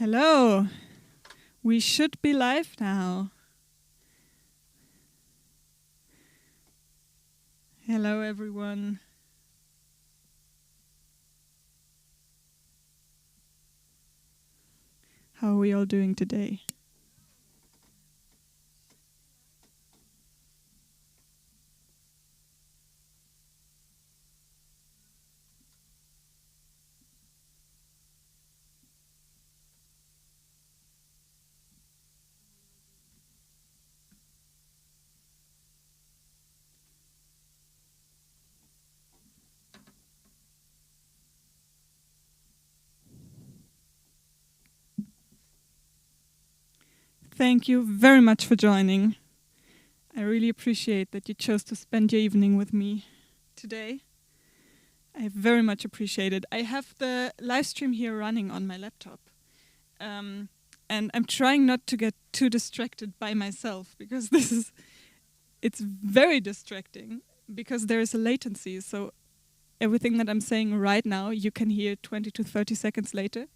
Hello. We should be live now. Hello, everyone. How are we all doing today? Thank you very much for joining. I really appreciate that you chose to spend your evening with me today. I very much appreciate it. I have the live stream here running on my laptop. And I'm trying not to get too distracted by myself because it's very distracting because there is a latency. So everything that I'm saying right now, you can hear 20 to 30 seconds later.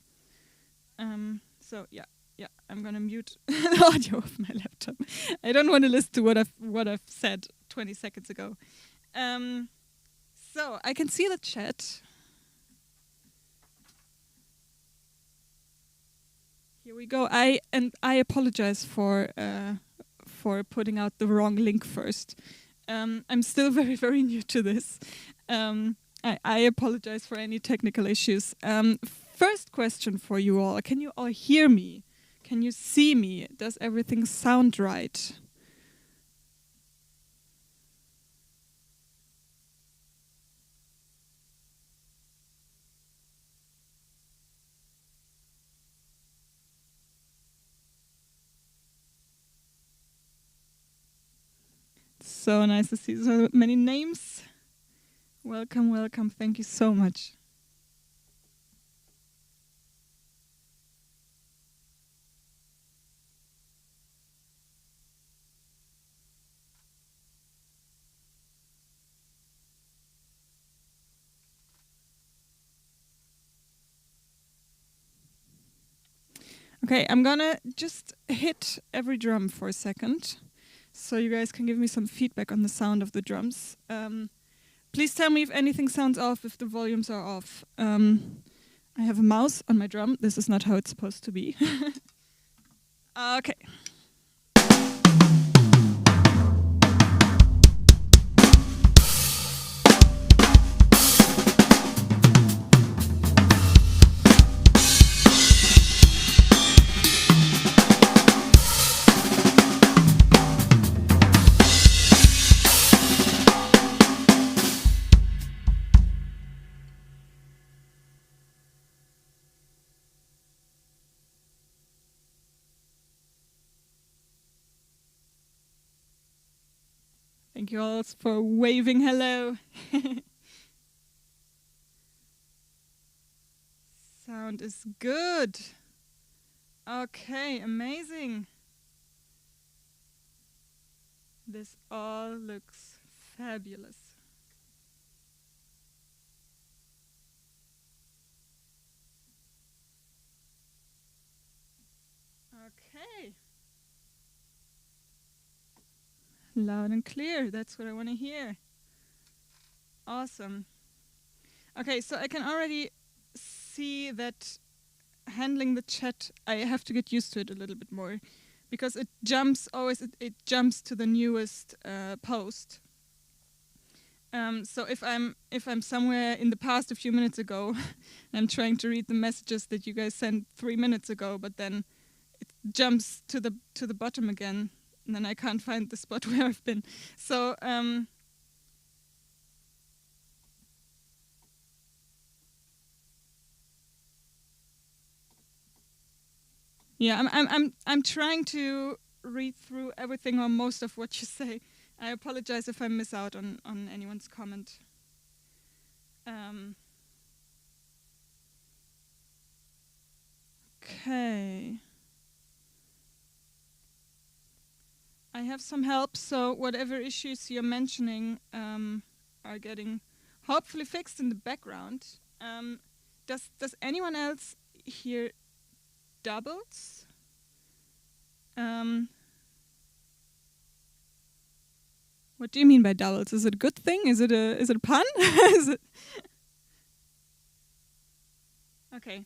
So yeah, I'm gonna mute the audio of my laptop. I don't want to listen to what I've said 20 seconds ago. So I can see the chat. Here we go. I apologize for putting out the wrong link first. I'm still very, very new to this. I apologize for any technical issues. First question for you all. Can you all hear me? Can you see me? Does everything sound right? So nice to see so many names. Welcome, welcome. Thank you so much. Okay, I'm gonna just hit every drum for a second so you guys can give me some feedback on the sound of the drums. Please tell me if anything sounds off, if the volumes are off. I have a mouse on my drum. This is not how it's supposed to be. Okay. Thank you all for waving hello. Sound is good. Okay, amazing. This all looks fabulous. Okay. Loud and clear. That's what I want to hear. Awesome. Okay, so I can already see that handling the chat, I have to get used to it a little bit more because it jumps always. It jumps to the newest post. So if I'm somewhere in the past a few minutes ago, I'm trying to read the messages that you guys sent 3 minutes ago, but then it jumps to the bottom again, and then I can't find the spot where I've been. So yeah, I'm trying to read through everything or most of what you say. I apologize if I miss out on anyone's comment. Okay. I have some help, so whatever issues you're mentioning are getting hopefully fixed in the background. Does anyone else hear doubles. What do you mean by doubles? Is it a good thing? Is it a pun? Is it okay?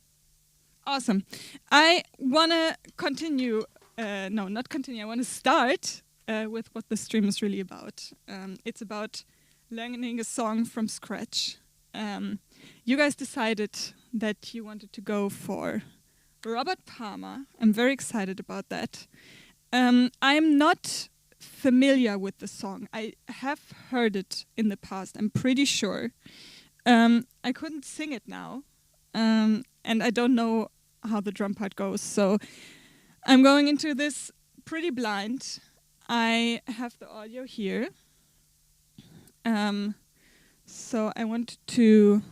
Awesome. I wanna continue. No, not continue. I want to start with what the stream is really about. It's about learning a song from scratch. You guys decided that you wanted to go for Robert Palmer. I'm very excited about that. I'm not familiar with the song. I have heard it in the past, I'm pretty sure. I couldn't sing it now. And I don't know how the drum part goes. So I'm going into this pretty blind. I have the audio here. So I want to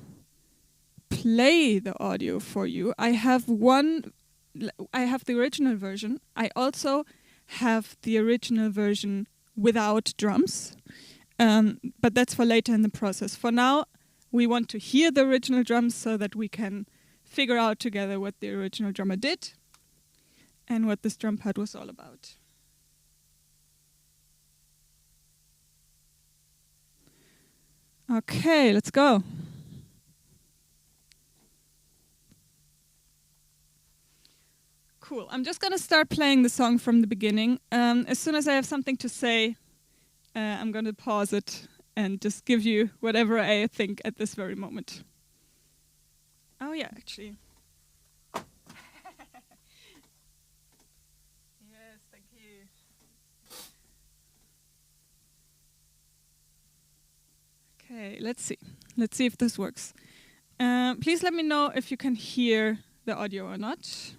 play the audio for you. I have the original version. I also have the original version without drums. But that's for later in the process. For now, we want to hear the original drums so that we can figure out together what the original drummer did and what this drum part was all about. Okay, let's go. Cool. I'm just going to start playing the song from the beginning. As soon as I have something to say, I'm going to pause it and just give you whatever I think at this very moment. Oh yeah, actually. Yes, thank you. Okay, let's see. Let's see if this works. Please let me know if you can hear the audio or not.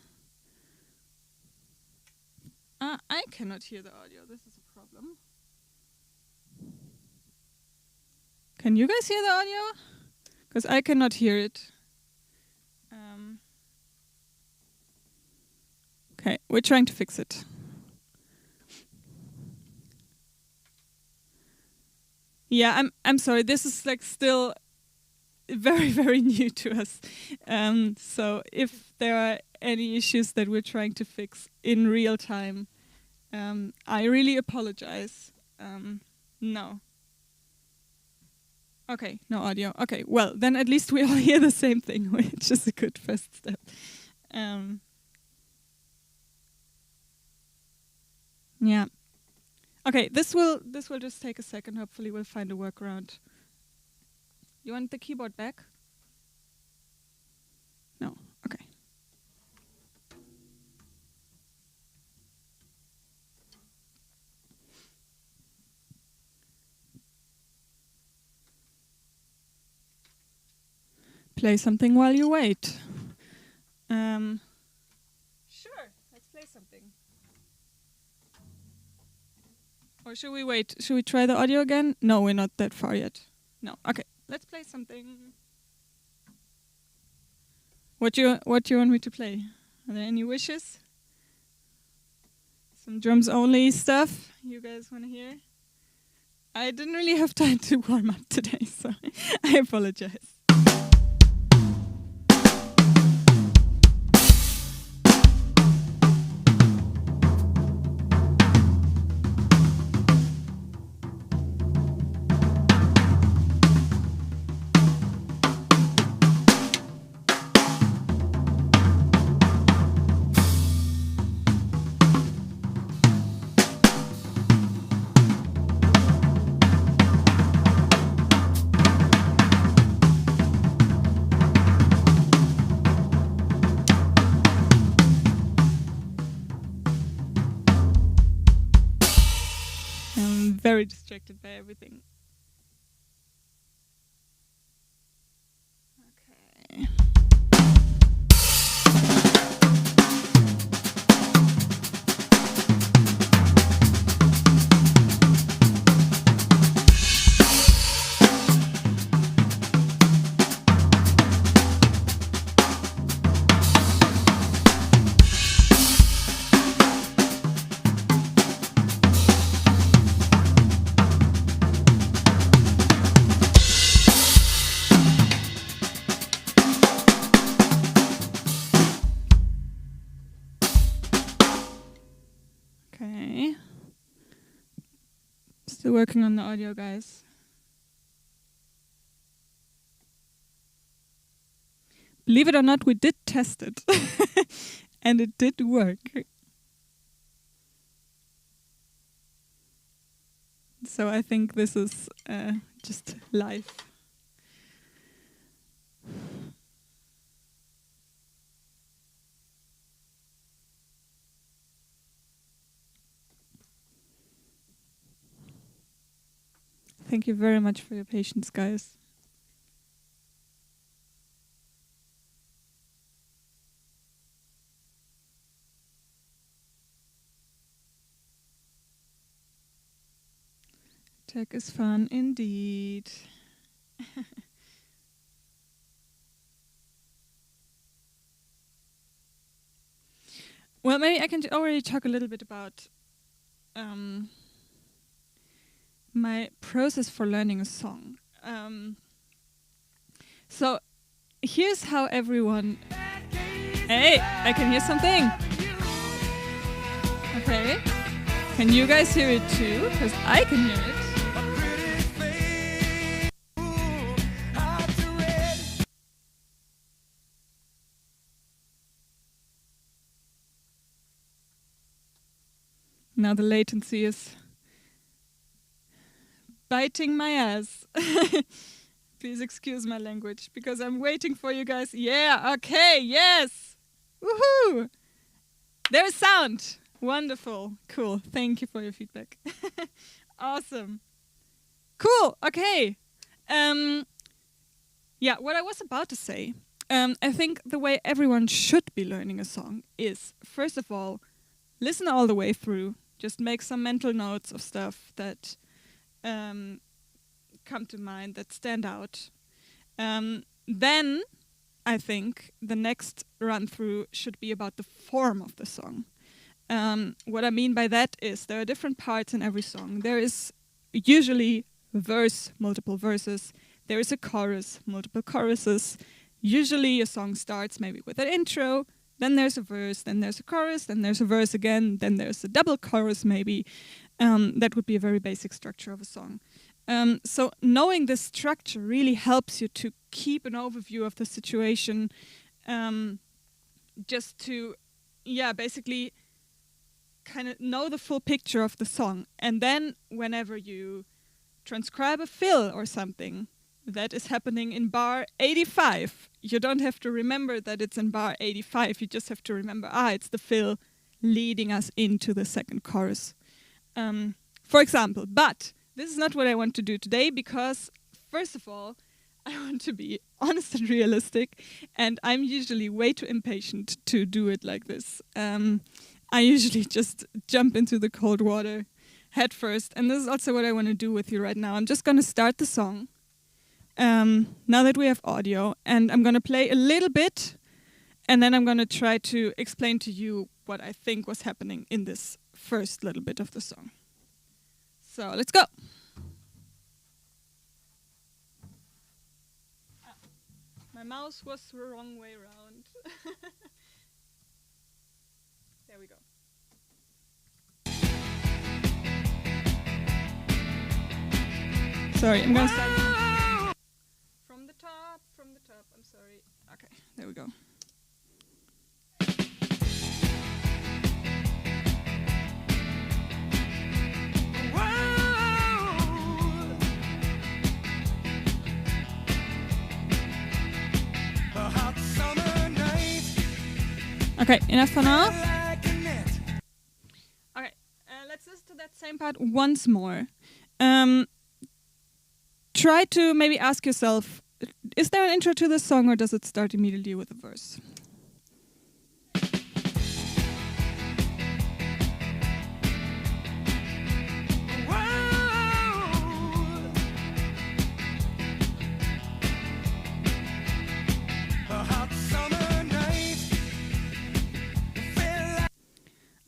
I cannot hear the audio. This is a problem. Can you guys hear the audio? Because I cannot hear it. Okay, we're trying to fix it. Yeah, I'm sorry. This is like still very, very new to us. So if there are any issues that we're trying to fix in real time, I really apologize. No. Okay, no audio. Okay, well, then at least we all hear the same thing, which is a good first step. Yeah. Okay, this will just take a second. Hopefully we'll find a workaround. You want the keyboard back? No. Okay. Play something while you wait. Sure, let's play something. Or should we wait? Should we try the audio again? No, we're not that far yet. No. Okay, let's play something. What do you want me to play? Are there any wishes? Some drums only stuff you guys want to hear? I didn't really have time to warm up today, so I apologize. Very distracted by everything. Okay. working on the audio, guys? Believe it or not, we did test it. And it did work. So I think this is just live. Thank you very much for your patience, guys. Tech is fun indeed. Well, maybe I can already talk a little bit about my process for learning a song. So here's how everyone... Hey, I can hear something. Okay. Can you guys hear it too? Because I can hear it. Now the latency is biting my ass. Please excuse my language, because I'm waiting for you guys. Yeah, okay, yes! Woohoo! There's sound! Wonderful, cool. Thank you for your feedback. Awesome. Cool, okay. Yeah, what I was about to say, I think the way everyone should be learning a song is, first of all, listen all the way through. Just make some mental notes of stuff that come to mind, that stand out. Then, I think, the next run-through should be about the form of the song. What I mean by that is there are different parts in every song. There is usually a verse, multiple verses. There is a chorus, multiple choruses. Usually a song starts maybe with an intro, then there's a verse, then there's a chorus, then there's a verse again, then there's a double chorus maybe. That would be a very basic structure of a song. So knowing this structure really helps you to keep an overview of the situation, just to, basically kind of know the full picture of the song. And then whenever you transcribe a fill or something, that is happening in bar 85. You don't have to remember that it's in bar 85. You just have to remember, it's the fill leading us into the second chorus. For example, but this is not what I want to do today, because first of all, I want to be honest and realistic, and I'm usually way too impatient to do it like this. I usually just jump into the cold water head first, and this is also what I want to do with you right now. I'm just going to start the song. Now that we have audio, and I'm going to play a little bit, and then I'm going to try to explain to you what I think was happening in this first little bit of the song. So let's go. My mouse was the wrong way around. There we go. Sorry, I'm going to start from the top, I'm sorry. Okay, there we go. Okay, enough for now. Okay, let's listen to that same part once more. Try to maybe ask yourself, is there an intro to this song, or does it start immediately with a verse?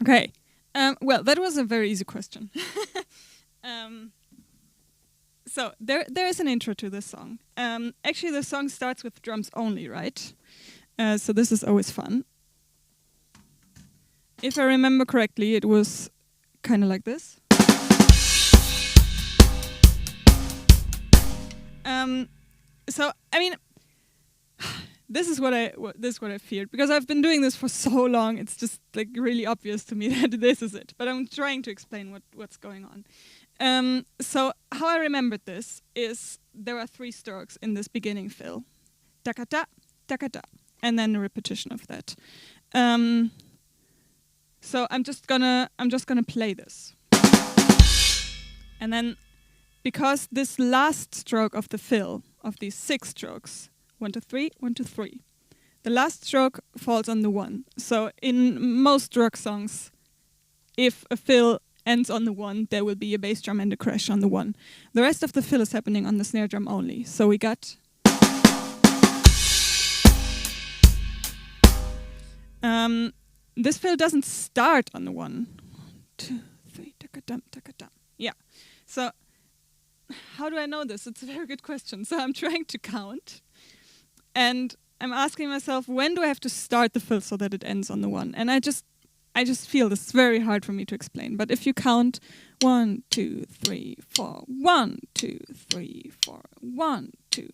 Okay, well, that was a very easy question. So there is an intro to this song. Actually, the song starts with drums only, right? So this is always fun. If I remember correctly, it was kind of like this. So I mean, this is what I feared, because I've been doing this for so long. It's just like really obvious to me that this is it. But I'm trying to explain what's going on. So how I remembered this is there are 3 strokes in this beginning fill, takata, takata, and then a repetition of that. So I'm just gonna play this, and then because this last stroke of the fill of these 6 strokes, 1 to 3, 1 to 3, the last stroke falls on the 1. So in most rock songs, if a fill ends on the 1, there will be a bass drum and a crash on the 1. The rest of the fill is happening on the snare drum only. So we got this fill doesn't start on the 1, 2, 3, takadam, takadam. Yeah. So how do I know this? It's a very good question. So I'm trying to count, and I'm asking myself, when do I have to start the fill so that it ends on the 1? And I just feel this is very hard for me to explain. But if you count 1, 2, 3, 4, 1, 2, 3, 4, 1, 2,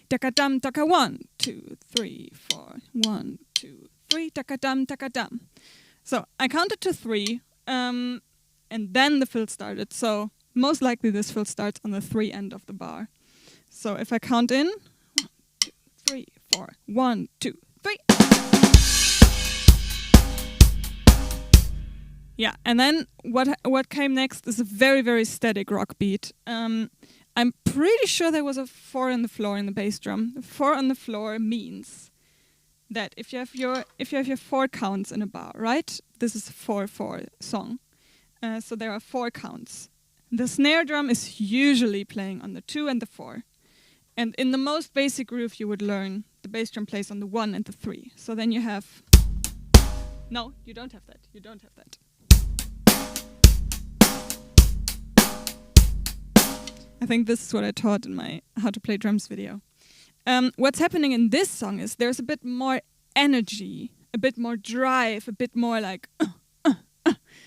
takadam, taka, 1, 2, 3, 4, 1, 2, 3, takadam, takadam. So I counted to 3, and then the fill started. So most likely this fill starts on the 3 end of the bar. So if I count in 1, 2, 3, 4, 1, 2, 3. Yeah, and then what came next is a very, very static rock beat. I'm pretty sure there was a 4 on the floor in the bass drum. 4 on the floor means that if you have your 4 counts in a bar, right? This is a 4/4 song. So there are 4 counts. The snare drum is usually playing on the 2 and the 4. And in the most basic groove you would learn, the bass drum plays on the 1 and the 3. So then you have... No, you don't have that. You don't have that. I think this is what I taught in my How to Play Drums video. What's happening in this song is there's a bit more energy, a bit more drive, a bit more like...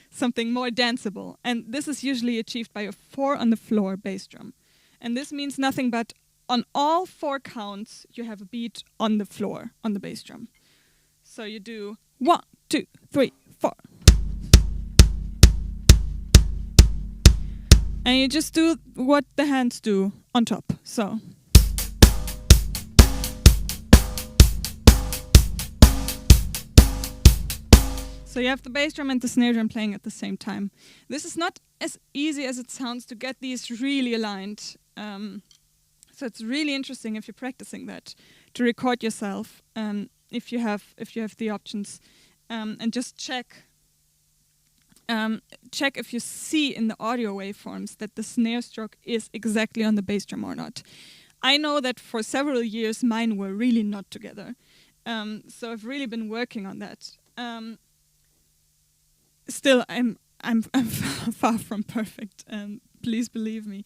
something more danceable. And this is usually achieved by a 4 on the floor bass drum. And this means nothing but on all 4 counts, you have a beat on the floor, on the bass drum. So you do 1, 2, 3, 4. And you just do what the hands do on top. So. So you have the bass drum and the snare drum playing at the same time. This is not as easy as it sounds to get these really aligned. So it's really interesting if you're practicing that, to record yourself if you have the options, and just check if you see in the audio waveforms that the snare stroke is exactly on the bass drum or not. I know that for several years mine were really not together, so I've really been working on that. Still, I'm far from perfect. Please believe me.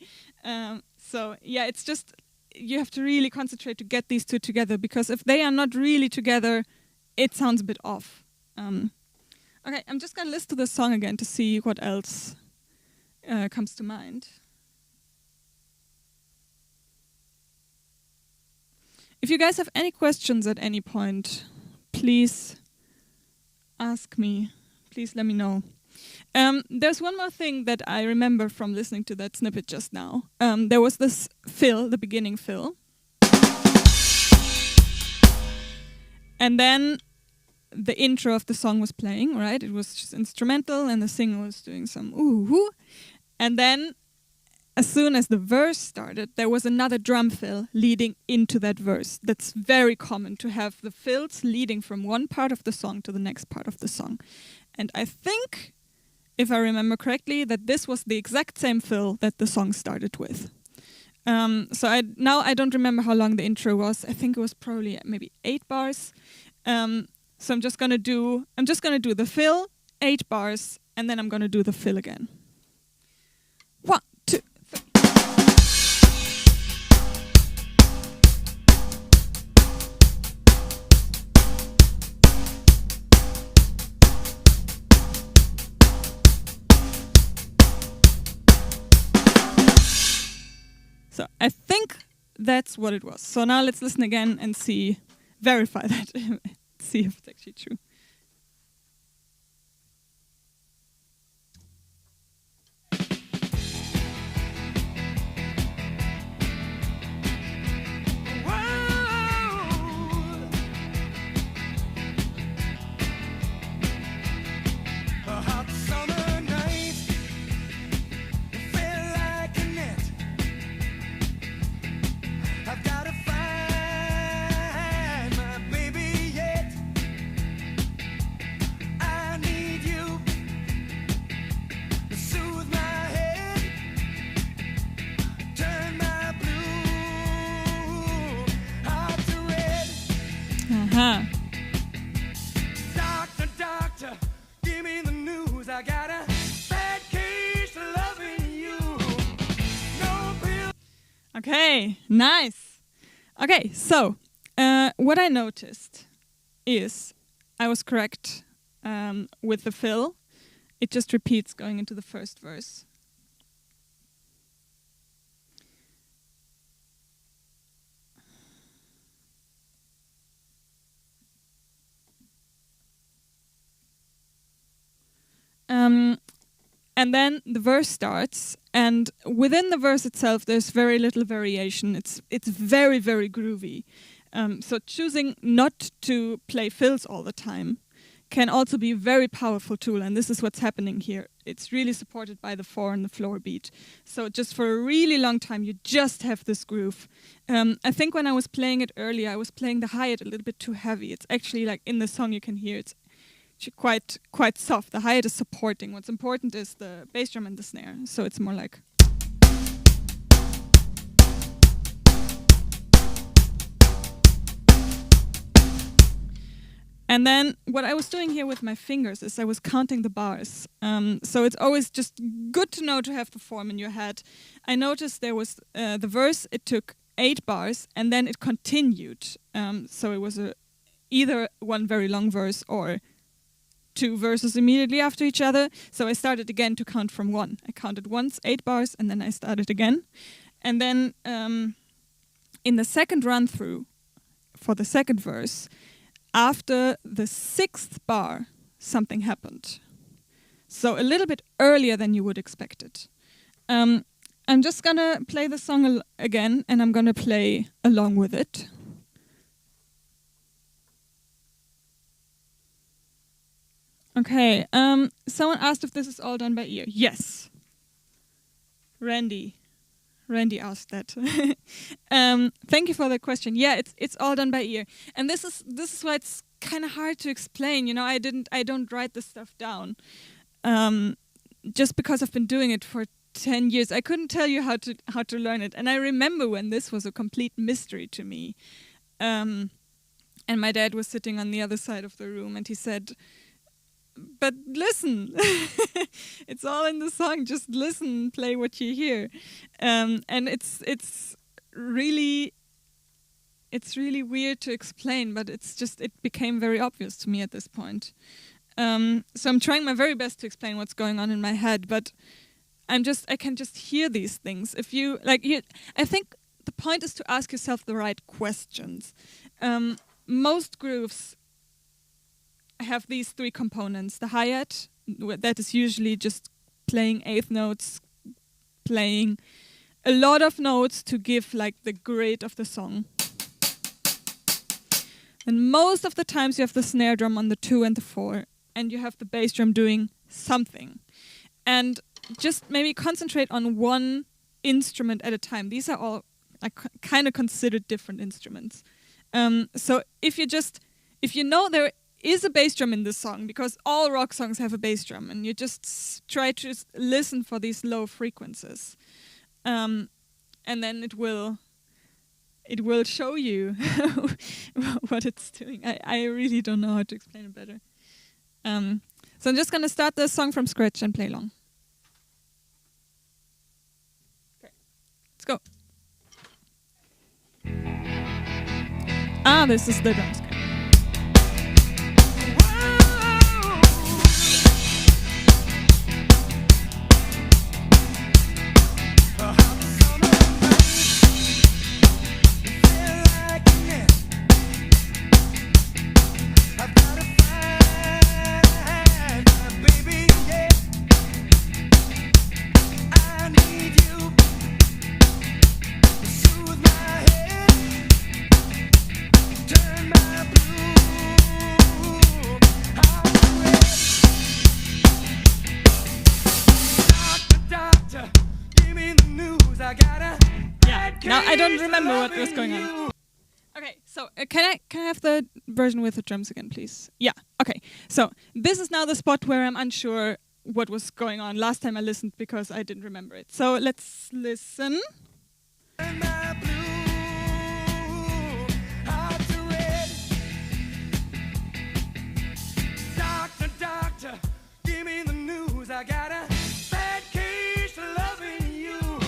So yeah, it's just you have to really concentrate to get these 2 together, because if they are not really together, it sounds a bit off. Okay, I'm just gonna listen to the song again to see what else comes to mind. If you guys have any questions at any point, please ask me. Please let me know. There's one more thing that I remember from listening to that snippet just now. There was this fill, the beginning fill. And then the intro of the song was playing, right? It was just instrumental and the singer was doing some ooh-hoo. And then as soon as the verse started, there was another drum fill leading into that verse. That's very common to have the fills leading from one part of the song to the next part of the song. And I think, if I remember correctly, that this was the exact same fill that the song started with. So I don't remember how long the intro was. I think it was probably maybe 8 bars. So I'm just gonna do the fill, 8 bars, and then I'm gonna do the fill again. 1, 2, 3. So I think that's what it was. So now let's listen again and verify that, see if it's actually true. Doctor, give me the news. I got a bad case of loving you. No pill. Okay, nice. Okay, so what I noticed is I was correct with the fill. It just repeats going into the first verse. And then the verse starts, and within the verse itself, there's very little variation. It's very, very groovy. So choosing not to play fills all the time can also be a very powerful tool, and this is what's happening here. It's really supported by the 4 and the floor beat. So just for a really long time, you just have this groove. I think when I was playing it earlier, I was playing the hi-hat a little bit too heavy. It's actually like in the song you can hear it's quite soft. The hi-hat is supporting. What's important is the bass drum and the snare. So it's more like. And then what I was doing here with my fingers is I was counting the bars. So it's always just good to know to have the form in your head. I noticed there was the verse, it took 8 bars and then it continued. So it was either one very long verse or 2 verses immediately after each other. So I started again to count from 1. I counted once, 8 bars, and then I started again. And then in the second run through for the second verse, after the 6th bar, something happened. So a little bit earlier than you would expect it. I'm just gonna play the song again, and I'm gonna play along with it. Okay, someone asked if this is all done by ear. Yes. Randy asked that. Thank you for the question. Yeah, it's all done by ear, and this is why it's kind of hard to explain. You know, I don't write this stuff down, just because I've been doing it for 10 years. I couldn't tell you how to learn it, and I remember when this was a complete mystery to me. And my dad was sitting on the other side of the room, and he said, "But listen, it's all in the song. Just listen, play what you hear." And it's really weird to explain, but it became very obvious to me at this point. So I'm trying my very best to explain what's going on in my head, but I can just hear these things. If you I think the point is to ask yourself the right questions. Most grooves have these 3 components. The hi-hat, that is usually just playing 8th notes, playing a lot of notes to give like the grid of the song. And most of the times you have the snare drum on the 2 and the 4, and you have the bass drum doing something. And just maybe concentrate on one instrument at a time. These are all kind of considered different instruments. So if you know there is a bass drum in this song, because all rock songs have a bass drum, and you just try to listen for these low frequencies, and then it will show you what it's doing. I really don't know how to explain it better. So I'm just gonna start the song from scratch and play along. Okay, let's go. This is the drums. Now I don't remember what was going on. Okay, so can I have the version with the drums again, please? Yeah. Okay. So this is now the spot where I'm unsure what was going on. Last time I listened because I didn't remember it. So let's listen. Doctor, doctor, give me the news. I got a bad case of loving you.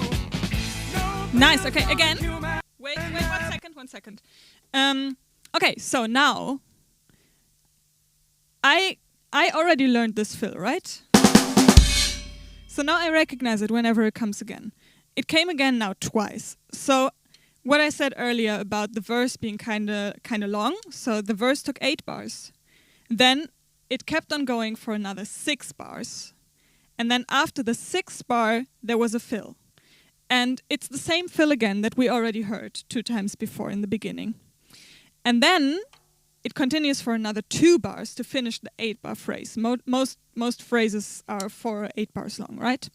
Nice. Okay, again. Wait, 1 second. Okay, so now I already learned this fill, right? So now I recognize it whenever it comes again. It came again now twice. So what I said earlier about the verse being kind of long, so the verse took 8 bars. Then it kept on going for another 6 bars. And then after the 6th bar, there was a fill. And it's the same fill again that we already heard 2 times before in the beginning. And then it continues for another 2 bars to finish the 8-bar phrase. Most phrases are 4 or 8 bars long, right?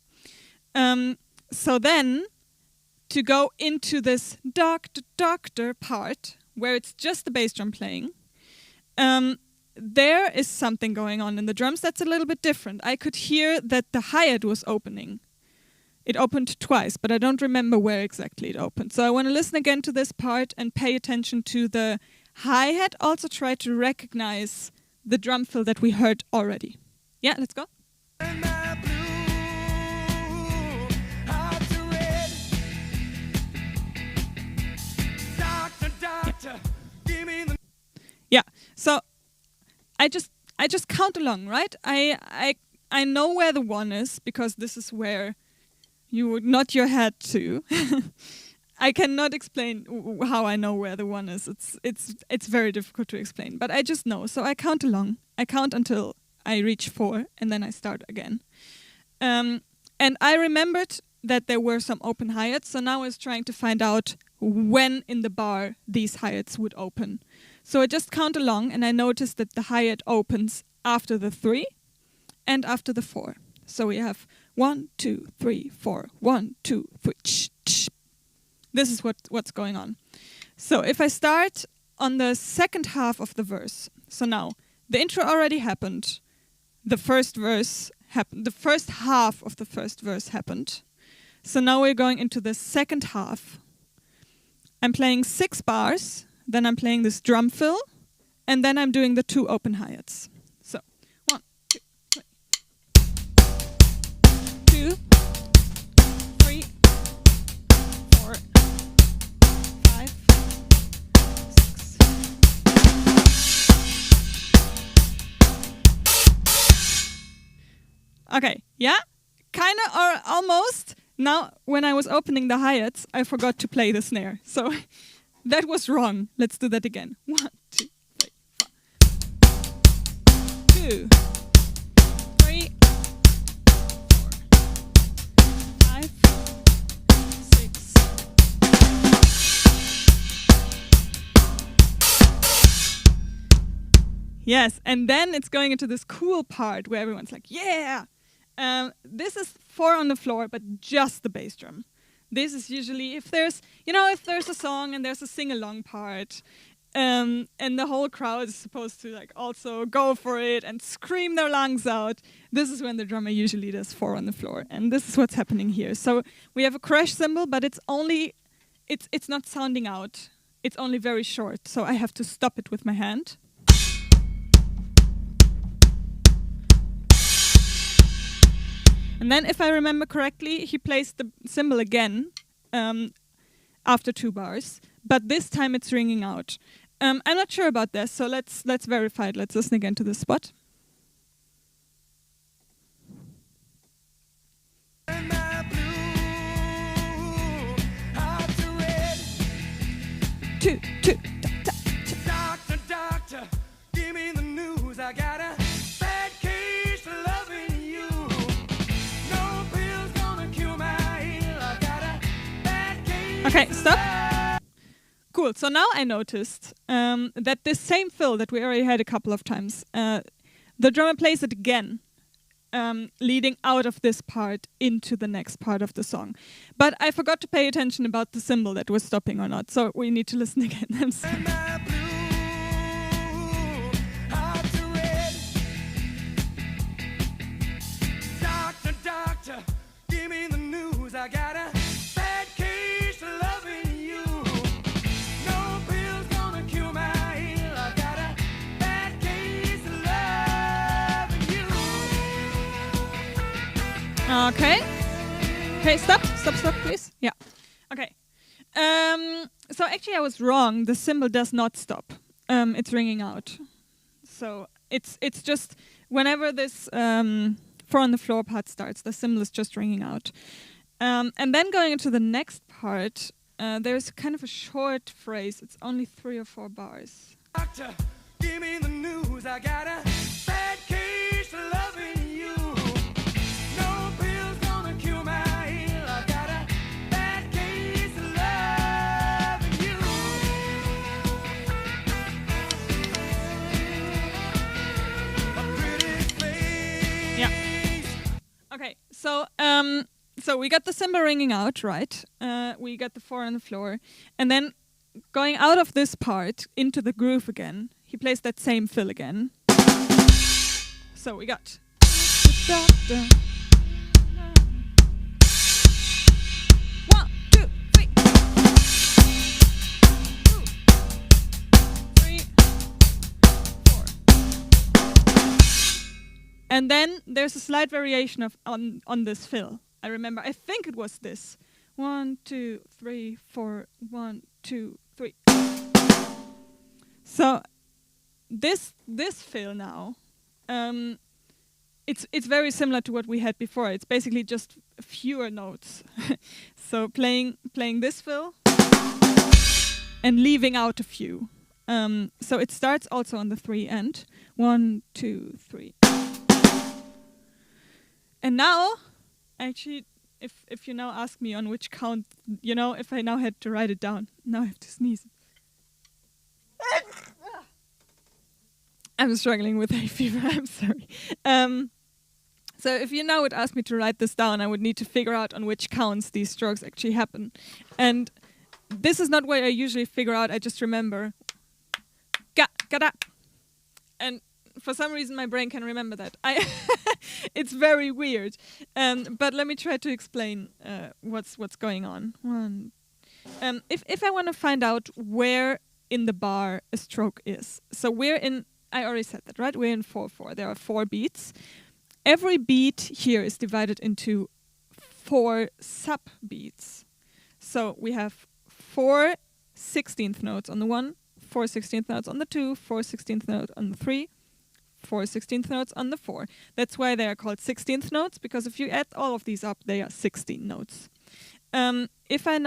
So then, to go into this doctor, doctor part, where it's just the bass drum playing, there is something going on in the drums that's a little bit different. I could hear that the hi-hat was opening. It opened twice, but I don't remember where exactly it opened. So I want to listen again to this part and pay attention to the hi-hat. Also try to recognize the drum fill that we heard already. Yeah, let's go. Yeah, so I just count along, right? I know where the 1 is because this is where you would nod your head to. I cannot explain how I know where the 1 is. It's very difficult to explain, but I just know. So I count along. I count until I reach 4, and then I start again. And I remembered that there were some open hi-hats, so now I was trying to find out when in the bar these hi-hats would open. So I just count along, and I noticed that the hi-hat opens after the 3 and after the 4. So we have 1, 2, 3, 4. 1, 2, 3. This is what's going on. So if I start on the second half of the verse, so now the intro already happened, the first verse happened, the first half of the first verse happened. So now we're going into the second half. I'm playing 6 bars, then I'm playing this drum fill, and then I'm doing the 2 open hi-hats. So 1, 2, 3. 2, 3, 4, 5, 6. Okay, yeah? Kinda or almost. Now, when I was opening the hi-hats, I forgot to play the snare. So that was wrong. Let's do that again. 1, 2, 3, 4. 2, 3, 4, 5, 6. Yes, and then it's going into this cool part where everyone's like, yeah! This is 4 on the floor, but just the bass drum. This is usually if there's a song and there's a sing-along part, and the whole crowd is supposed to like also go for it and scream their lungs out. This is when the drummer usually does 4 on the floor, and this is what's happening here. So we have a crash cymbal, but it's not sounding out. It's only very short, so I have to stop it with my hand. And then, if I remember correctly, he plays the cymbal again after 2 bars, but this time it's ringing out. I'm not sure about this, so let's verify it. Let's listen again to this spot. Two, doctor, doctor, give me the news. I got a bad case of loving you. No pill's gonna cure my ill. I got a bad case. Okay, stop. Cool. So now I noticed that this same fill that we already had a couple of times, the drummer plays it again leading out of this part into the next part of the song. But I forgot to pay attention about the cymbal that was stopping or not, so we need to listen again. I'm sorry. Doctor, give me the news. I got a bad case of loving you. No pill's gonna cure my ill. I got a bad case of loving you. Okay. Okay, stop, please. Yeah. Okay. So actually I was wrong. The cymbal does not stop. It's ringing out. So it's just whenever this 4 on the floor part starts, the cymbal is just ringing out. And then going into the next part, there's kind of a short phrase. It's only 3 or 4 bars. Doctor, give me the news. I got a bad case of loving you. No pill's gonna cure my ill. I got a bad case of loving you. A pretty face. Yeah. Okay, so we got the cymbal ringing out, right? We got the 4 on the floor, and then going out of this part into the groove again, he plays that same fill again. So we got 1, 2, 3, 3, 4. And then there's a slight variation of on this fill. I remember, I think it was this. 1, 2, 3, 4, 1, 2, 3. So this fill now, it's very similar to what we had before. It's basically just fewer notes. So playing this fill and leaving out a few. So it starts also on the 3 end. 1, 2, 3. And now, actually, if you now ask me on which count, if I now had to write it down, now I have to sneeze. I'm struggling with hay fever, I'm sorry. So if you now would ask me to write this down, I would need to figure out on which counts these strokes actually happen. And this is not what I usually figure out, I just remember. Ga-da. And for some reason my brain can remember that. It's very weird. But let me try to explain what's going on. If I want to find out where in the bar a stroke is. So we're in, I already said that, right? We're in 4/4. There are 4 beats. Every beat here is divided into 4 sub-beats. So we have 4 16th notes on the 1, 4 16th notes on the 2, 4 16th notes on the 3, 4 16th notes on the 4. That's why they are called 16th notes, because if you add all of these up, they are 16 notes. If I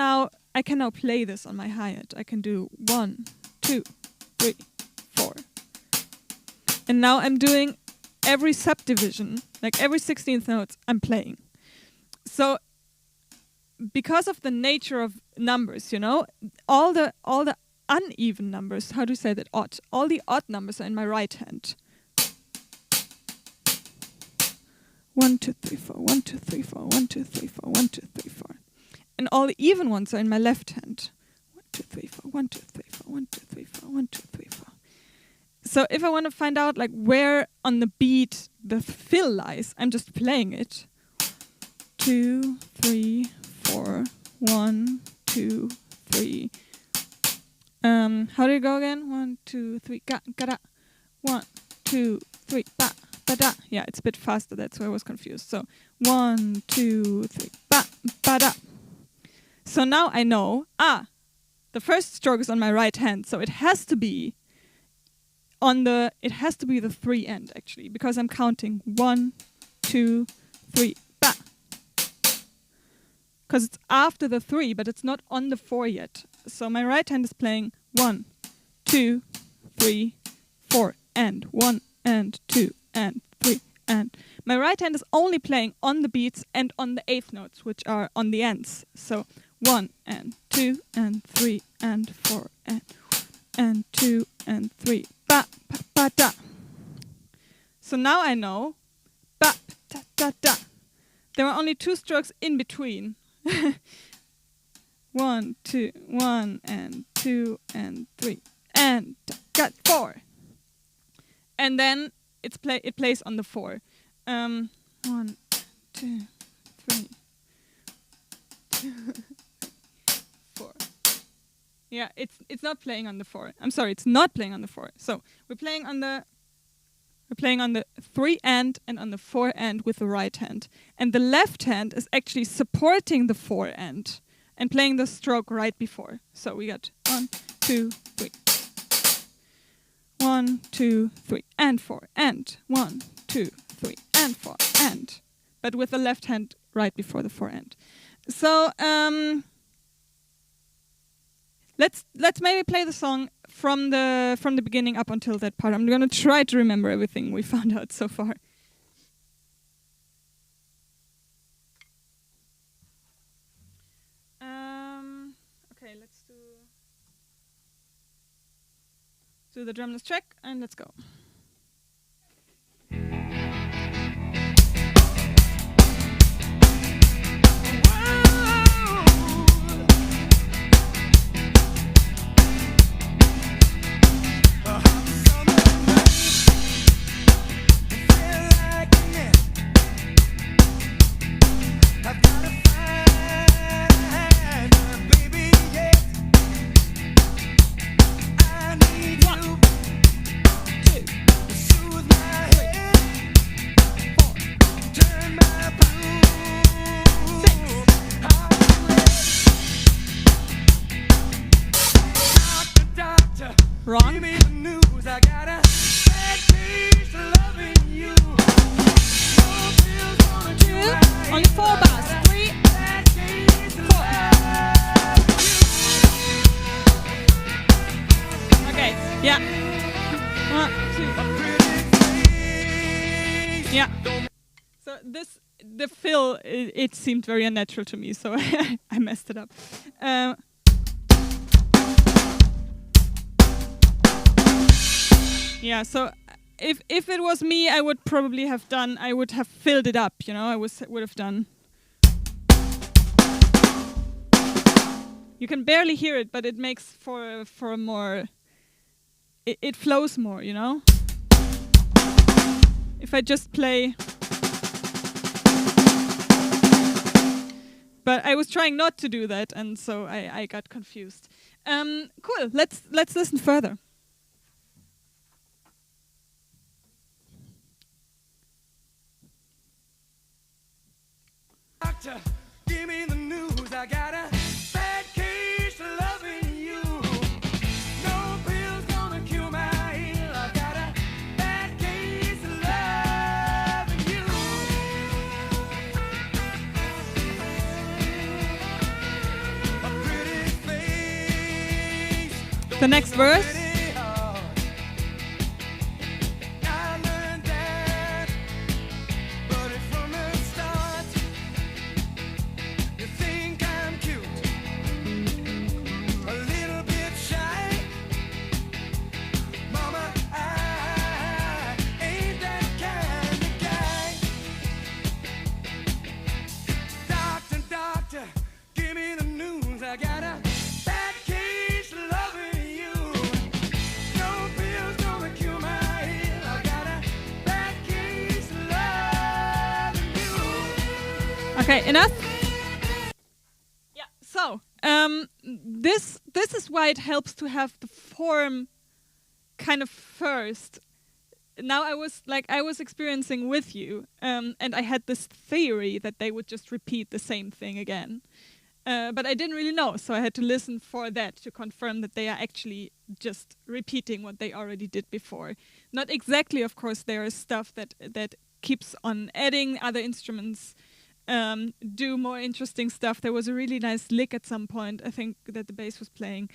can now play this on my hi-hat. I can do 1, 2, 3, 4. And now I'm doing every subdivision, like every 16th notes I'm playing. So because of the nature of numbers, all the uneven numbers, how do you say that, odd? All the odd numbers are in my right hand. 1, 2, 3, 4, 1, 2, 3, 4, 1, 2, 3, 4, 1, 2, 3, 4. And all the even ones are in my left hand. 1, 2, 3, 4, 1, 2, 3, 4, 1, 2, 3, 4, 1, 2, 3, 4. So if I want to find out like where on the beat the fill lies, I'm just playing it. 2, 3, 4, 1, 2, 3. How do you go again? 1, 2, 3, ga-da. 1, 2, 3, ba. Ba-da. Yeah, it's a bit faster, that's why I was confused. So 1, 2, 3, ba-da. So now I know, the first stroke is on my right hand, so it has to be the 3 end actually, because I'm counting 1, 2, 3, ba. Because it's after the 3, but it's not on the 4 yet. So my right hand is playing 1, 2, 3, 4, and 1, and 2, and 3, and my right hand is only playing on the beats and on the 8th notes, which are on the ends. So 1 and 2 and 3 and 4 and 2 and 3. Ba ba ba da. So now I know ba da there are only 2 strokes in between. 1, 2, 1 and 2 and 3 and got 4. And then it plays on the 4. 1, 2, 3, 2, 4. Yeah, it's not playing on the 4. I'm sorry, it's not playing on the 4. So we're playing on the 3 and on the 4 and with the right hand. And the left hand is actually supporting the 4 and playing the stroke right before. So we got 1, 2, 3. 1, 2, 3 and 4 and 1, 2, 3 and 4 and, but with the left hand right before the 4 and. So let's maybe play the song from the beginning up until that part. I'm gonna try to remember everything we found out so far. Okay, let's do the drumless track and let's go. Wrong. 2 only 4 bars. 3, 4. Okay. Yeah. 1, 2. Yeah. So the fill it seemed very unnatural to me, so I messed it up. Yeah, so if it was me, I would have filled it up, you know, I would have done. You can barely hear it, but it makes for a more, it flows more, you know? If I just play. But I was trying not to do that, and so I got confused. Cool, let's listen further. Doctor, give me the news. I got a bad case of loving you. No pill's gonna cure my ill. I got a bad case of loving you. A pretty face. The next verse. Okay, enough? Yeah, so this is why it helps to have the form kind of first. Now I was experiencing with you, and I had this theory that they would just repeat the same thing again. But I didn't really know, so I had to listen for that to confirm that they are actually just repeating what they already did before. Not exactly, of course, there is stuff that keeps on adding other instruments, do more interesting stuff. There was a really nice lick at some point, I think, that the bass was playing,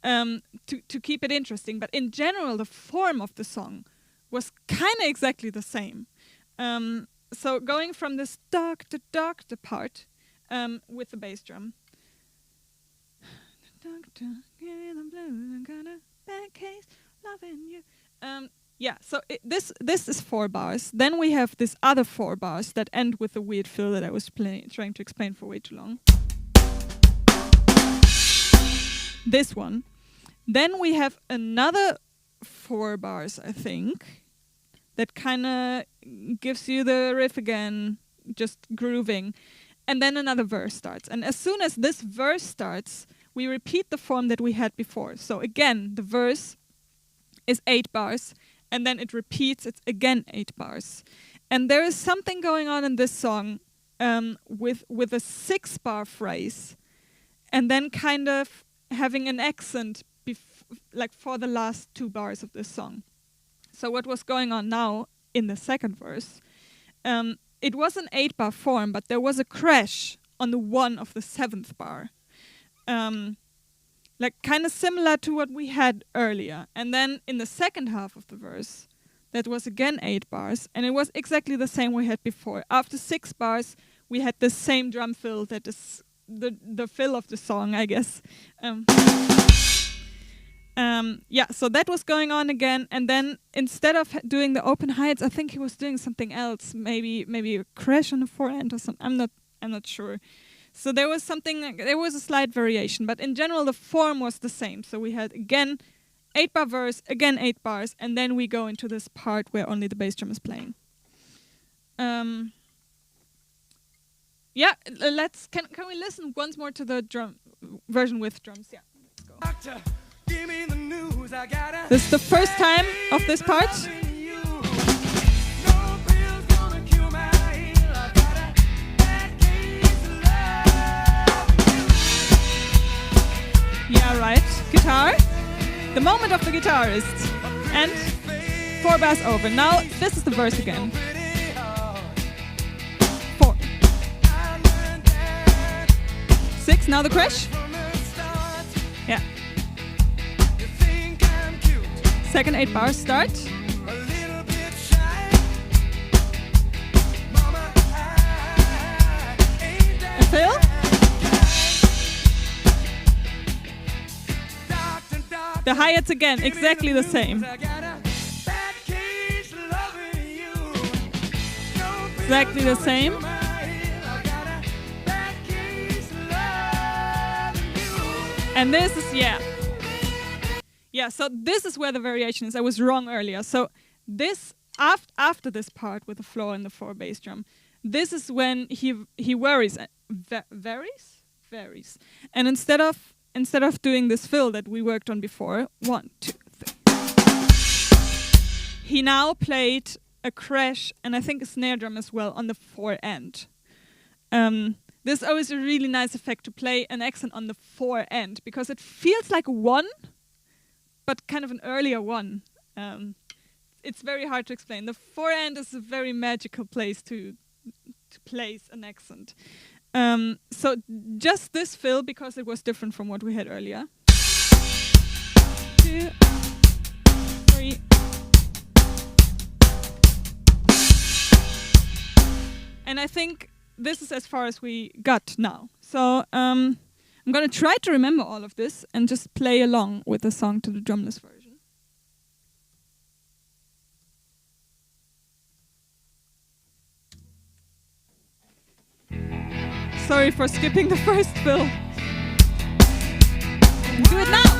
to keep it interesting. But in general, the form of the song was kind of exactly the same. So going from this doctor part with the bass drum. Doctor, give me the blues, I got a bad case, loving you. Yeah, so this is 4 bars. Then we have this other 4 bars that end with the weird fill that I was trying to explain for way too long. This one. Then we have another 4 bars, I think, that kind of gives you the riff again, just grooving. And then another verse starts. And as soon as this verse starts, we repeat the form that we had before. So again, the verse is 8 bars, and then it repeats, it's again 8 bars. And there is something going on in this song with a 6-bar phrase, and then kind of having an accent like for the last 2 bars of this song. So what was going on now in the second verse, it was an 8-bar form, but there was a crash on the 1 of the 7th bar. Like kind of similar to what we had earlier. And then in the second half of the verse, that was again 8 bars, and it was exactly the same we had before. After 6 bars, we had the same drum fill that is the fill of the song, I guess. Yeah, so that was going on again, and then instead of doing the open hi-hats, I think he was doing something else, maybe a crash on the forehand or something. I'm not sure. So there was a slight variation, but in general the form was the same. So we had again 8-bar verse, again 8 bars, and then we go into this part where only the bass drum is playing. Yeah, can we listen once more to the drum version with drums? Yeah, let's go. Doctor, give me the news. I gotta This is the first time of this part. No pills gonna cure my ill. I got a bad case of love. Yeah, right. Guitar. The moment of the guitarist. And 4 bars over. Now, this is the verse again. 4. 6, now the crash. Yeah. Second 8 bars start. A fill. The hi-hats again, exactly the same. Exactly the same. And this is, yeah. Yeah, so this is where the variation is. I was wrong earlier. So this, after this part with the floor and the 4 bass drum, this is when he worries. Varies. And instead of doing this fill that we worked on before, 1, 2, 3, he now played a crash and I think a snare drum as well on the 4 end. There's always a really nice effect to play an accent on the 4 end because it feels like a 1, but kind of an earlier 1. It's very hard to explain. The 4 end is a very magical place to place an accent. So just this fill because it was different from what we had earlier. 2, 3. And I think this is as far as we got now. So I'm going to try to remember all of this and just play along with the song to the drumless version. Sorry for skipping the first fill. Do it now!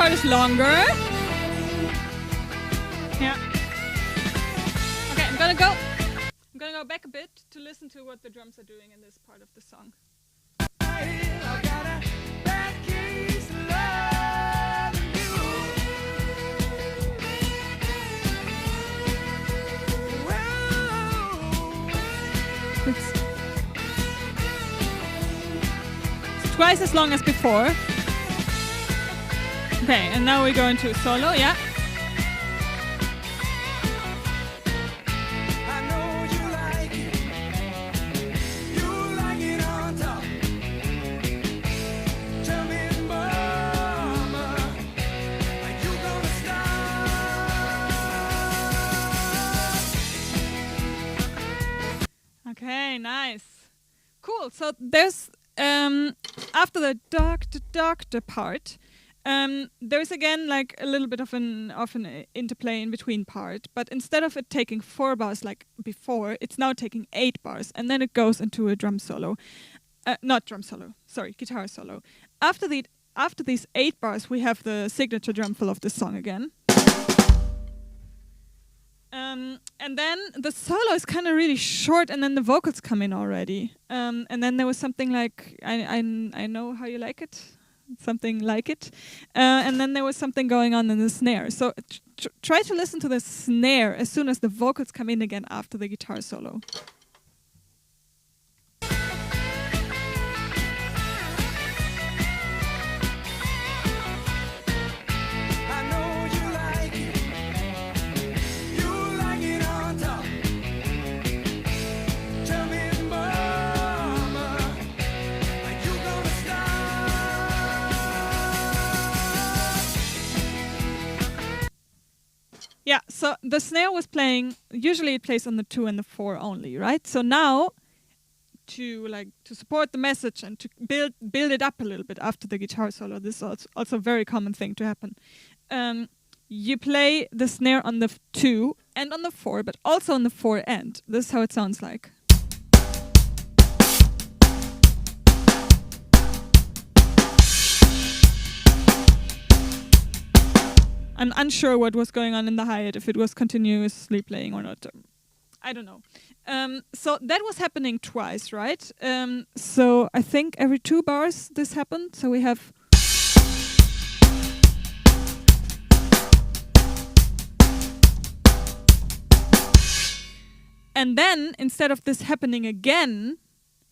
part is longer. Yeah. Okay, I'm gonna go back a bit to listen to what the drums are doing in this part of the song. I've got a bad case of loving you. Whoa. It's twice as long as before. Okay, and now we go into a solo, yeah. I know you like it. You like it on top. Tell me, mama, are you gonna stop? Okay, nice. Cool. So there's after the doctor part, there's again like a little bit of an interplay in between part, but instead of it taking 4 bars like before, it's now taking 8 bars, and then it goes into a drum solo. Not drum solo, sorry, guitar solo. After these 8 bars, we have the signature drum fill of the song again. And then the solo is kind of really short, and then the vocals come in already. And then there was something like, I know how you like it, something like it. And then there was something going on in the snare. So try to listen to the snare as soon as the vocals come in again after the guitar solo. I know you like it. You like it on top. Tell me, mama, are you gonna stop? Yeah, so the snare was playing, usually it plays on the 2 and the 4 only, right? So now, to support the message and to build it up a little bit after the guitar solo, this is also a very common thing to happen. You play the snare on the 2 and on the 4, but also on the 4 end. This is how it sounds like. I'm unsure what was going on in the hi-hat, if it was continuously playing or not. I don't know. So that was happening twice, right? So I think every 2 bars this happened. So we have... And then, instead of this happening again,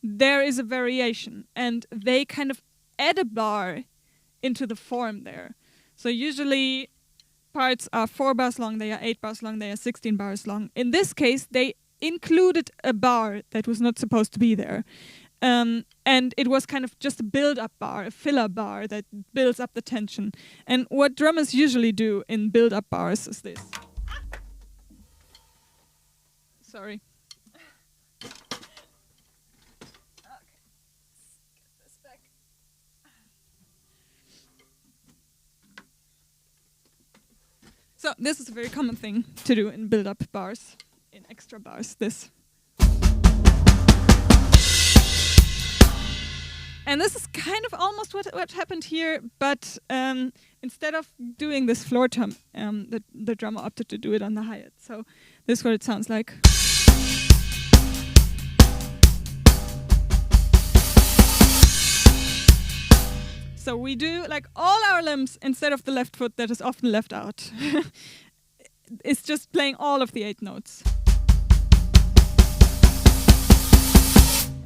there is a variation. And they kind of add a bar into the form there. So usually parts are 4 bars long, they are 8 bars long, they are 16 bars long. In this case, they included a bar that was not supposed to be there. And it was kind of just a build-up bar, a filler bar that builds up the tension. And what drummers usually do in build-up bars is this. Sorry. So this is a very common thing to do in build-up bars, in extra bars, this. And this is kind of almost what happened here, but instead of doing this floor tom, the drummer opted to do it on the hi-hat. So this is what it sounds like. So we do like all our limbs instead of the left foot that is often left out. It's just playing all of the 8 notes.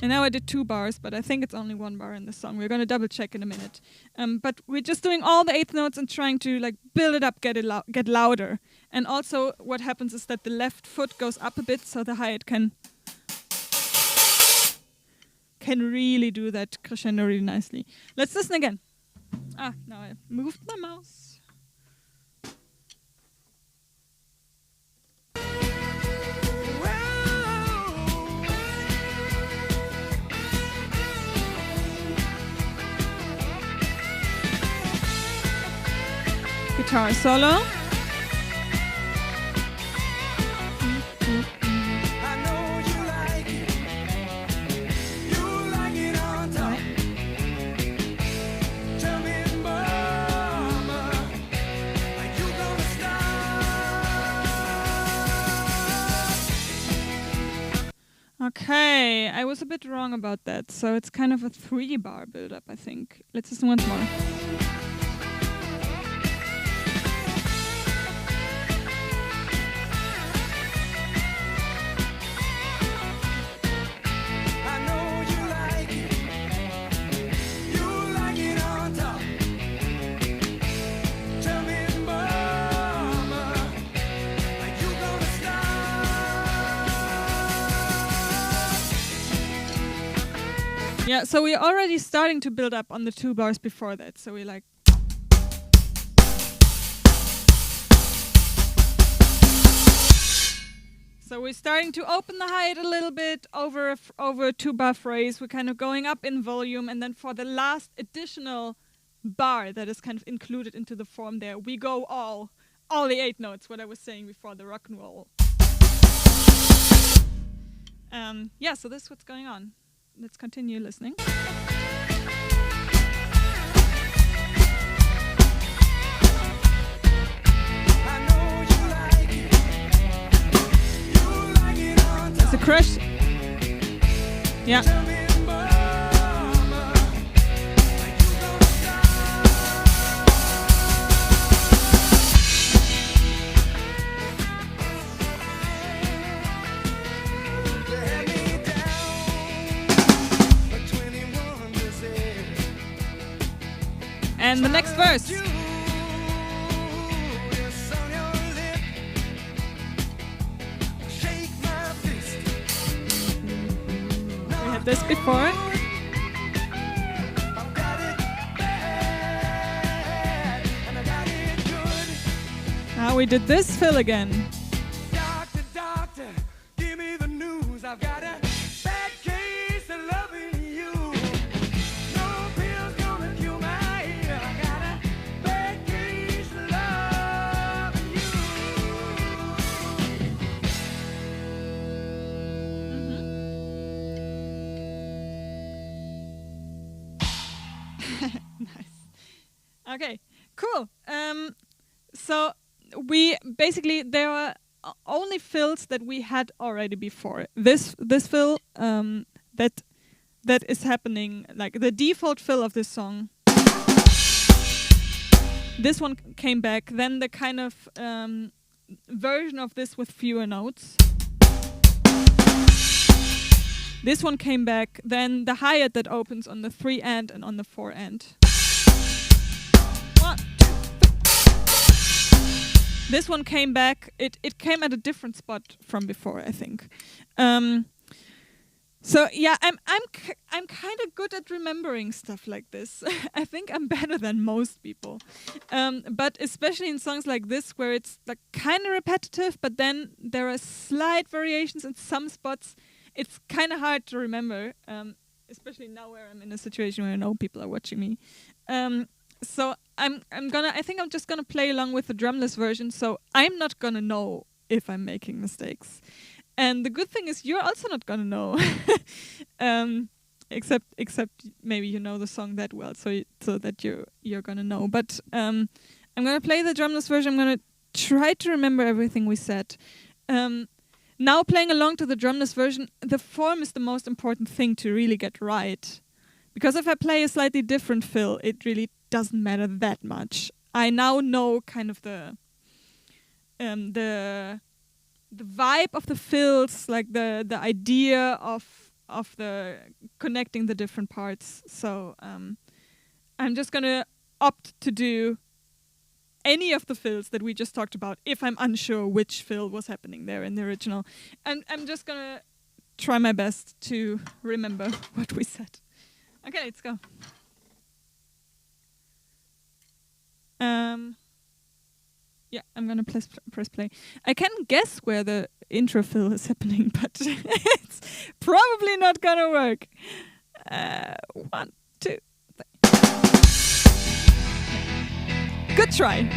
And now I did 2 bars, but I think it's only 1 bar in the song. We're going to double check in a minute. But we're just doing all the 8 notes and trying to like build it up, get louder. And also what happens is that the left foot goes up a bit so the hi-hat can really do that crescendo really nicely. Let's listen again. Now I moved my mouse. Guitar solo. Okay, I was a bit wrong about that. So it's kind of a 3-bar build-up, I think. Let's listen once more. I know you like it. You like it on top. Tell me, mama, are you gonna stop? Yeah, so we're already starting to build up on the 2 bars before that. So we're like. So we're starting to open the hi-hat a little bit over a 2-bar phrase. We're kind of going up in volume, and then for the last additional bar that is kind of included into the form there, we go all the 8 notes, what I was saying before, the rock and roll. Yeah, so this is what's going on. Let's continue listening. I know you like it. You like it on top. It's a crash. Yeah. Tell me, mama, are you gonna stop? You had me down for 21%. And the next verse. You, it's on your lip. Shake my fist. We had this before. I've got it bad, and I got it good. Now we did this fill again. Doctor, doctor, give me the news. I've got a bad case of loving you. No pills gonna cure my ear. I got a bad case of loving you. Nice. Okay, cool. So we basically, there are only fills that we had already before. This fill that is happening, like the default fill of this song. This one came back. Then the kind of version of this with fewer notes. This one came back. Then the hi-hat that opens on the 3 and on the 4 and. 1, 2, 3. This one came back. It came at a different spot from before, I think. So yeah, I'm kind of good at remembering stuff like this. I think I'm better than most people. But especially in songs like this, where it's like kind of repetitive, but then there are slight variations in some spots. It's kind of hard to remember, especially now where I'm in a situation where I know people are watching me. So I think I'm just gonna play along with the drumless version. So I'm not gonna know if I'm making mistakes. And the good thing is you're also not gonna know, except maybe you know the song that well, so that you're gonna know. But I'm gonna play the drumless version. I'm gonna try to remember everything we said. Now playing along to the drumless version, the form is the most important thing to really get right. Because if I play a slightly different fill, it really doesn't matter that much. I now know kind of the vibe of the fills, like the idea of the connecting the different parts. So I'm just gonna opt to do any of the fills that we just talked about if I'm unsure which fill was happening there in the original. And I'm just gonna try my best to remember what we said. Okay, let's go. Yeah, I'm gonna press play. I can guess where the intro fill is happening, but it's probably not gonna work. 1, 2, 3. Good try.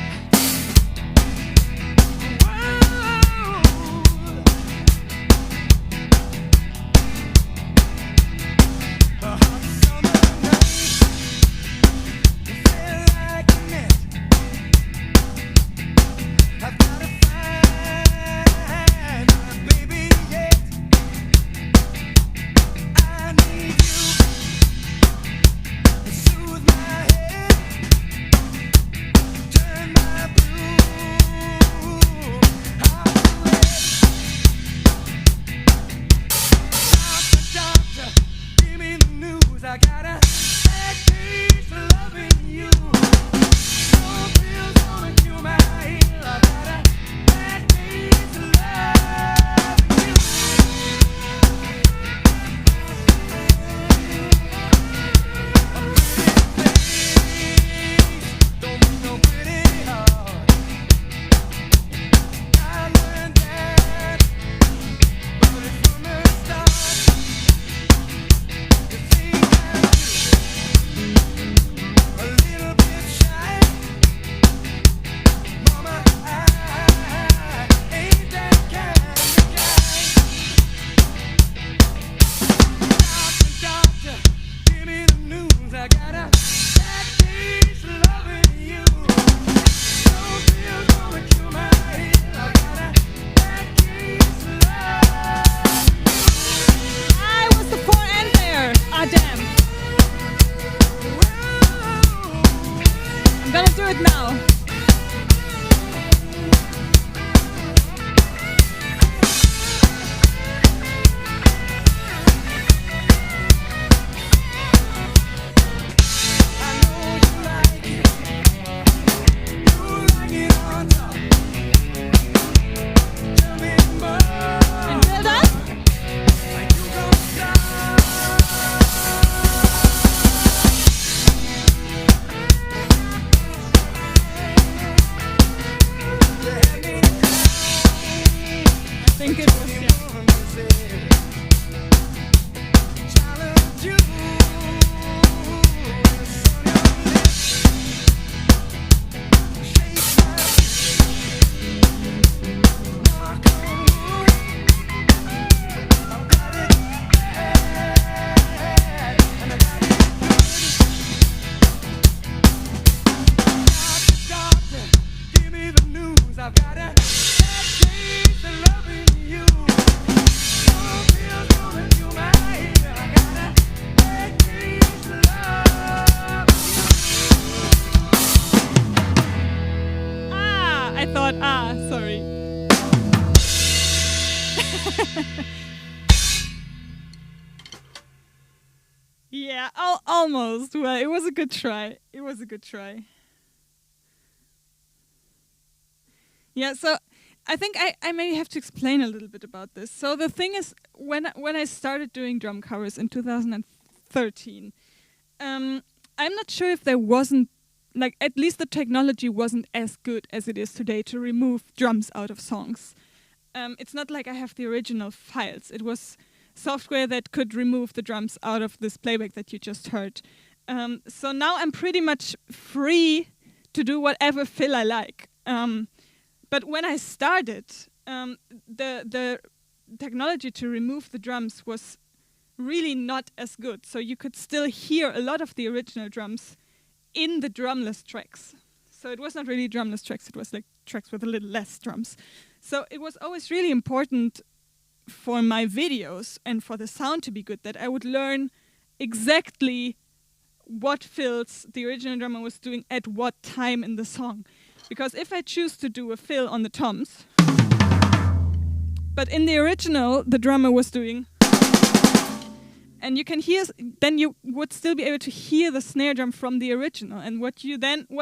Yeah, almost. Well, it was a good try. It was a good try. Yeah, so I think I may have to explain a little bit about this. So the thing is, when I started doing drum covers in 2013, I'm not sure if there wasn't, like, at least the technology wasn't as good as it is today to remove drums out of songs. It's not like I have the original files. It was software that could remove the drums out of this playback that you just heard. So now I'm pretty much free to do whatever fill I like. But when I started, the technology to remove the drums was really not as good. So you could still hear a lot of the original drums in the drumless tracks. So it was not really drumless tracks, it was like tracks with a little less drums. So it was always really important for my videos and for the sound to be good that I would learn exactly what fills the original drummer was doing at what time in the song. Because if I choose to do a fill on the toms, but in the original the drummer was doing, and you can hear, then you would still be able to hear the snare drum from the original. And what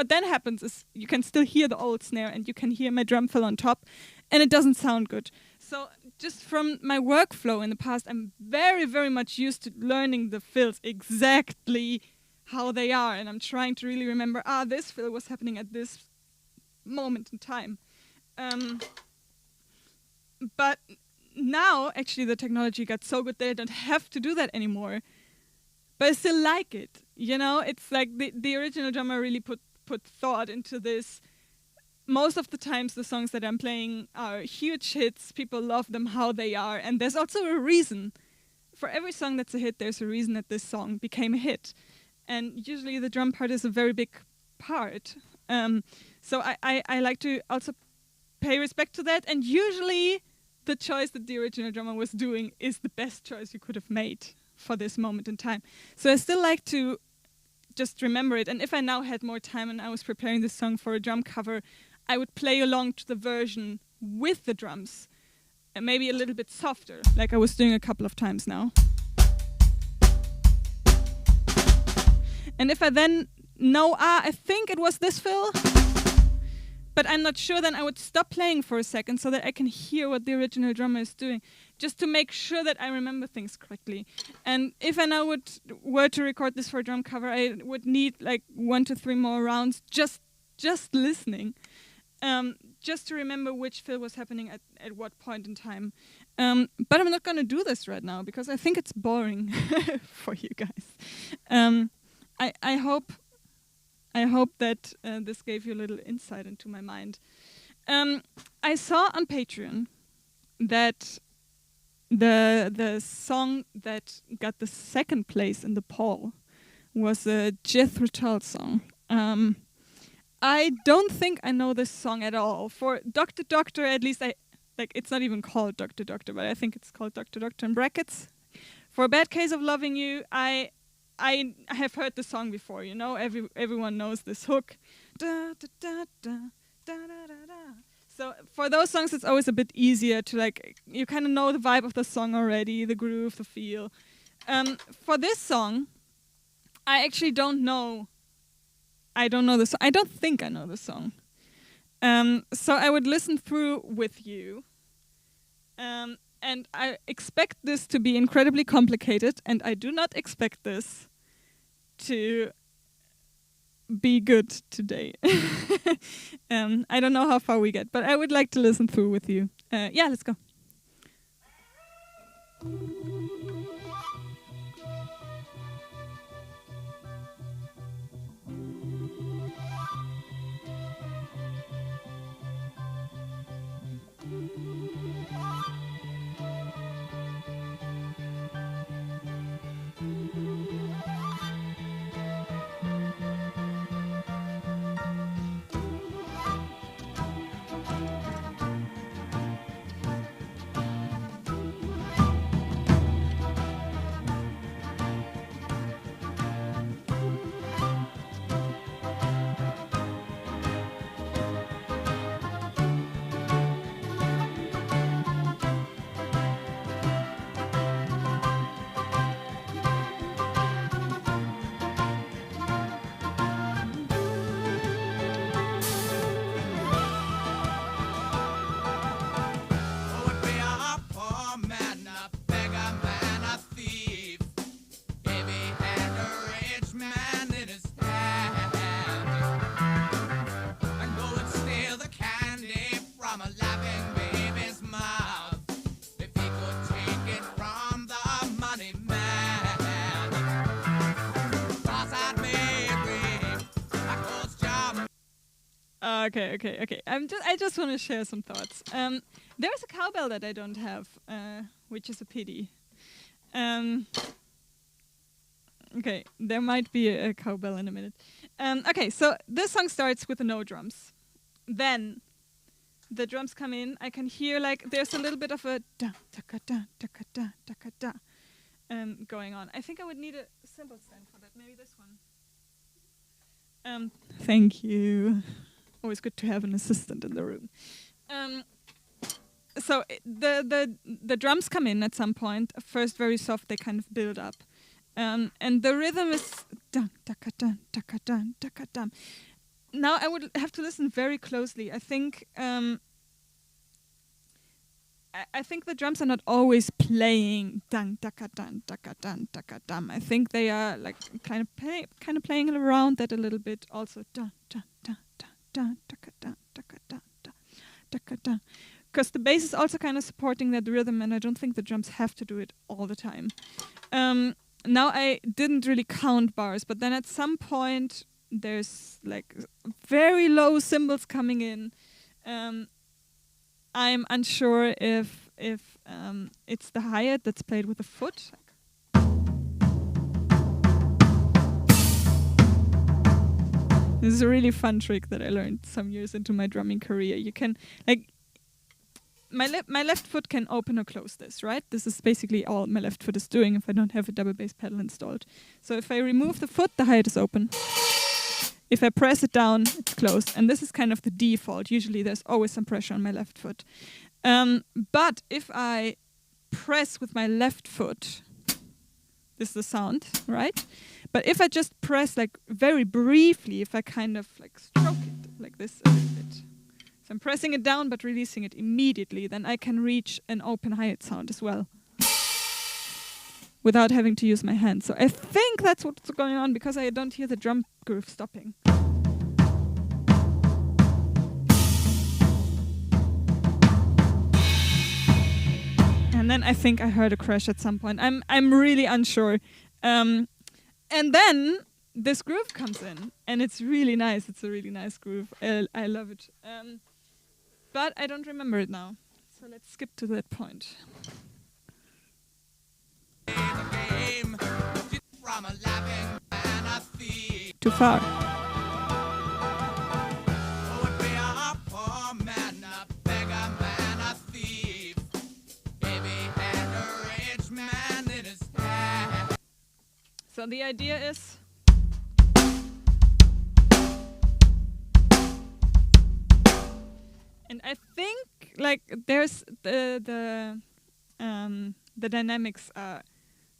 then happens is you can still hear the old snare and you can hear my drum fill on top, and it doesn't sound good. So just from my workflow in the past, I'm very, very much used to learning the fills exactly how they are, and I'm trying to really remember, this fill was happening at this moment in time. But now, actually, the technology got so good that I don't have to do that anymore. But I still like it. You know, it's like the original drummer really put thought into this. Most of the times the songs that I'm playing are huge hits. People love them how they are. And there's also a reason. For every song that's a hit, there's a reason that this song became a hit. And usually the drum part is a very big part. So I like to also pay respect to that. And usually the choice that the original drummer was doing is the best choice you could have made for this moment in time. So I still like to just remember it. And if I now had more time and I was preparing this song for a drum cover, I would play along to the version with the drums and maybe a little bit softer, like I was doing a couple of times now. And if I then know, I think it was this fill, but I'm not sure, then I would stop playing for a second so that I can hear what the original drummer is doing, just to make sure that I remember things correctly. And if I now were to record this for a drum cover, I would need like 1 to 3 more rounds just listening, just to remember which fill was happening at what point in time. But I'm not going to do this right now because I think it's boring for you guys. I hope that this gave you a little insight into my mind. I saw on Patreon that the song that got the second place in the poll was a Jethro Tull song. I don't think I know this song at all. For Dr. Doctor, at least it's not even called Dr. Doctor, but I think it's called Dr. Doctor in brackets. For A Bad Case of Loving You, I have heard the song before, you know, everyone knows this hook. Da, da, da, da, da, da, da. So for those songs, it's always a bit easier to you kind of know the vibe of the song already, the groove, the feel. For this song, I actually don't know. I don't know the song. I don't think I know the song. So I would listen through with you. And I expect this to be incredibly complicated, and I do not expect this to be good today. I don't know how far we get, but I would like to listen through with you. Yeah, let's go. Okay. I just want to share some thoughts. There's a cowbell that I don't have, which is a pity. Okay, there might be a cowbell in a minute. Okay, so this song starts with the no drums. Then the drums come in. I can hear like there's a little bit of a da taka da taka da taka da going on. I think I would need a cymbal stand for that. Maybe this one. Thank you. Always good to have an assistant in the room. So the drums come in at some point. First very soft, they kind of build up. And the rhythm is dun taka dun taka dun taka dun. Now I would have to listen very closely. I think I think the drums are not always playing dun taka dun taka dun taka dum. I think they are like kind of playing around that a little bit. Also dun dun dun dun dun taka dun taka dun taka dun. Because the bass is also kind of supporting that rhythm, and I don't think the drums have to do it all the time. Now I didn't really count bars, but then at some point there's like very low cymbals coming in. I'm unsure if it's the hi-hat that's played with the foot. This is a really fun trick that I learned some years into my drumming career. You can like my left foot can open or close this, right? This is basically all my left foot is doing if I don't have a double bass pedal installed. So if I remove the foot, the hi-hat is open. If I press it down, it's closed. And this is kind of the default. Usually there's always some pressure on my left foot. But if I press with my left foot, this is the sound, right? But if I just press like very briefly, if I kind of like stroke it like this a little bit. So I'm pressing it down but releasing it immediately, then I can reach an open hi-hat sound as well without having to use my hands. So I think that's what's going on because I don't hear the drum groove stopping. And then I think I heard a crash at some point. I'm really unsure. And then this groove comes in, and it's really nice. It's a really nice groove. I love it. But I don't remember it now. So let's skip to that point. Too far. So the idea is and I think like there's the dynamics are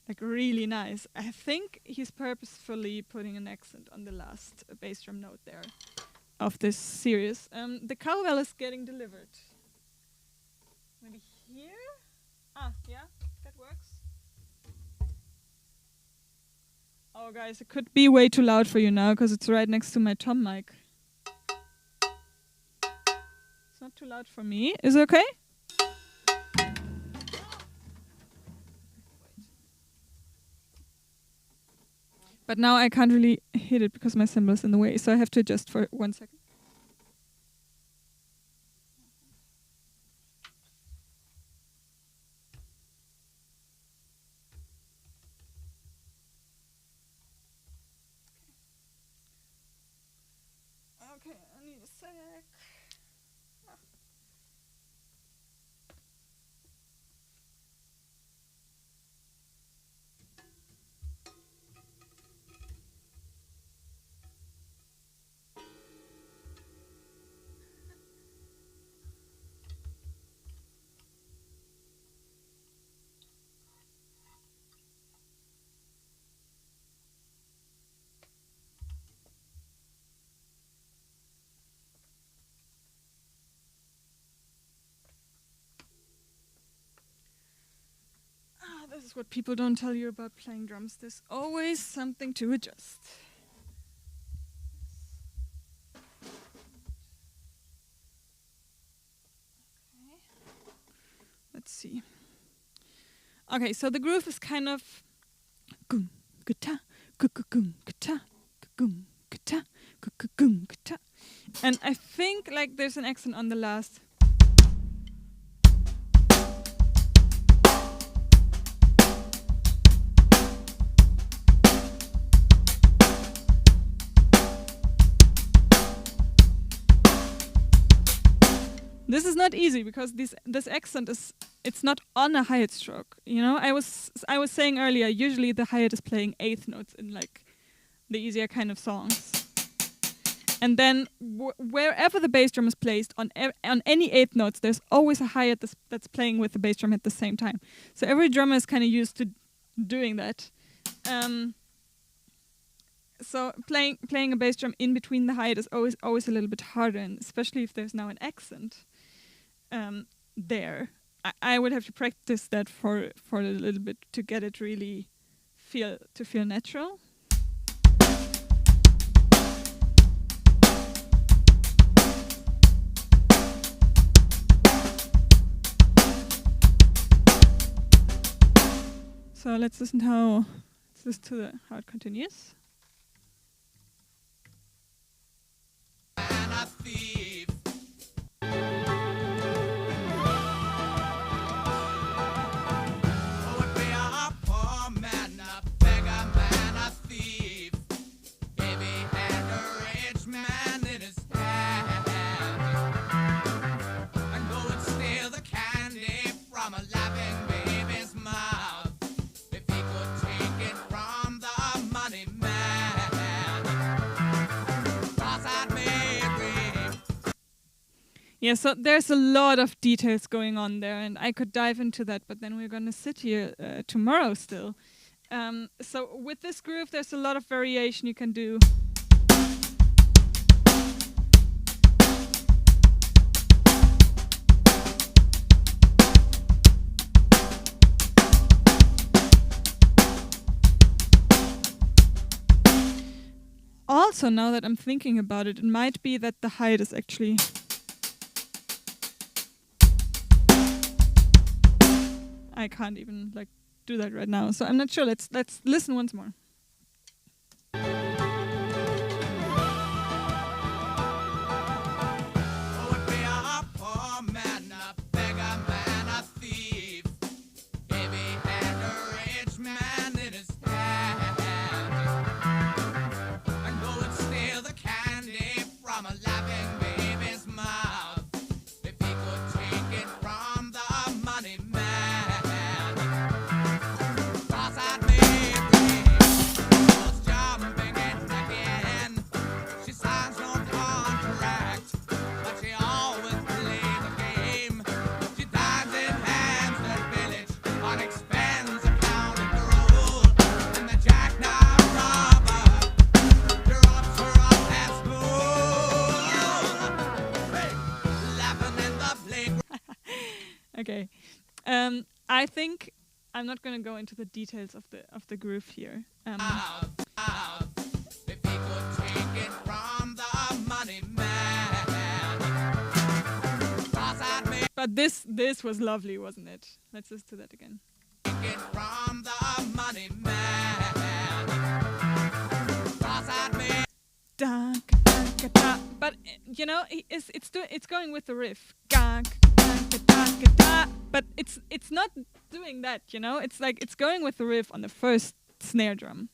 like really nice. I think he's purposefully putting an accent on the last bass drum note there of this series. The cowbell is getting delivered. Maybe here? Yeah, that works. Oh guys, it could be way too loud for you now because it's right next to my tom mic. It's not too loud for me. Is it okay? But now I can't really hit it because my cymbal is in the way, so I have to adjust for 1 second. Okay, I need a sec. This is what people don't tell you about playing drums. There's always something to adjust. Okay. Let's see. Okay, so the groove is kind of goom, guta, goom, guta, goom, ka-ta, gung ka-ta. And I think like there's an accent on the last. This is not easy because this accent it's not on a hi-hat stroke. You know, I was saying earlier, usually the hi-hat is playing eighth notes in like the easier kind of songs. And then wherever the bass drum is placed on any eighth notes, there's always a hi-hat that's playing with the bass drum at the same time. So every drummer is kind of used to doing that. So playing a bass drum in between the hi-hat is always a little bit harder, and especially if there's now an accent there. I would have to practice that for a little bit to get it really feel natural. So let's listen to how it continues. Yeah, so there's a lot of details going on there, and I could dive into that, but then we're going to sit here tomorrow still. So with this groove, there's a lot of variation you can do. Also, now that I'm thinking about it, it might be that the hi-hat is actually... I can't even like do that right now, so I'm not sure. Let's listen once more. Okay, I think I'm not going to go into the details of the groove here. But this was lovely, wasn't it? Let's listen to that again. Da, da, da, da. But you know, it's going with the riff. Da, da, da, da, da. But it's not doing that. You know, it's like it's going with the riff on the first snare drum.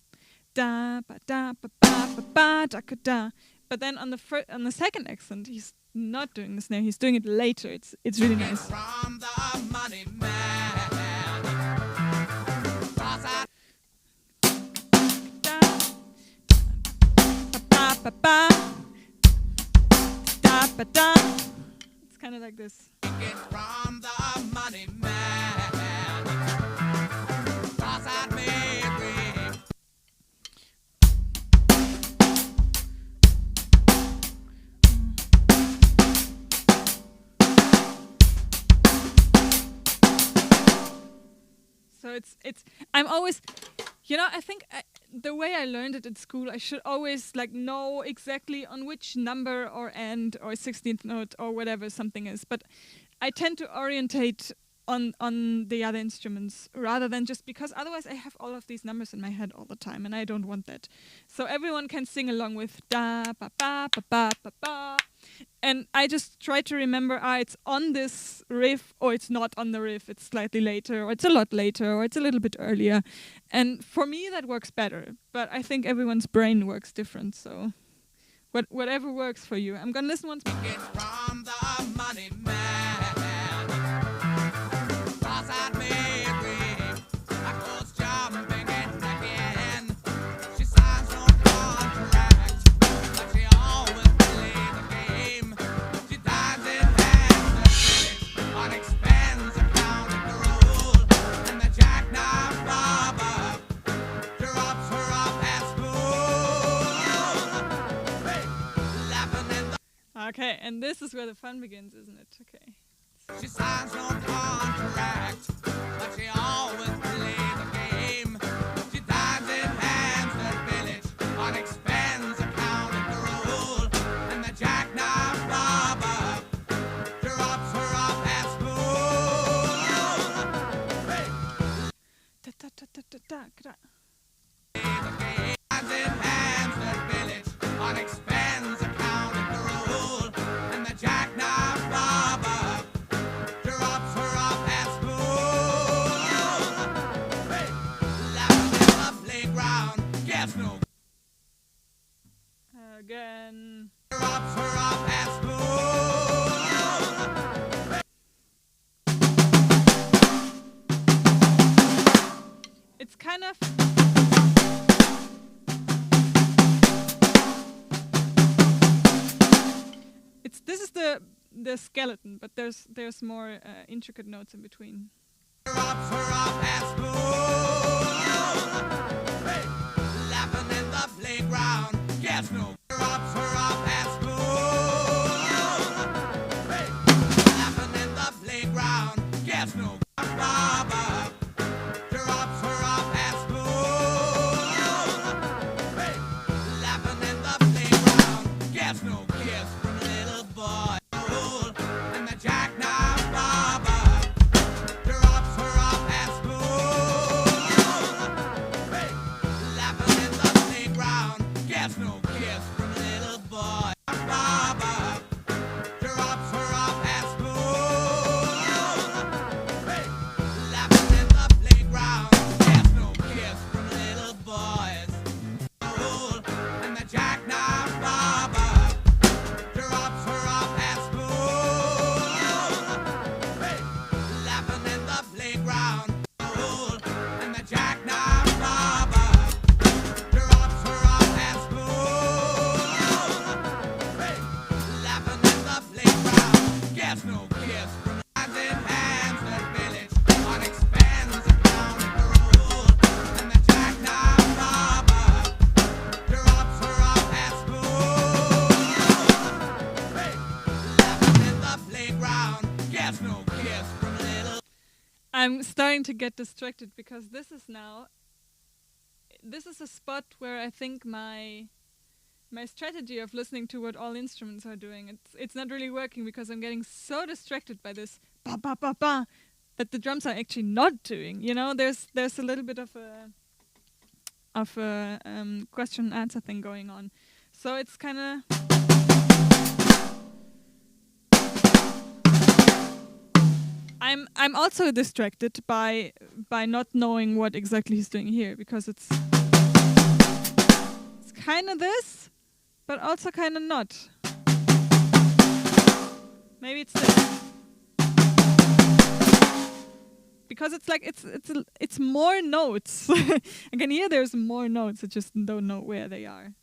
Da ba da ba ba ba ba da ka da. But then on the second accent, he's not doing the snare. He's doing it later. It's really nice. Ba ba da ba da. It's kind of like this. So I'm always, you know, I think the way I learned it at school, I should always like know exactly on which number or end or 16th note or whatever something is. But I tend to orientate on the other instruments, rather than just because otherwise I have all of these numbers in my head all the time, and I don't want that. So everyone can sing along with da ba ba ba ba ba ba, and I just try to remember, it's on this riff, or it's not on the riff, it's slightly later, or it's a lot later, or it's a little bit earlier. And for me that works better, but I think everyone's brain works different, so whatever works for you. I'm gonna listen once more. Get from the money man. Cross-eyed Mary, I goes jumping in again. She signs no contract, but she always plays the game. She dives in hand on expense accounting the rule, and the jackknife robber drops her off at school. Hey, laughing in the Okay, and this is where the fun begins, isn't it? Okay. She signs no contract, but she always plays the game. She dives in Hampstead Village on expense accounting the rule, and the jackknife robber drops her off at school. Hey, Da, da, da, da, da, da, da. dives in Hampstead Village on expense accounting the rule, and the jackknife robber drops her off at school. Hey, laughing in the playground, guess no. Again. Drops her off at school. It's kind of... This is the skeleton, but there's more intricate notes in between. Drops her off at school. Hey, laughing in the playground, guess no. Drops her off at school. Hey, laughing in the playground, guess no. Robber drops her off at school. Hey, laughing in the playground, guess no. Kiss from little boy, and the jackknife robber drops her off at school. Hey, laughing in the playground, guess no. Kiss from little boy, robber drops her off at school. Hey, laughing in the playground, guess no. Kiss from little boys, and the jackknife robber drops her off at school. Hey, laughing in the playground, and the jackknife robber drops her off at school. Hey, laughing in the playground, guess no. Kiss from in Hampstead Village on expense accounting the rule, and the jackknife robber drops her off at school. Hey, laughing in the playground, guess no. Kiss from little. I'm starting to get distracted because this is a spot where I think my strategy of listening to what all instruments are doing, it's not really working, because I'm getting so distracted by this ba ba ba ba that the drums are actually not doing. You know, there's a little bit of a question and answer thing going on. So it's kind of... I'm also distracted by not knowing what exactly he's doing here, because it's kind of this, but also kind of not. Maybe it's this. Because it's like it's more notes. I can hear there's more notes. I just don't know where they are.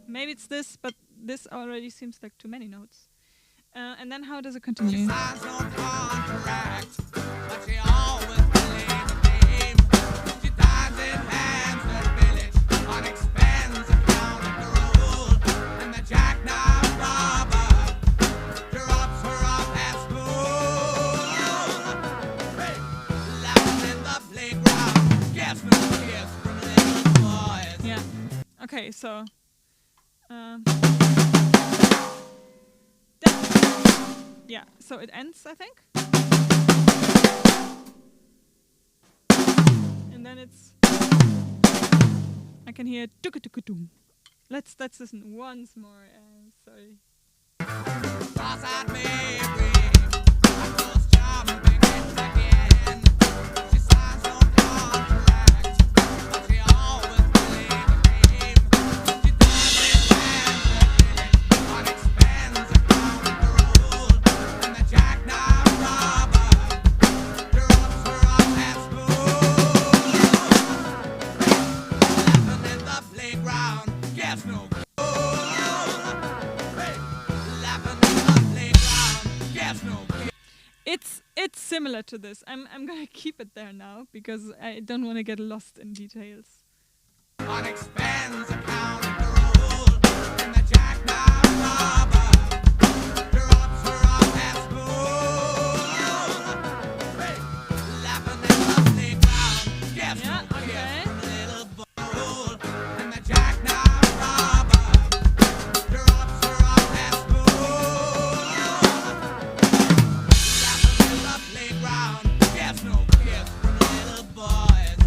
Maybe it's this, but this already seems like too many notes. And then how does it continue? Signs no contract, but she always plays the game. She dives in Hampstead Village on expense accounting the rule, and the jackknife robber drops her off at school. Hey, laughing in the playground, guess no. Kiss from little boys. Yeah. Okay, Okay, so yeah, so it ends, I think, and then it's I can hear tuk-tuk-tuk-tuk. Let's listen once more. Sorry. It's similar to this. I'm gonna keep it there now because I don't want to get lost in details. On expense account rule and the jackknife robber drops her off at school. Hey, laughing in the playground. Guess no kiss from little bull and the jackknife robber drops her off at school. Laughing in the playground. Guess no kiss from little boys.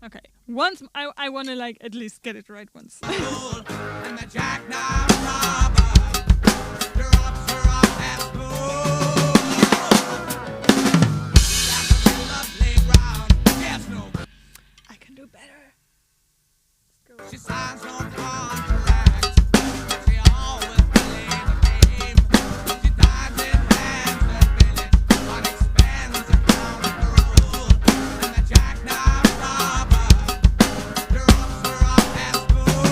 Okay, once I want to like at least get it right once. And the jackknife robber drops her off at school. Laughing in the playground. Yes, no. I can do better. Let's go. She signs no contract. She always plays the game. She dives in hands that Billy on expense account rule. And the jackknife robber drops her off at school.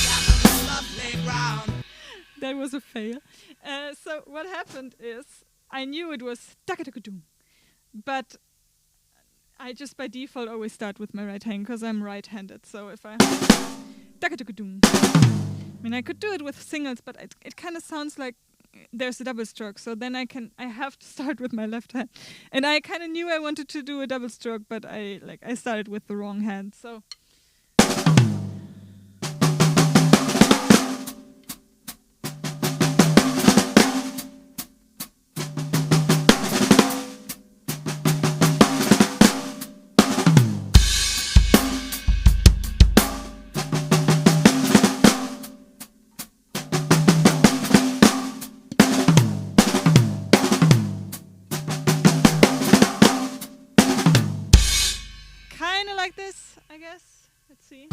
Laughing in the playground. That was a fail. So what happened is I knew it was taka-taka-doom, but I just by default always start with my right hand because I'm right-handed. So if I taka-taka-doom, I mean I could do it with singles, but it kind of sounds like there's a double stroke. So then I have to start with my left hand, and I kind of knew I wanted to do a double stroke, but I started with the wrong hand. So. Kind of like this, I guess. Let's see.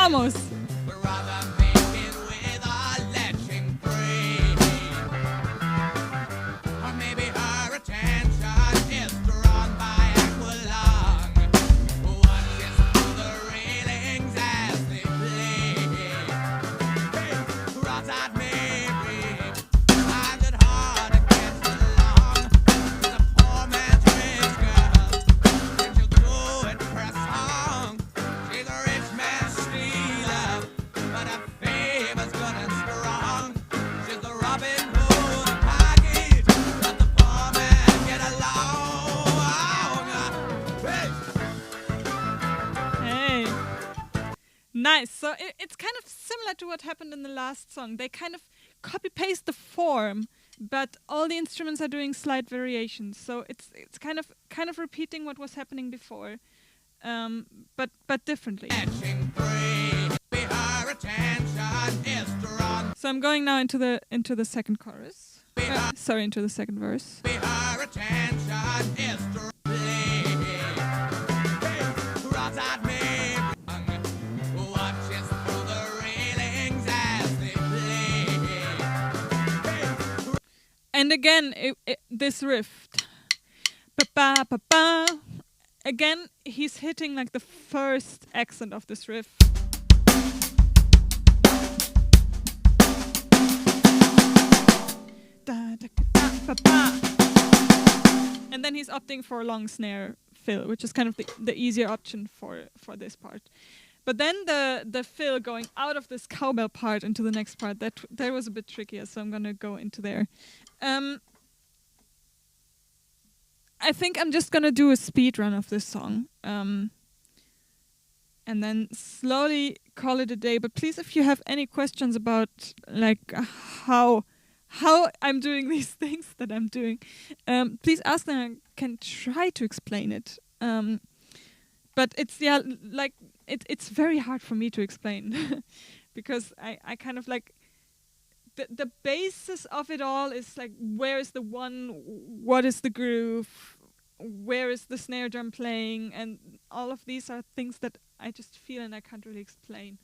Almost. Nice. So it's kind of similar to what happened in the last song. They kind of copy-paste the form, but all the instruments are doing slight variations. So it's kind of repeating what was happening before, but differently. So I'm going now into the second chorus. Into the second verse. And again, this riff, ba ba ba ba, again, he's hitting like the first accent of this riff. Da, da, da, ba, ba. And then he's opting for a long snare fill, which is kind of the easier option for this part. But then the fill going out of this cowbell part into the next part, that was a bit trickier, so I'm gonna go into there. I think I'm just gonna do a speed run of this song, and then slowly call it a day. But please, if you have any questions about like how I'm doing these things that I'm doing, please ask them. I can try to explain it. But it's it's very hard for me to explain because I kind of like the basis of it all is like, where is the one, what is the groove, where is the snare drum playing, and all of these are things that I just feel and I can't really explain.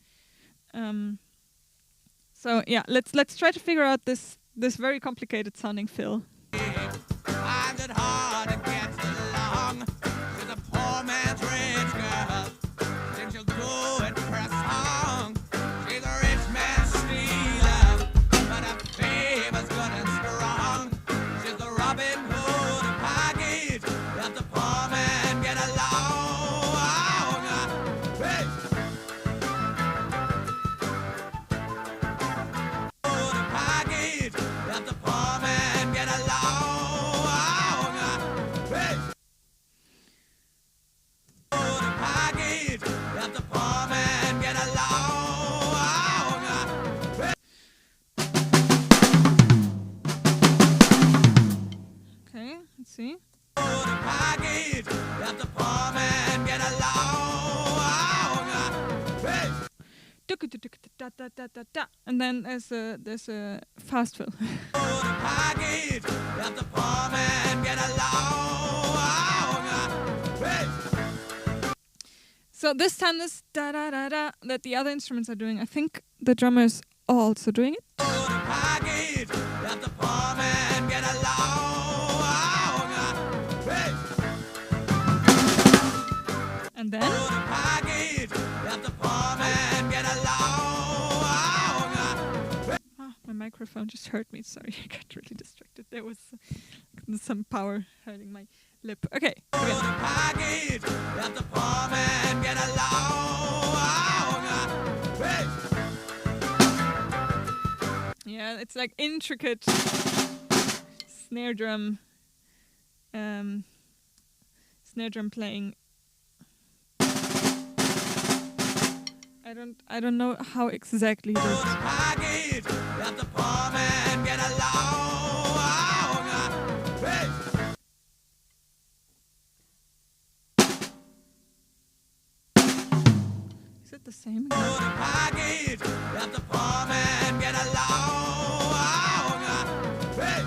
So yeah, let's try to figure out this very complicated sounding fill. Find it hard to get along with a poor man's rich girl. Then she'll do it for a song. She's a rich man's stealer, but her fame is good and strong. She's the Robin Hood package that the poor man get along. Hey! Hood package that the poor man get along. Hey! Hood package that the poor man get along. Okay, let's see. Hood package that the poor man get along. Hey! And then there's a fast fill. Hood package that the poor man get along. Hey! So this time, this da da da da that the other instruments are doing, I think the drummer is also doing it. Hood package that the poor man get along. Hey! And then Hood package that the poor man get along. my microphone just hurt me. Sorry, I got really distracted. There was some power hurting my lip. Okay, Hood again. package that the poor man get along. Hey! Yeah, it's like intricate snare drum playing. I don't know how exactly it is. Package that the poor man get along. Hey! Is it the same? Hood package that the poor man get along. Hey!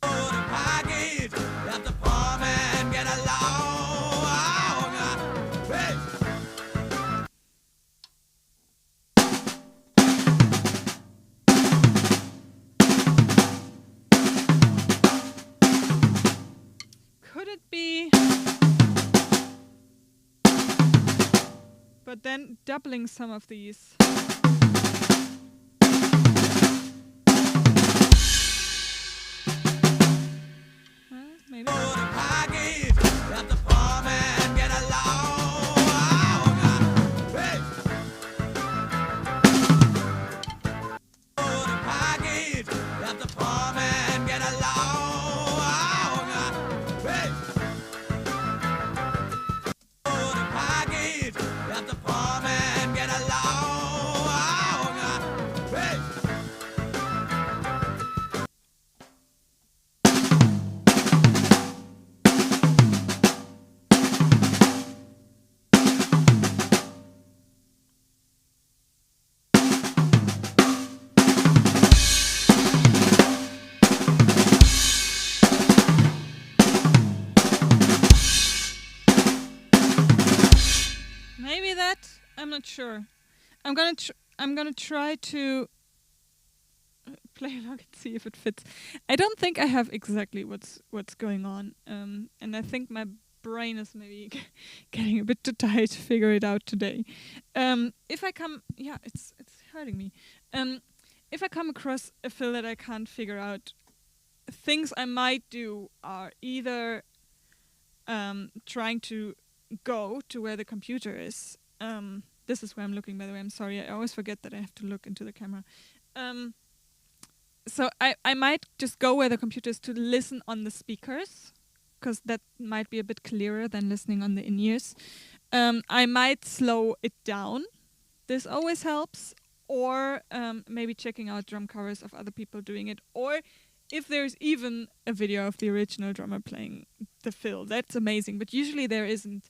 Hood package that the poor man get along. Hey! Could it be? But then doubling some of these. Maybe. Hood package that the poor man get along. Hey! Hood package that the poor man get along. Hey! Hood package that the poor man get along. Hey! Maybe that. I'm not sure. I'm gonna try to play along and see if it fits. I don't think I have exactly what's going on, and I think my brain is maybe getting a bit too tired to figure it out today. If I come, it's hurting me. If I come across a fill that I can't figure out, things I might do are either trying to go to where the computer is. This is where I'm looking, by the way. I'm sorry. I always forget that I have to look into the camera. So I might just go where the computer is to listen on the speakers, because that might be a bit clearer than listening on the in-ears. I might slow it down. This always helps. Or maybe checking out drum covers of other people doing it. Or if there's even a video of the original drummer playing the fill, that's amazing. But usually there isn't.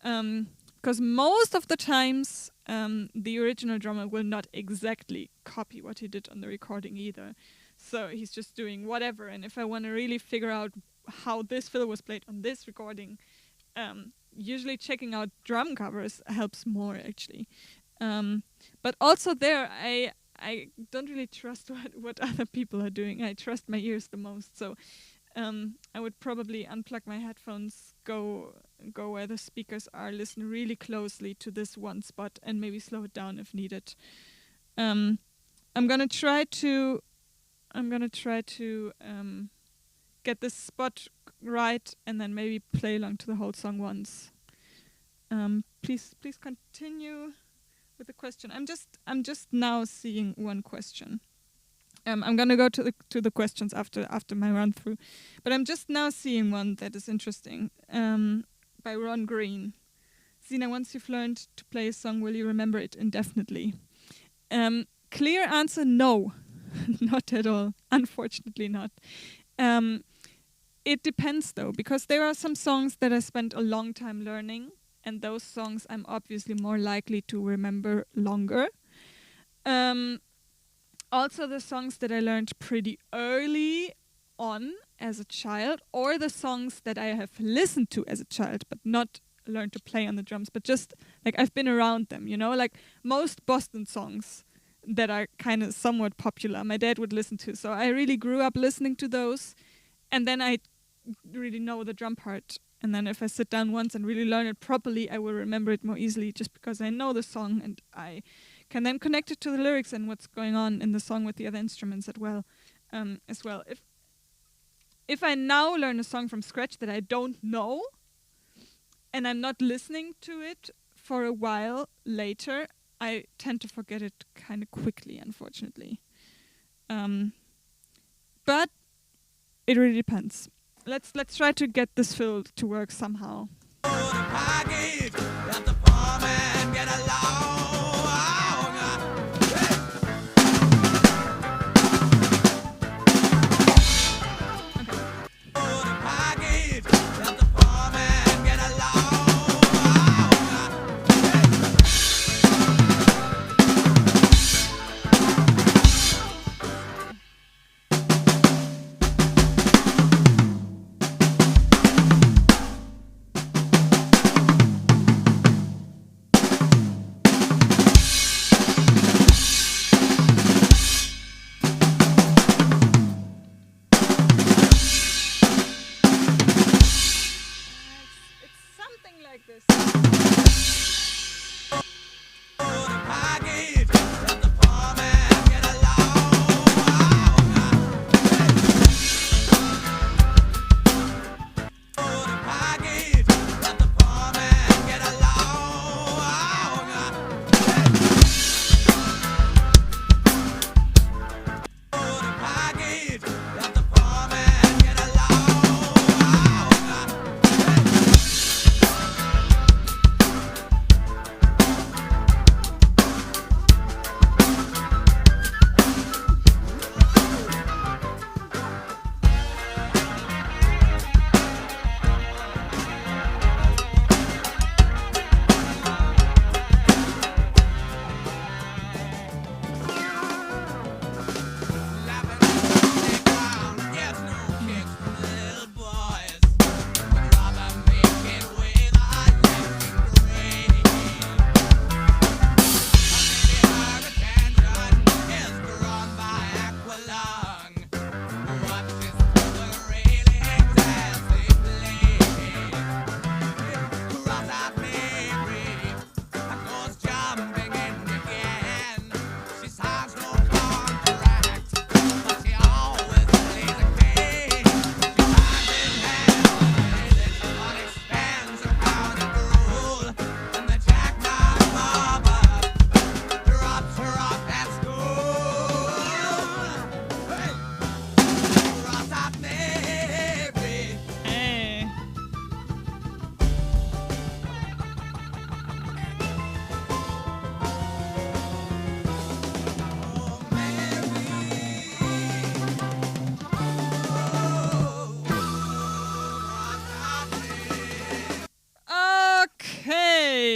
Because most of the times the original drummer will not exactly copy what he did on the recording either. So he's just doing whatever. And if I want to really figure out how this fill was played on this recording, usually checking out drum covers helps more, actually. But also there, I don't really trust what other people are doing. I trust my ears the most. So I would probably unplug my headphones, go where the speakers are, listen really closely to this one spot, and maybe slow it down if needed. I'm gonna try to get this spot right, and then maybe play along to the whole song once. Please continue with the question. I'm just now seeing one question. I'm gonna go to the questions after my run through, but I'm just now seeing one that is interesting. By Ron Green. Sina, once you've learned to play a song, will you remember it indefinitely? Clear answer: no, not at all. Unfortunately, not. It depends though, because there are some songs that I spent a long time learning, and those songs I'm obviously more likely to remember longer. Also the songs that I learned pretty early on as a child, or the songs that I have listened to as a child but not learned to play on the drums, but just like I've been around them, like most Boston songs that are kind of somewhat popular, my dad would listen to. So I really grew up listening to those, and then I really know the drum part. And then if I sit down once and really learn it properly, I will remember it more easily, just because I know the song and I can then connect it to the lyrics and what's going on in the song with the other instruments as well. If I now learn a song from scratch that I don't know, and I'm not listening to it for a while later, I tend to forget it kind of quickly, unfortunately. But it really depends. Let's try to get this fill to work somehow.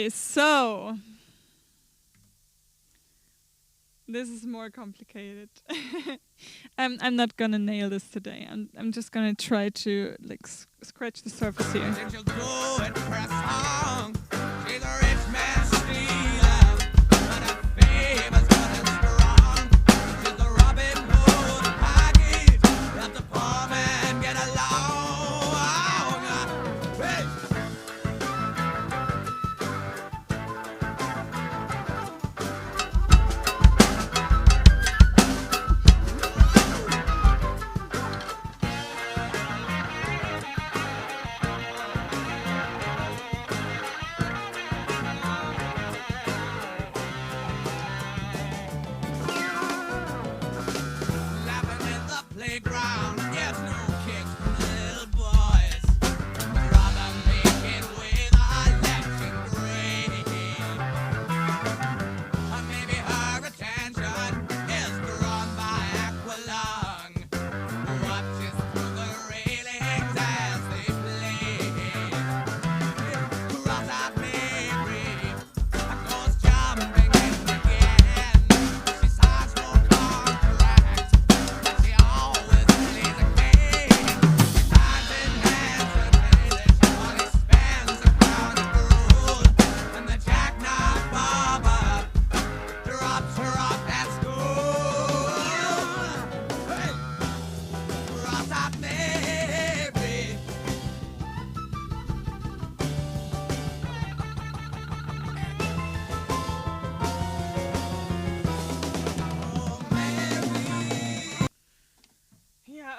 Okay, so this is more complicated. I'm not gonna nail this today. I'm just gonna try to like scratch the surface here.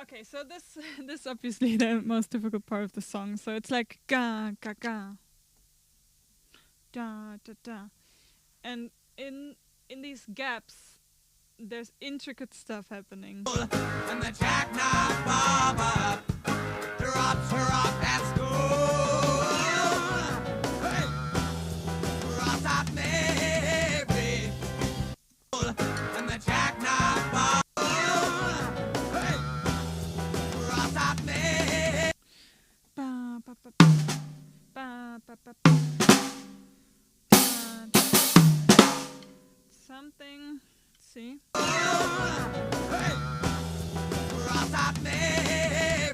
Okay, so this is obviously the most difficult part of the song. So it's like ga ga ga, da da da, and in these gaps, there's intricate stuff happening. And the jackknife Baba drops her off at school. Hey, cross out Mary. And the jackknife Baba. Hey, cross out Mary. Ba ba ba ba ba ba ba. Something. Let's see. Hey, cross out Mary.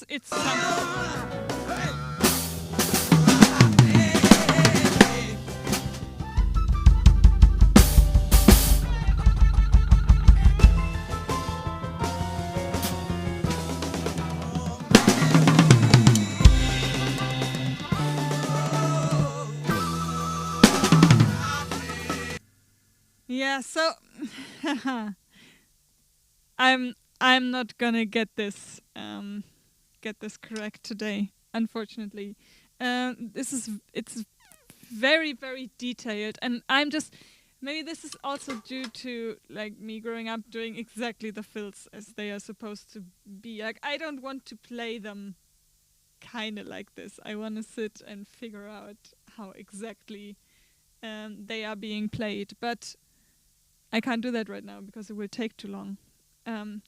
It's something. Yeah, so I'm not gonna get this correct today, unfortunately. It's very, very detailed, and I'm just, maybe this is also due to like me growing up doing exactly the fills as they are supposed to be. Like, I don't want to play them kind of like this. I want to sit and figure out how exactly they are being played, but I can't do that right now because it will take too long. I'm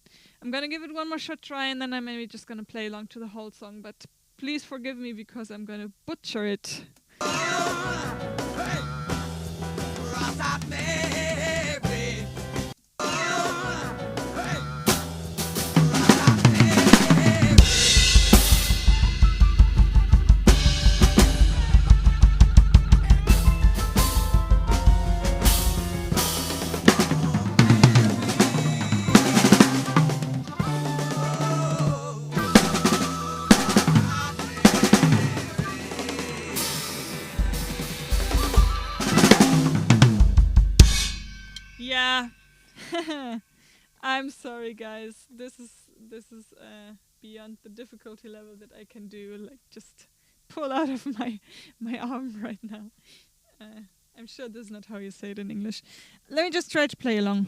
gonna give it one more shot try, and then I'm maybe just gonna play along to the whole song, but please forgive me because I'm gonna butcher it. I'm sorry, guys. This is beyond the difficulty level that I can do. Like, just pull out of my arm right now. I'm sure this is not how you say it in English. Let me just try to play along.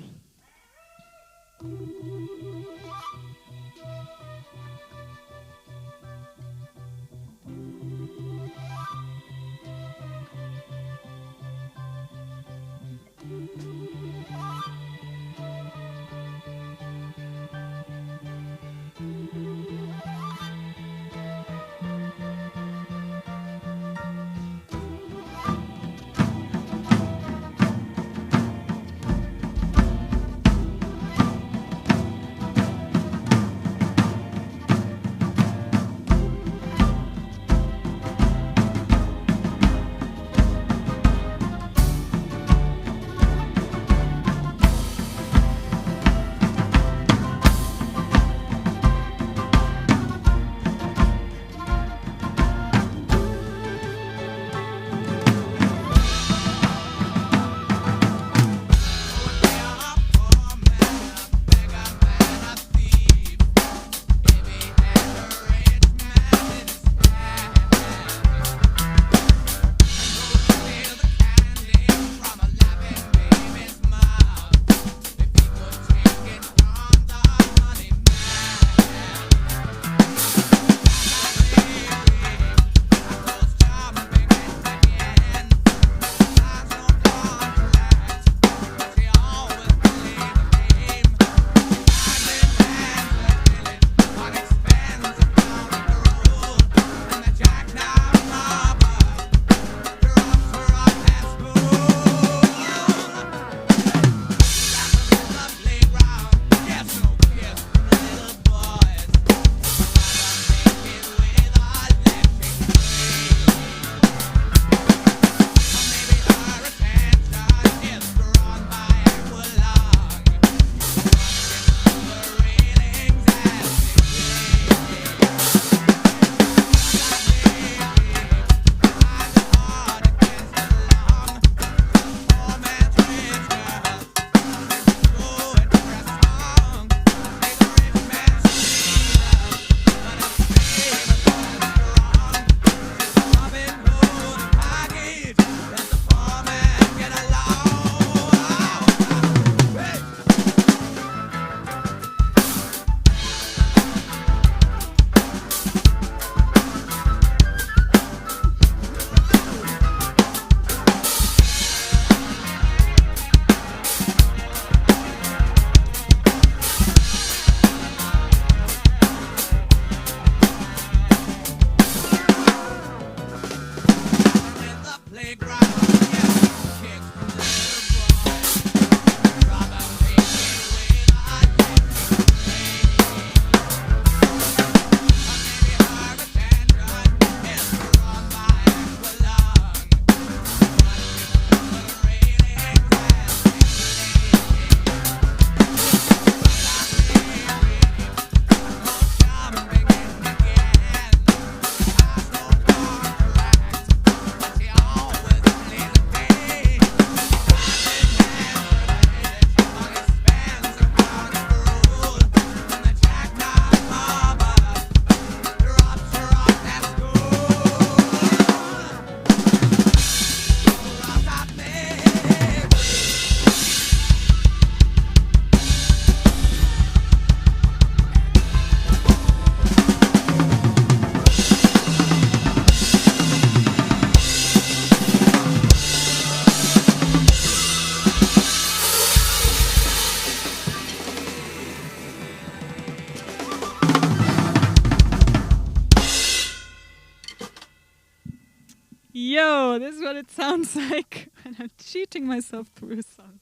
Yo, this is what it sounds like when I'm cheating myself through a song.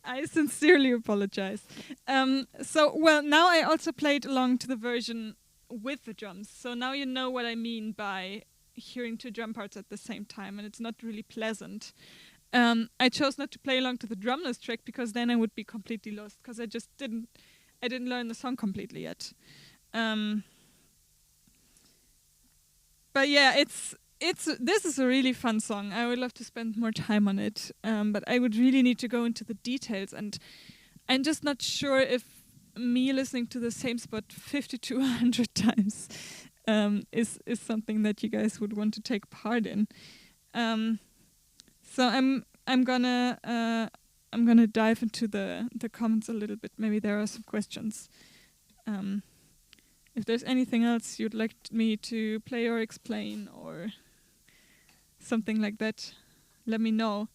I sincerely apologize. Well, now I also played along to the version with the drums. So now you know what I mean by hearing two drum parts at the same time, and it's not really pleasant. I chose not to play along to the drumless track because then I would be completely lost, because I didn't learn the song completely yet. But yeah, this is a really fun song. I would love to spend more time on it, but I would really need to go into the details, and I'm just not sure if me listening to the same spot 50 to 100 times is something that you guys would want to take part in. So I'm gonna dive into the comments a little bit. Maybe there are some questions. If there's anything else you'd like me to play or explain or something like that, let me know.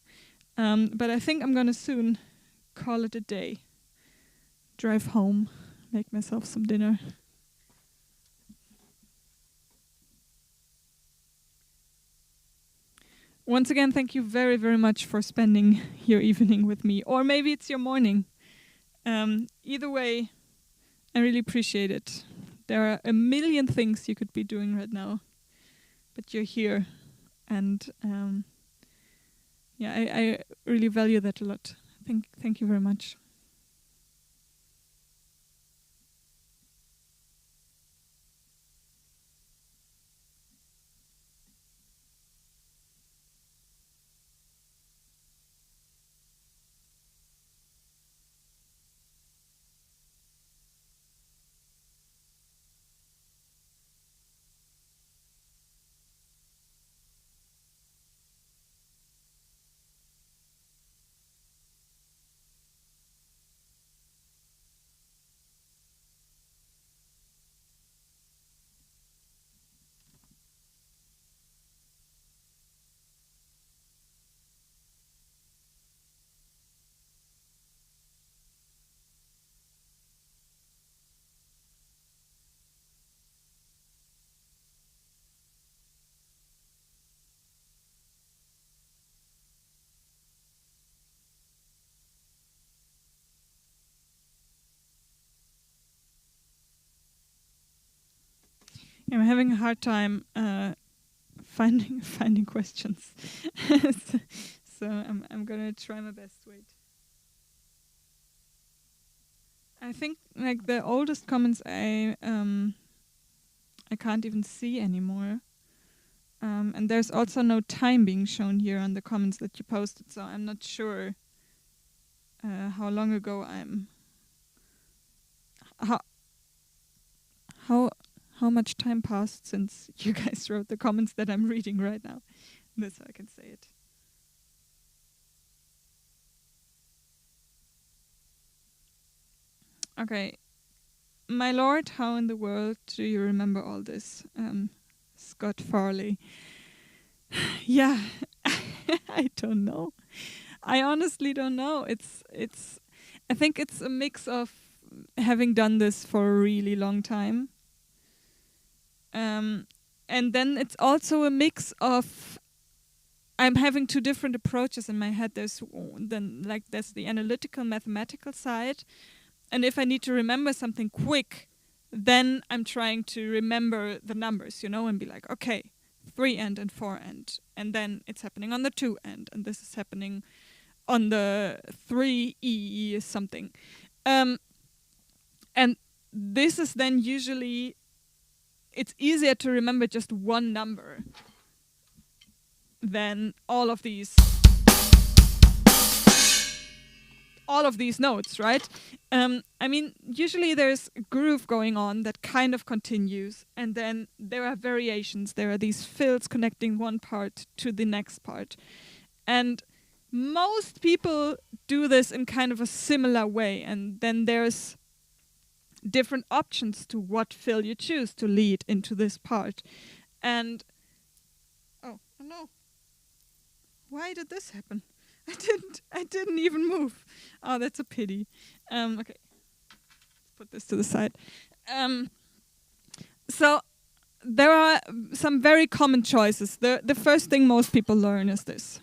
But I think I'm gonna soon call it a day. Drive home, make myself some dinner. Once again, thank you very, very much for spending your evening with me. Or maybe it's your morning. Either way, I really appreciate it. There are a million things you could be doing right now, but you're here. And I really value that a lot. Thank you very much. I'm having a hard time finding questions, so I'm gonna try my best. Wait. I think like the oldest comments I can't even see anymore, and there's also no time being shown here on the comments that you posted, so I'm not sure how long ago how much time passed since you guys wrote the comments that I'm reading right now. That's how I can say it. Okay. My lord, how in the world do you remember all this? Scott Farley. Yeah, I don't know. I honestly don't know. I think it's a mix of having done this for a really long time. And then it's also a mix of I'm having two different approaches in my head. There's the analytical mathematical side, and if I need to remember something quick, then I'm trying to remember the numbers, and be like, okay, 3 and 4 and then it's happening on the 2 and this is happening on the 3 something. And this is then usually it's easier to remember just one number than all of these notes, right? Usually there's a groove going on that kind of continues, and then there are variations. There are these fills connecting one part to the next part. And most people do this in kind of a similar way, and then there's different options to what fill you choose to lead into this part. And oh no, why did this happen? I didn't even move. Oh, that's a pity. Okay, let's put this to the side. So there are some very common choices. The first thing most people learn is this.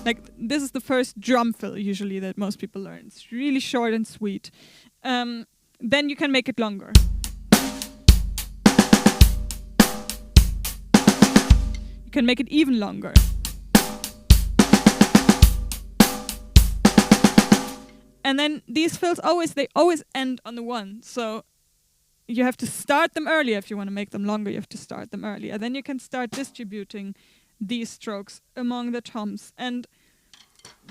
Like, this is the first drum fill usually that most people learn. It's really short and sweet. Then you can make it longer. You can make it even longer. And then these fills they always end on the 1. So you have to start them earlier if you want to make them longer. You have to start them earlier. Then you can start distributing these strokes among the toms. And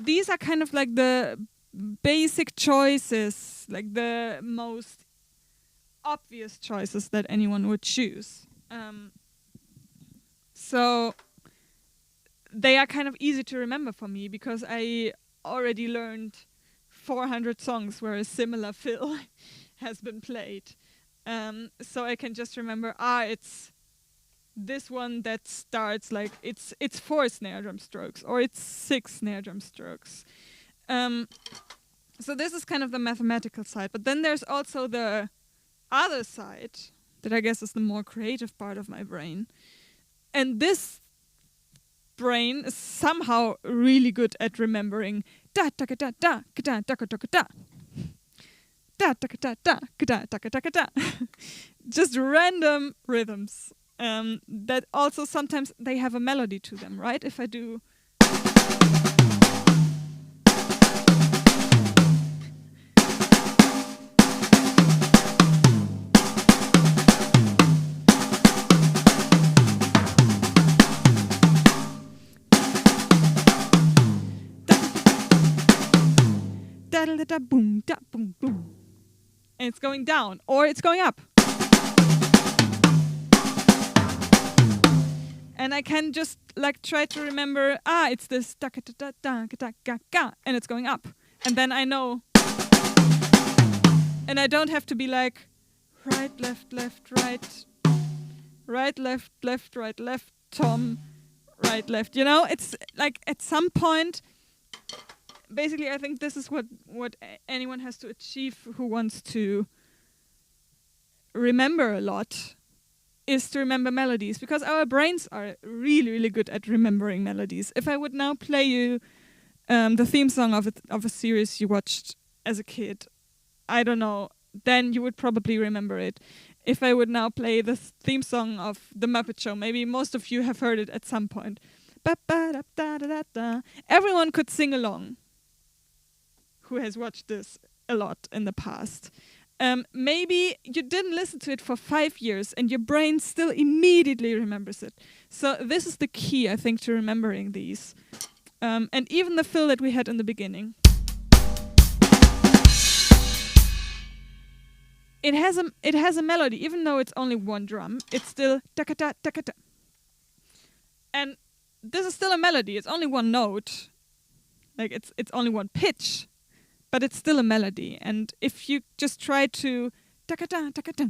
these are kind of like the basic choices, like the most obvious choices that anyone would choose. So they are kind of easy to remember for me because I already learned 400 songs where a similar fill has been played. So I can just remember, it's this one that starts like it's 4 snare drum strokes or it's 6 snare drum strokes. So this is kind of the mathematical side, but then there's also the other side that I guess is the more creative part of my brain. And this brain is somehow really good at remembering da da da da da da da da da da da da da da da da da, just random rhythms. That also sometimes they have a melody to them, right? If I do da da da boom da boom boom, and it's going down or it's going up. And I can just like try to remember, it's this da da da da da da da, and it's going up. And then I know. And I don't have to be like right, left, left, right, right, left, left, right, left, tom, right, left. You know, it's like at some point, basically I think this is what anyone has to achieve who wants to remember a lot, is to remember melodies, because our brains are really, really good at remembering melodies. If I would now play you the theme song of a series you watched as a kid, I don't know, then you would probably remember it. If I would now play the theme song of The Muppet Show, maybe most of you have heard it at some point. Ba-ba-da-da-da-da. Everyone could sing along who has watched this a lot in the past. Maybe you didn't listen to it for 5 years and your brain still immediately remembers it. So this is the key, I think, to remembering these. And even the fill that we had in the beginning. It has a melody, even though it's only one drum. It's still da-ka-da, da-ka-da. And this is still a melody. It's only one note. Like it's only one pitch. But it's still a melody, and if you just try to da-ka-da, da-ka-da,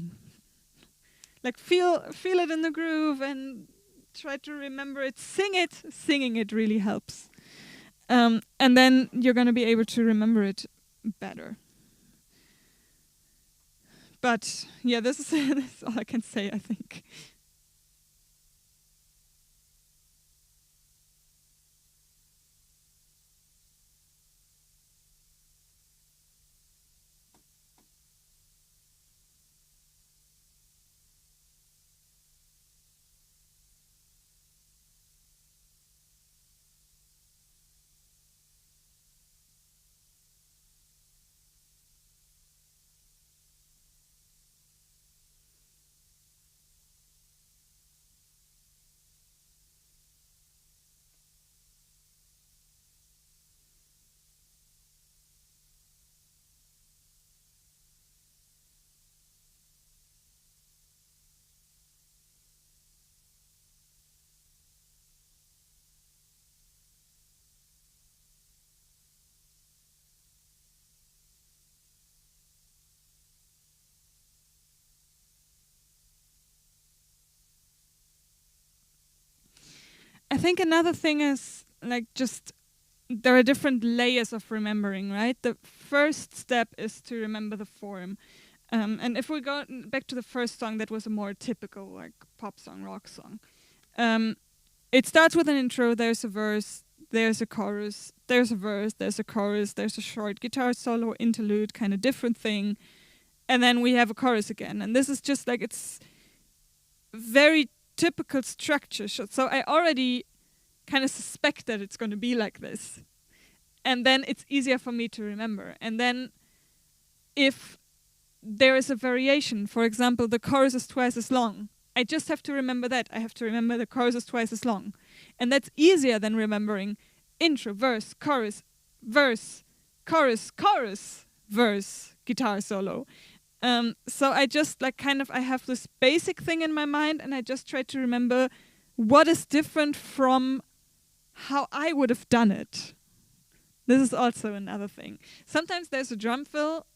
like feel it in the groove and try to remember it, singing it really helps. And then you're gonna be able to remember it better. But yeah, this is all I can say, I think. I think another thing is like just there are different layers of remembering, right? The first step is to remember the form. And if we go back to the first song, that was a more typical like pop song, rock song. It starts with an intro, there's a verse, there's a chorus, there's a verse, there's a chorus, there's a short guitar solo, interlude, kind of different thing. And then we have a chorus again. And this is just like, it's very typical structure. So I already kind of suspect that it's going to be like this. And then it's easier for me to remember. And then if there is a variation, for example, the chorus is twice as long, I just have to remember that. I have to remember the chorus is twice as long. And that's easier than remembering intro, verse, chorus, verse, chorus, chorus, verse, guitar solo. So I just like I have this basic thing in my mind, and I just try to remember what is different from how I would have done it. This is also another thing. Sometimes there's a drum fill,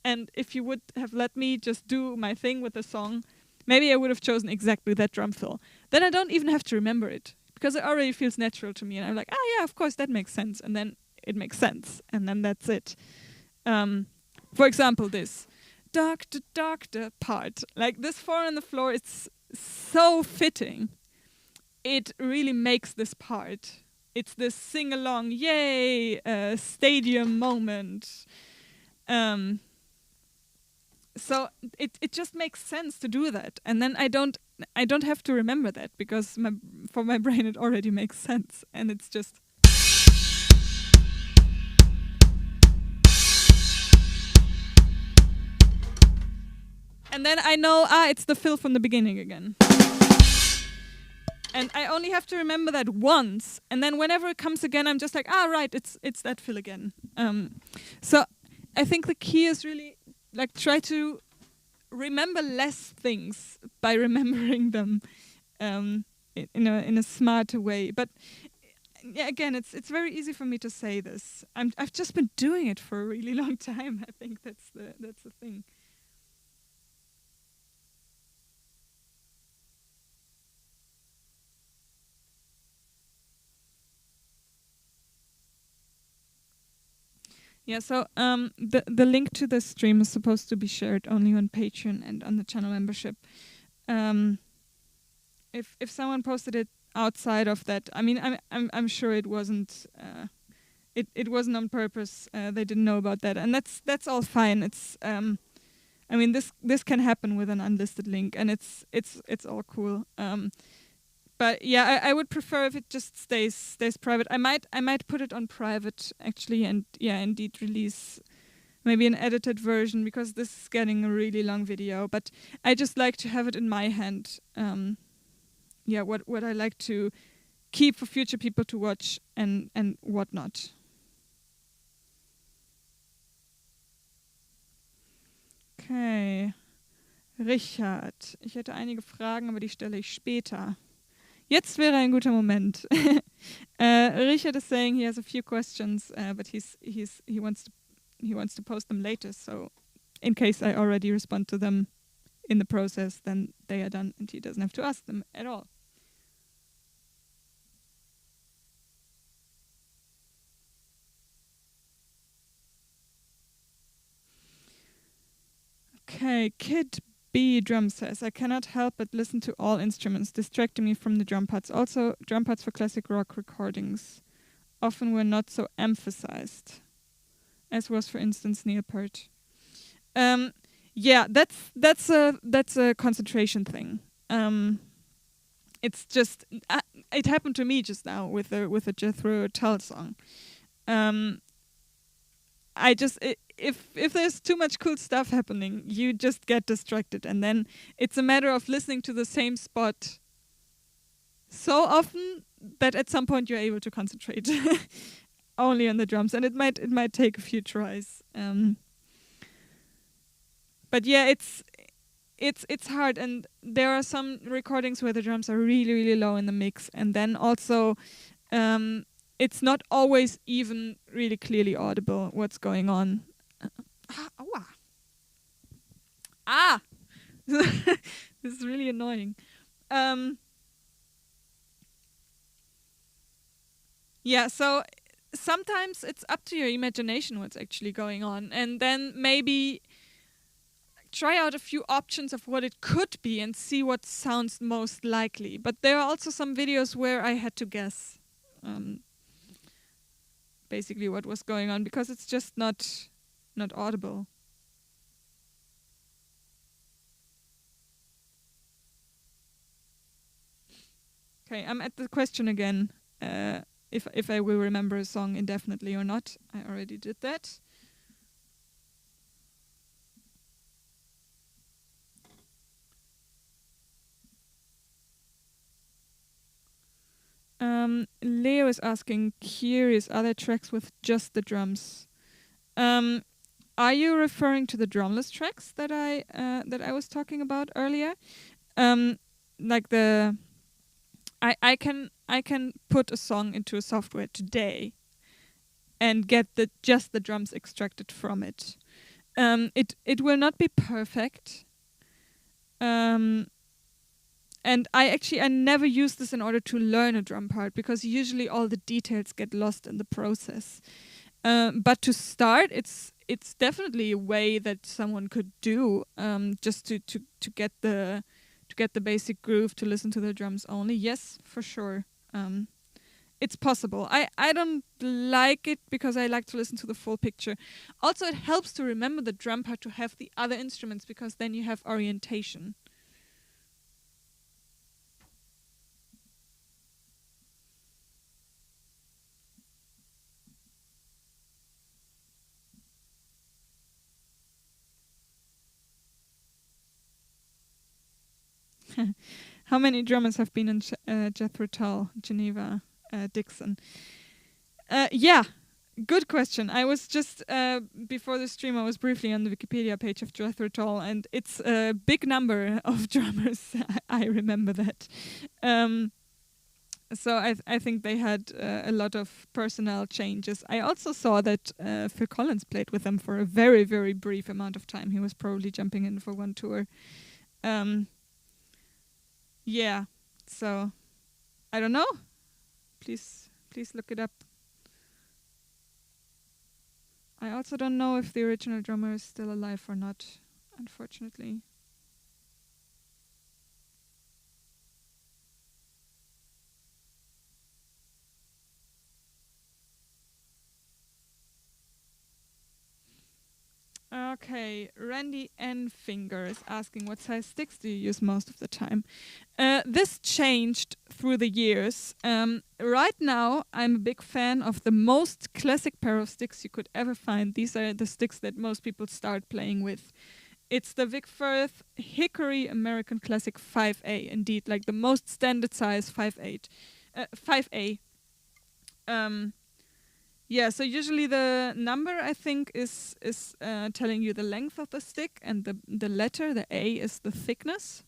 and if you would have let me just do my thing with the song, maybe I would have chosen exactly that drum fill. Then I don't even have to remember it, because it already feels natural to me, and I'm like, yeah, of course that makes sense, and then it makes sense, and then that's it. For example, this doctor, doctor part. Like this 4 on the floor, it's so fitting. It really makes this part. It's this sing-along, yay, stadium moment. So it just makes sense to do that. And then I don't have to remember that, because for my brain it already makes sense. And it's just... And then I know, it's the fill from the beginning again. And I only have to remember that once. And then whenever it comes again, I'm just like, right, it's that fill again. So I think the key is really like try to remember less things by remembering them in a smarter way. But yeah, again, it's very easy for me to say this. I've just been doing it for a really long time. I think that's the thing. Yeah, so the link to the stream is supposed to be shared only on Patreon and on the channel membership. If someone posted it outside of that, I mean, I'm sure it wasn't it wasn't on purpose. They didn't know about that, and that's all fine. It's I mean, this can happen with an unlisted link, and it's all cool. But yeah, I would prefer if it just stays private. I might put it on private actually, and yeah, indeed release maybe an edited version, because this is getting a really long video. But I just like to have it in my hand. Yeah, what I like to keep for future people to watch and whatnot. Okay. Richard, ich hätte einige Fragen, aber die stelle ich später. Jetzt wäre ein guter Moment. Richard is saying he has a few questions, but he wants to post them later. So, in case I already respond to them in the process, then they are done, and he doesn't have to ask them at all. Okay, Kid B Drum says, I cannot help but listen to all instruments, distracting me from the drum parts. Also, drum parts for classic rock recordings often were not so emphasized, as was, for instance, Neil Peart. Yeah, that's a concentration thing. It's just it happened to me just now with a Jethro Tull song. If there's too much cool stuff happening, you just get distracted, and then it's a matter of listening to the same spot so often that at some point you're able to concentrate only on the drums, and it might take a few tries. But yeah, it's hard, and there are some recordings where the drums are really, really low in the mix, and then also it's not always even really clearly audible what's going on. This is really annoying. Yeah, so sometimes it's up to your imagination what's actually going on, and then maybe try out a few options of what it could be and see what sounds most likely. But there are also some videos where I had to guess basically what was going on, because it's just not audible. Okay, I'm at the question again. If I will remember a song indefinitely or not. I already did that. Leo is asking, curious, are there tracks with just the drums? Are you referring to the drumless tracks that I was talking about earlier? Like I can put a song into a software today and get just the drums extracted from it. It will not be perfect. And I never use this in order to learn a drum part, because usually all the details get lost in the process. But to start, it's definitely a way that someone could do, just to get the basic groove, to listen to the drums only. Yes, for sure. It's possible. I don't like it because I like to listen to the full picture. Also, it helps to remember the drum part to have the other instruments, because then you have orientation. How many drummers have been in Jethro Tull, Geneva, Dixon? Yeah, good question. I was just, before the stream, I was briefly on the Wikipedia page of Jethro Tull, and it's a big number of drummers. I remember that. So I think they had a lot of personnel changes. I also saw that Phil Collins played with them for a very, very brief amount of time. He was probably jumping in for one tour. Yeah, so I don't know. Please look it up. I also don't know if the original drummer is still alive or not, unfortunately. Okay, Randy N. Finger is asking, what size sticks do you use most of the time? This changed through the years. Right now, I'm a big fan of the most classic pair of sticks you could ever find. These are the sticks that most people start playing with. It's the Vic Firth Hickory American Classic 5A, indeed, like the most standard size 5A. Yeah, so usually the number, I think, is telling you the length of the stick, and the letter, the A, is the thickness.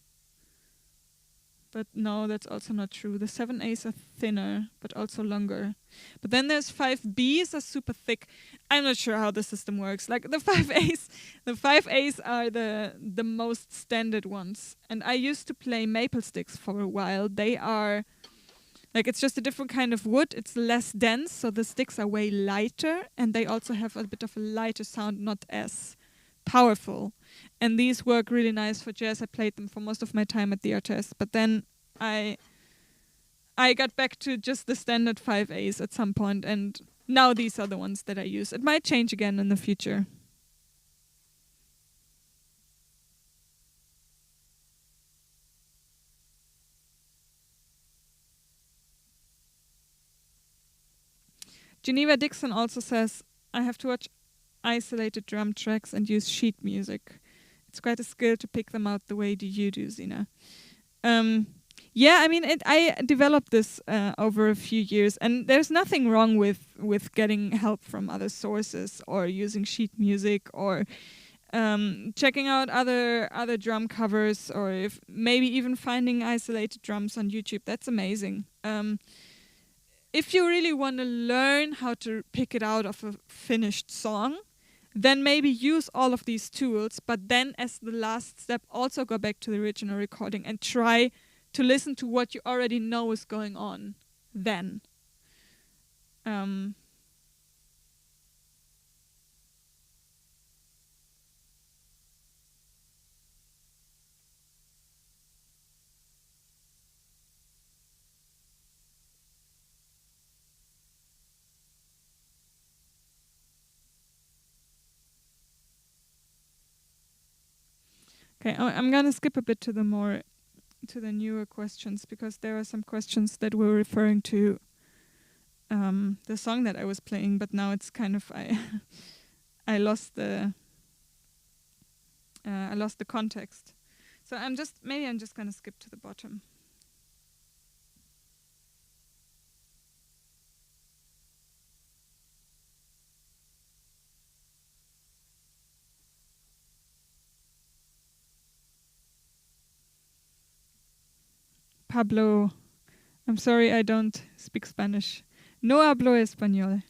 But no, that's also not true. The 7As are thinner, but also longer. But then there's 5Bs are super thick. I'm not sure how the system works. Like the 5As are the most standard ones. And I used to play maple sticks for a while. They are... Like, it's just a different kind of wood. It's less dense, so the sticks are way lighter, and they also have a bit of a lighter sound, not as powerful. And these work really nice for jazz. I played them for most of my time at the RTS, but then I got back to just the standard 5As at some point, and now these are the ones that I use. It might change again in the future. Geneva Dixon also says, I have to watch isolated drum tracks and use sheet music. It's quite a skill to pick them out the way you do, Zina. Yeah, I mean, I developed this over a few years, and there's nothing wrong with getting help from other sources, or using sheet music, or checking out other drum covers, or if maybe even finding isolated drums on YouTube. That's amazing. If you really want to learn how to pick it out of a finished song, then maybe use all of these tools, but then as the last step, also go back to the original recording and try to listen to what you already know is going on then. Okay, I'm gonna skip a bit to the newer questions, because there are some questions that were referring to the song that I was playing, but now it's kind of I lost the context. So I'm just gonna skip to the bottom. hablo. I'm sorry, I don't speak Spanish. No hablo español.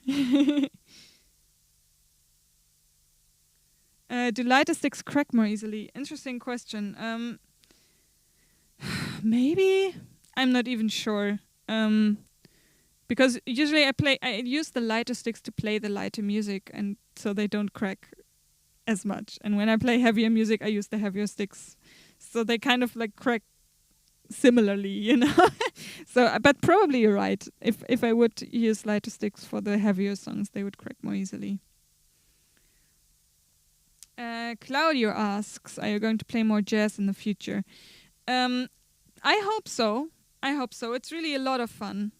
Do lighter sticks crack more easily? Interesting question. Maybe? I'm not even sure. Because usually I use the lighter sticks to play the lighter music, and so they don't crack as much. And when I play heavier music, I use the heavier sticks, so they kind of like crack similarly, you know. So, but probably you're right. If I would use lighter sticks for the heavier songs, they would crack more easily. Claudio asks, "Are you going to play more jazz in the future?" I hope so. It's really a lot of fun.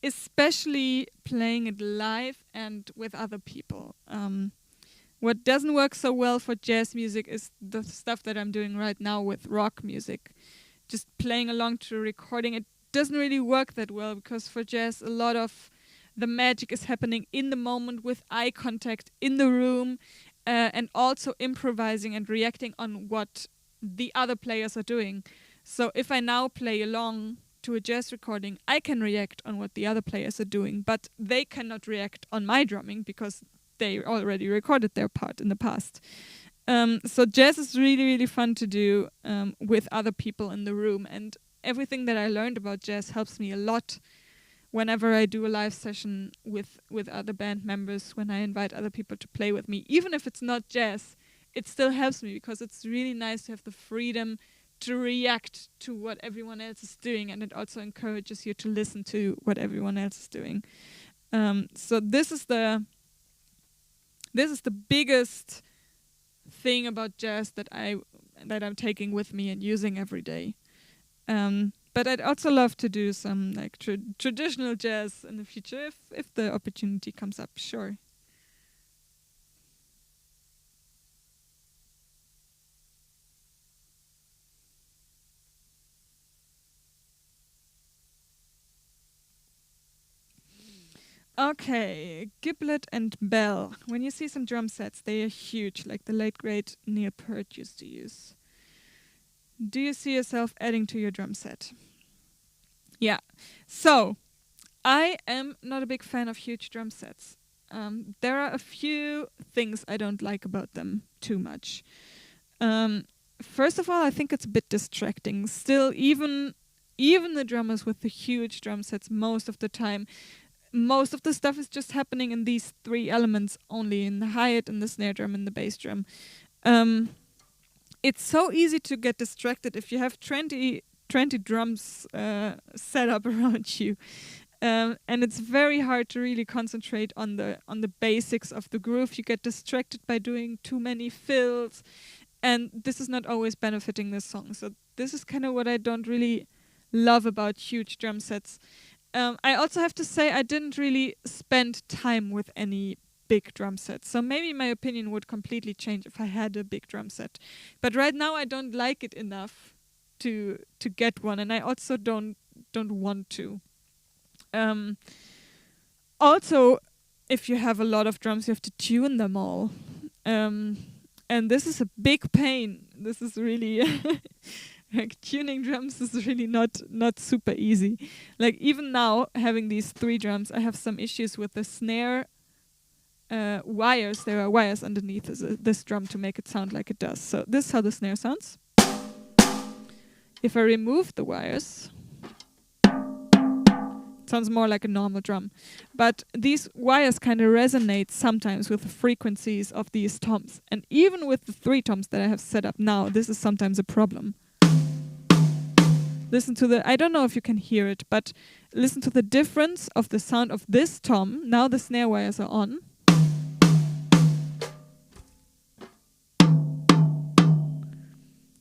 Especially playing it live and with other people. What doesn't work so well for jazz music is the stuff that I'm doing right now with rock music. Just playing along to a recording, it doesn't really work that well, because for jazz a lot of the magic is happening in the moment with eye contact in the room, and also improvising and reacting on what the other players are doing. So if I now play along to a jazz recording, I can react on what the other players are doing, but they cannot react on my drumming because they already recorded their part in the past. So jazz is really, really fun to do with other people in the room, and everything that I learned about jazz helps me a lot whenever I do a live session with other band members, when I invite other people to play with me. Even if it's not jazz, it still helps me, because it's really nice to have the freedom to react to what everyone else is doing, and it also encourages you to listen to what everyone else is doing. So this is the biggest thing about jazz that I'm taking with me and using every day. But I'd also love to do some like traditional jazz in the future if the opportunity comes up. Sure. Okay, Giblet and Bell. When you see some drum sets, they are huge, like the late great Neil Peart used to use. Do you see yourself adding to your drum set? Yeah. So, I am not a big fan of huge drum sets. There are a few things I don't like about them too much. First of all, I think it's a bit distracting. Still, even the drummers with the huge drum sets, most of the time, most of the stuff is just happening in these three elements only, in the hi-hat, in the snare drum, and the bass drum. It's so easy to get distracted if you have 20 drums set up around you. And it's very hard to really concentrate on the basics of the groove. You get distracted by doing too many fills, and this is not always benefiting this song. So this is kind of what I don't really love about huge drum sets. I also have to say I didn't really spend time with any big drum sets, so maybe my opinion would completely change if I had a big drum set. But right now I don't like it enough to get one, and I also don't want to. Also, if you have a lot of drums, you have to tune them all. And this is a big pain. This is really like tuning drums is really not super easy. Like even now, having these 3 drums, I have some issues with the snare wires. There are wires underneath this drum to make it sound like it does. So this is how the snare sounds. If I remove the wires, it sounds more like a normal drum. But these wires kind of resonate sometimes with the frequencies of these toms. And even with the 3 toms that I have set up now, this is sometimes a problem. Listen to I don't know if you can hear it, but listen to the difference of the sound of this tom. Now the snare wires are on.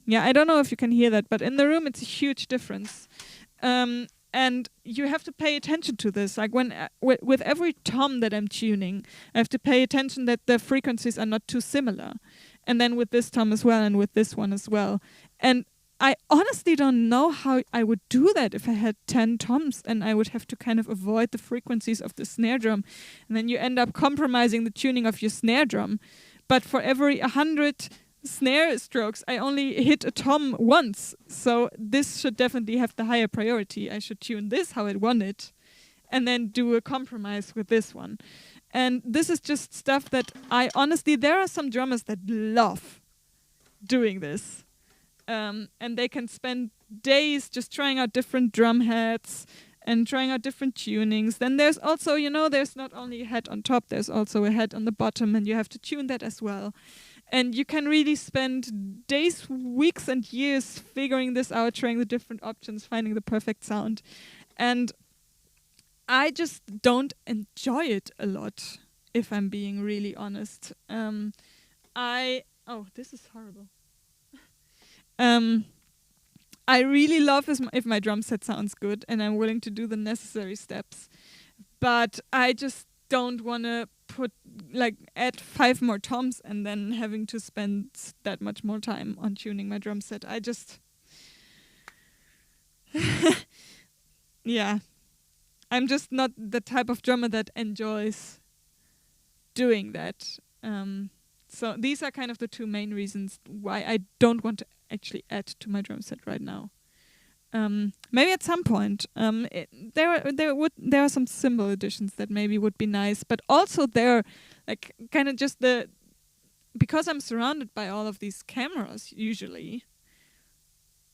Yeah, I don't know if you can hear that, but in the room it's a huge difference. And you have to pay attention to this. Like when with every tom that I'm tuning, I have to pay attention that the frequencies are not too similar. And then with this tom as well, and with this one as well. And I honestly don't know how I would do that if I had 10 toms, and I would have to kind of avoid the frequencies of the snare drum. And then you end up compromising the tuning of your snare drum. But for every 100 snare strokes, I only hit a tom once. So this should definitely have the higher priority. I should tune this how I want it, and then do a compromise with this one. And this is just stuff that I honestly, there are some drummers that love doing this. And they can spend days just trying out different drum heads and trying out different tunings. Then there's also, there's not only a head on top, there's also a head on the bottom, and you have to tune that as well. And you can really spend days, weeks, and years figuring this out, trying the different options, finding the perfect sound. And I just don't enjoy it a lot, if I'm being really honest. This is horrible. I really love if my drum set sounds good and I'm willing to do the necessary steps. But I just don't want to add 5 more toms and then having to spend that much more time on tuning my drum set. I just... yeah. I'm just not the type of drummer that enjoys doing that. So these are kind of the 2 main reasons why I don't want to actually add to my drum set right now. Maybe at some point. There are some cymbal additions that maybe would be nice, but also there, like, kind of just because I'm surrounded by all of these cameras usually.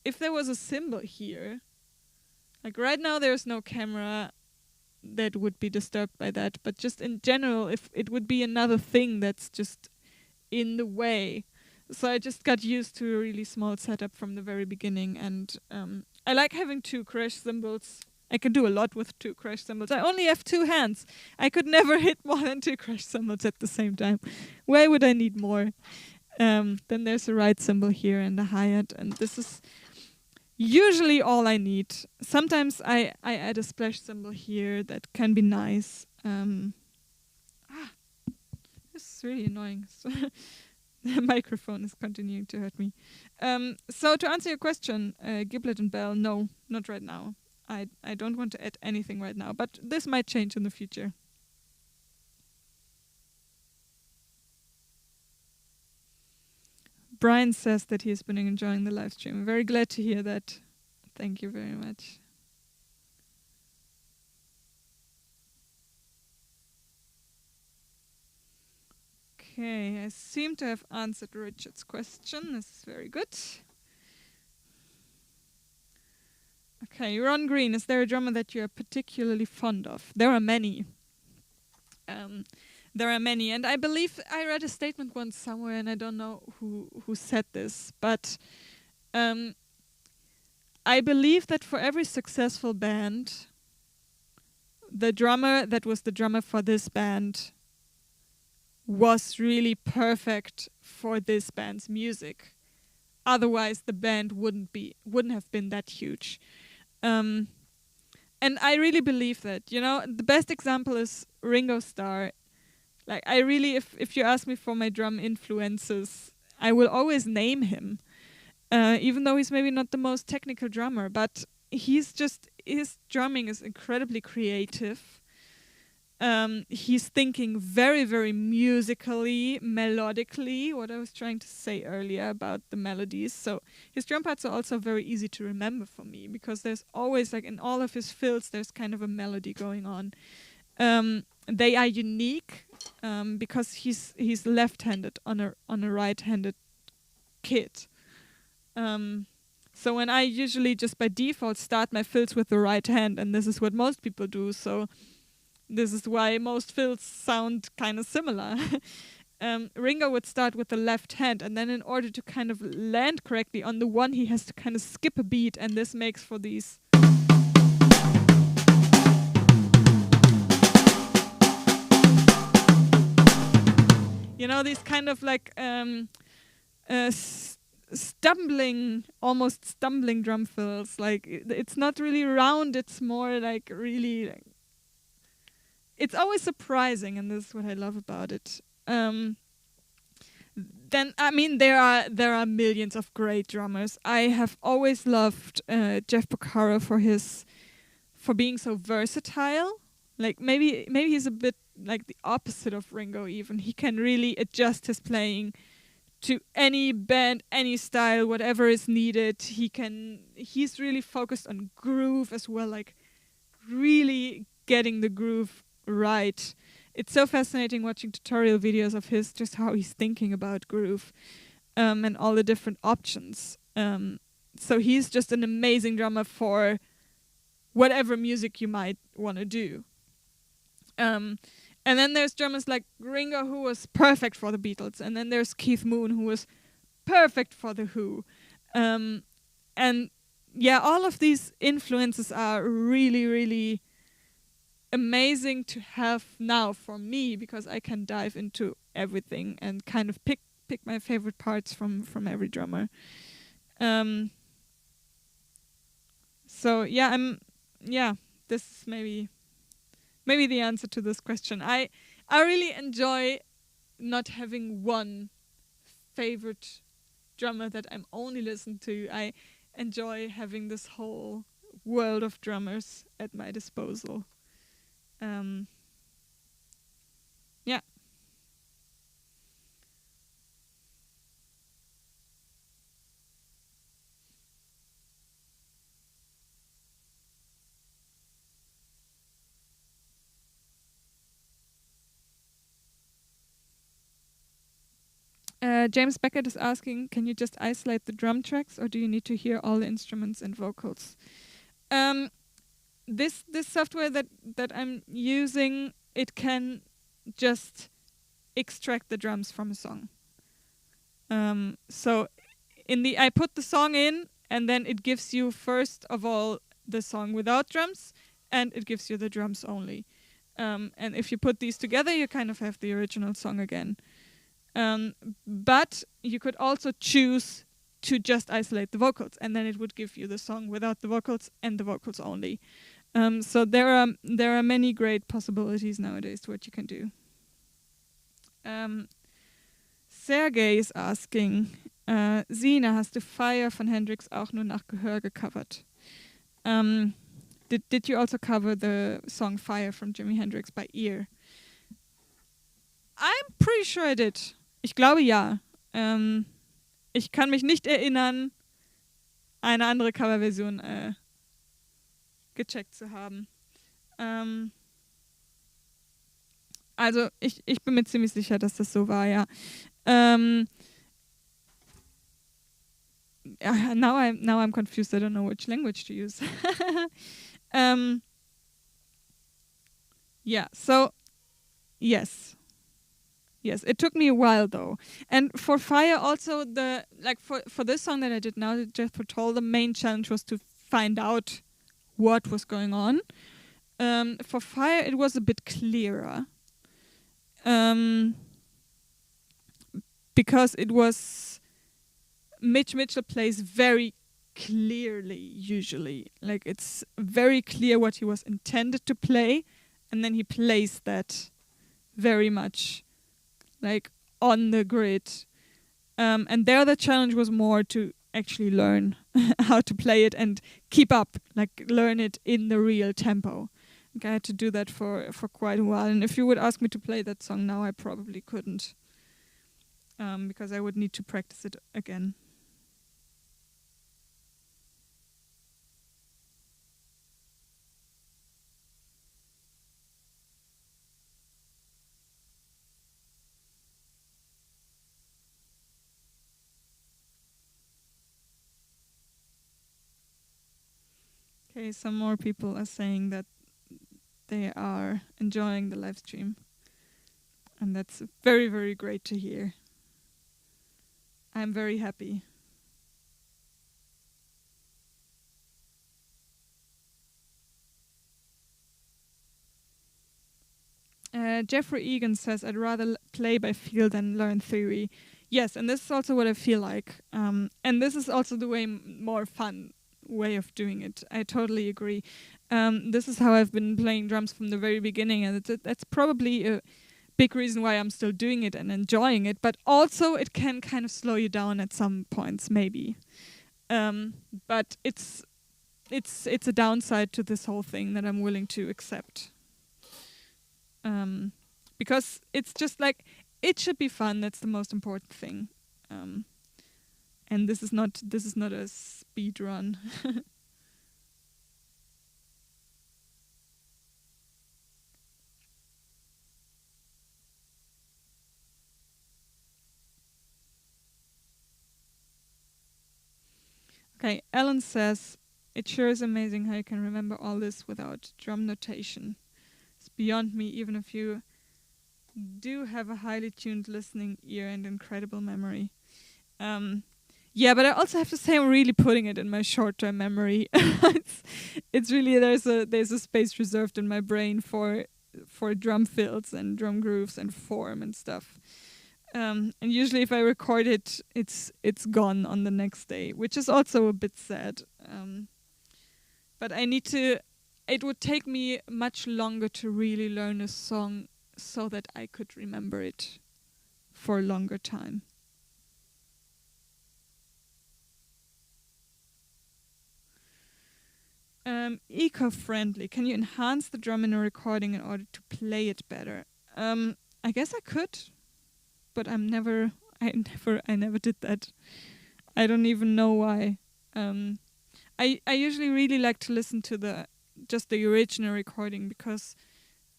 If there was a cymbal here, like right now there's no camera that would be disturbed by that, but just in general, if it would be another thing that's just in the way. So I just got used to a really small setup from the very beginning, and I like having 2 crash cymbals. I can do a lot with 2 crash cymbals. I only have 2 hands. I could never hit more than 2 crash cymbals at the same time. Why would I need more? Then there's a right cymbal here and a hi-hat, and this is usually all I need. Sometimes I add a splash cymbal here that can be nice. This is really annoying. The microphone is continuing to hurt me. So to answer your question, Giblet and Bell, no, not right now. I don't want to add anything right now, but this might change in the future. Brian says that he has been enjoying the live stream. I'm very glad to hear that. Thank you very much. Okay, I seem to have answered Richard's question. This is very good. Okay, Ron Green, is there a drummer that you are particularly fond of? There are many. And I believe I read a statement once somewhere, and I don't know who said this, but I believe that for every successful band, the drummer that was the drummer for this band was really perfect for this band's music. Otherwise, the band wouldn't have been that huge. And I really believe that. The best example is Ringo Starr. Like, I really, if you ask me for my drum influences, I will always name him. Even though he's maybe not the most technical drummer, but his drumming is incredibly creative. He's thinking very, very musically, melodically, what I was trying to say earlier about the melodies. So his drum parts are also very easy to remember for me, because there's always, like, in all of his fills, there's kind of a melody going on. They are unique because he's left-handed on a right-handed kit. So when I usually just by default start my fills with the right hand, and this is what most people do, so this is why most fills sound kind of similar. Ringo would start with the left hand, and then in order to kind of land correctly on the one, he has to kind of skip a beat, and this makes for these... these kind of like almost stumbling drum fills. Like, it's not really round, it's more like really... it's always surprising, and this is what I love about it. Then, I mean, there are millions of great drummers. I have always loved Jeff Porcaro for being so versatile. Like, maybe he's a bit like the opposite of Ringo even. He can really adjust his playing to any band, any style, whatever is needed. He's really focused on groove as well, like really getting the groove right. It's so fascinating watching tutorial videos of his, just how he's thinking about groove, and all the different options. So he's just an amazing drummer for whatever music you might want to do. And then there's drummers like Ringo, who was perfect for the Beatles. And then there's Keith Moon, who was perfect for The Who. And yeah, all of these influences are really, really amazing to have now for me, because I can dive into everything and kind of pick my favorite parts from every drummer. So yeah, this is maybe the answer to this question. I really enjoy not having one favorite drummer that I'm only listening to. I enjoy having this whole world of drummers at my disposal. Yeah. James Beckett is asking, can you just isolate the drum tracks, or do you need to hear all the instruments and vocals? This software that I'm using, it can just extract the drums from a song. So I put the song in, and then it gives you first of all the song without drums, and it gives you the drums only. And if you put these together, you kind of have the original song again. But you could also choose to just isolate the vocals, and then it would give you the song without the vocals and the vocals only. So there are many great possibilities nowadays to what you can do. Sergei is asking, Sina, hast du Fire von Hendrix auch nur nach Gehör gecovert? Did you also cover the song Fire from Jimi Hendrix by ear? I'm pretty sure I did. Ich glaube ja. Ich kann mich nicht erinnern, eine andere Coverversion gecheckt zu haben. Also ich bin mir ziemlich sicher, dass das so war, ja. Now I'm confused. I don't know which language to use. Yeah, so yes, it took me a while though. And for Fire also, for this song that I did now, Jethro Tull, the main challenge was to find out what was going on. For Fire, it was a bit clearer. Because it was, Mitch Mitchell plays very clearly usually. Like, it's very clear what he was intended to play, and then he plays that very much like on the grid. And there the challenge was more to actually learn how to play it and keep up, like learn it in the real tempo. Like, I had to do that for quite a while. And if you would ask me to play that song now, I probably couldn't. Because I would need to practice it again. Okay, some more people are saying that they are enjoying the live stream. And that's very, very great to hear. I'm very happy. Jeffrey Egan says, I'd rather play by feel than learn theory. Yes, and this is also what I feel like. And this is also the more fun way of doing it. I totally agree. This is how I've been playing drums from the very beginning, and that's probably a big reason why I'm still doing it and enjoying it. But also it can kind of slow you down at some points, maybe. But it's a downside to this whole thing that I'm willing to accept. Because it's just like, it should be fun. That's the most important thing. And this is not a speed run. Okay, Ellen says, it sure is amazing how you can remember all this without drum notation. It's beyond me, even if you do have a highly tuned listening ear and incredible memory. Yeah, but I also have to say I'm really putting it in my short-term memory. it's really there's a space reserved in my brain for drum fills and drum grooves and form and stuff. And usually if I record it, it's gone on the next day, which is also a bit sad. But I need to. It would take me much longer to really learn a song so that I could remember it for a longer time. Eco-friendly. Can you enhance the drum in a recording in order to play it better? I guess I could, but I never did that. I don't even know why. I usually really like to listen to the original recording, because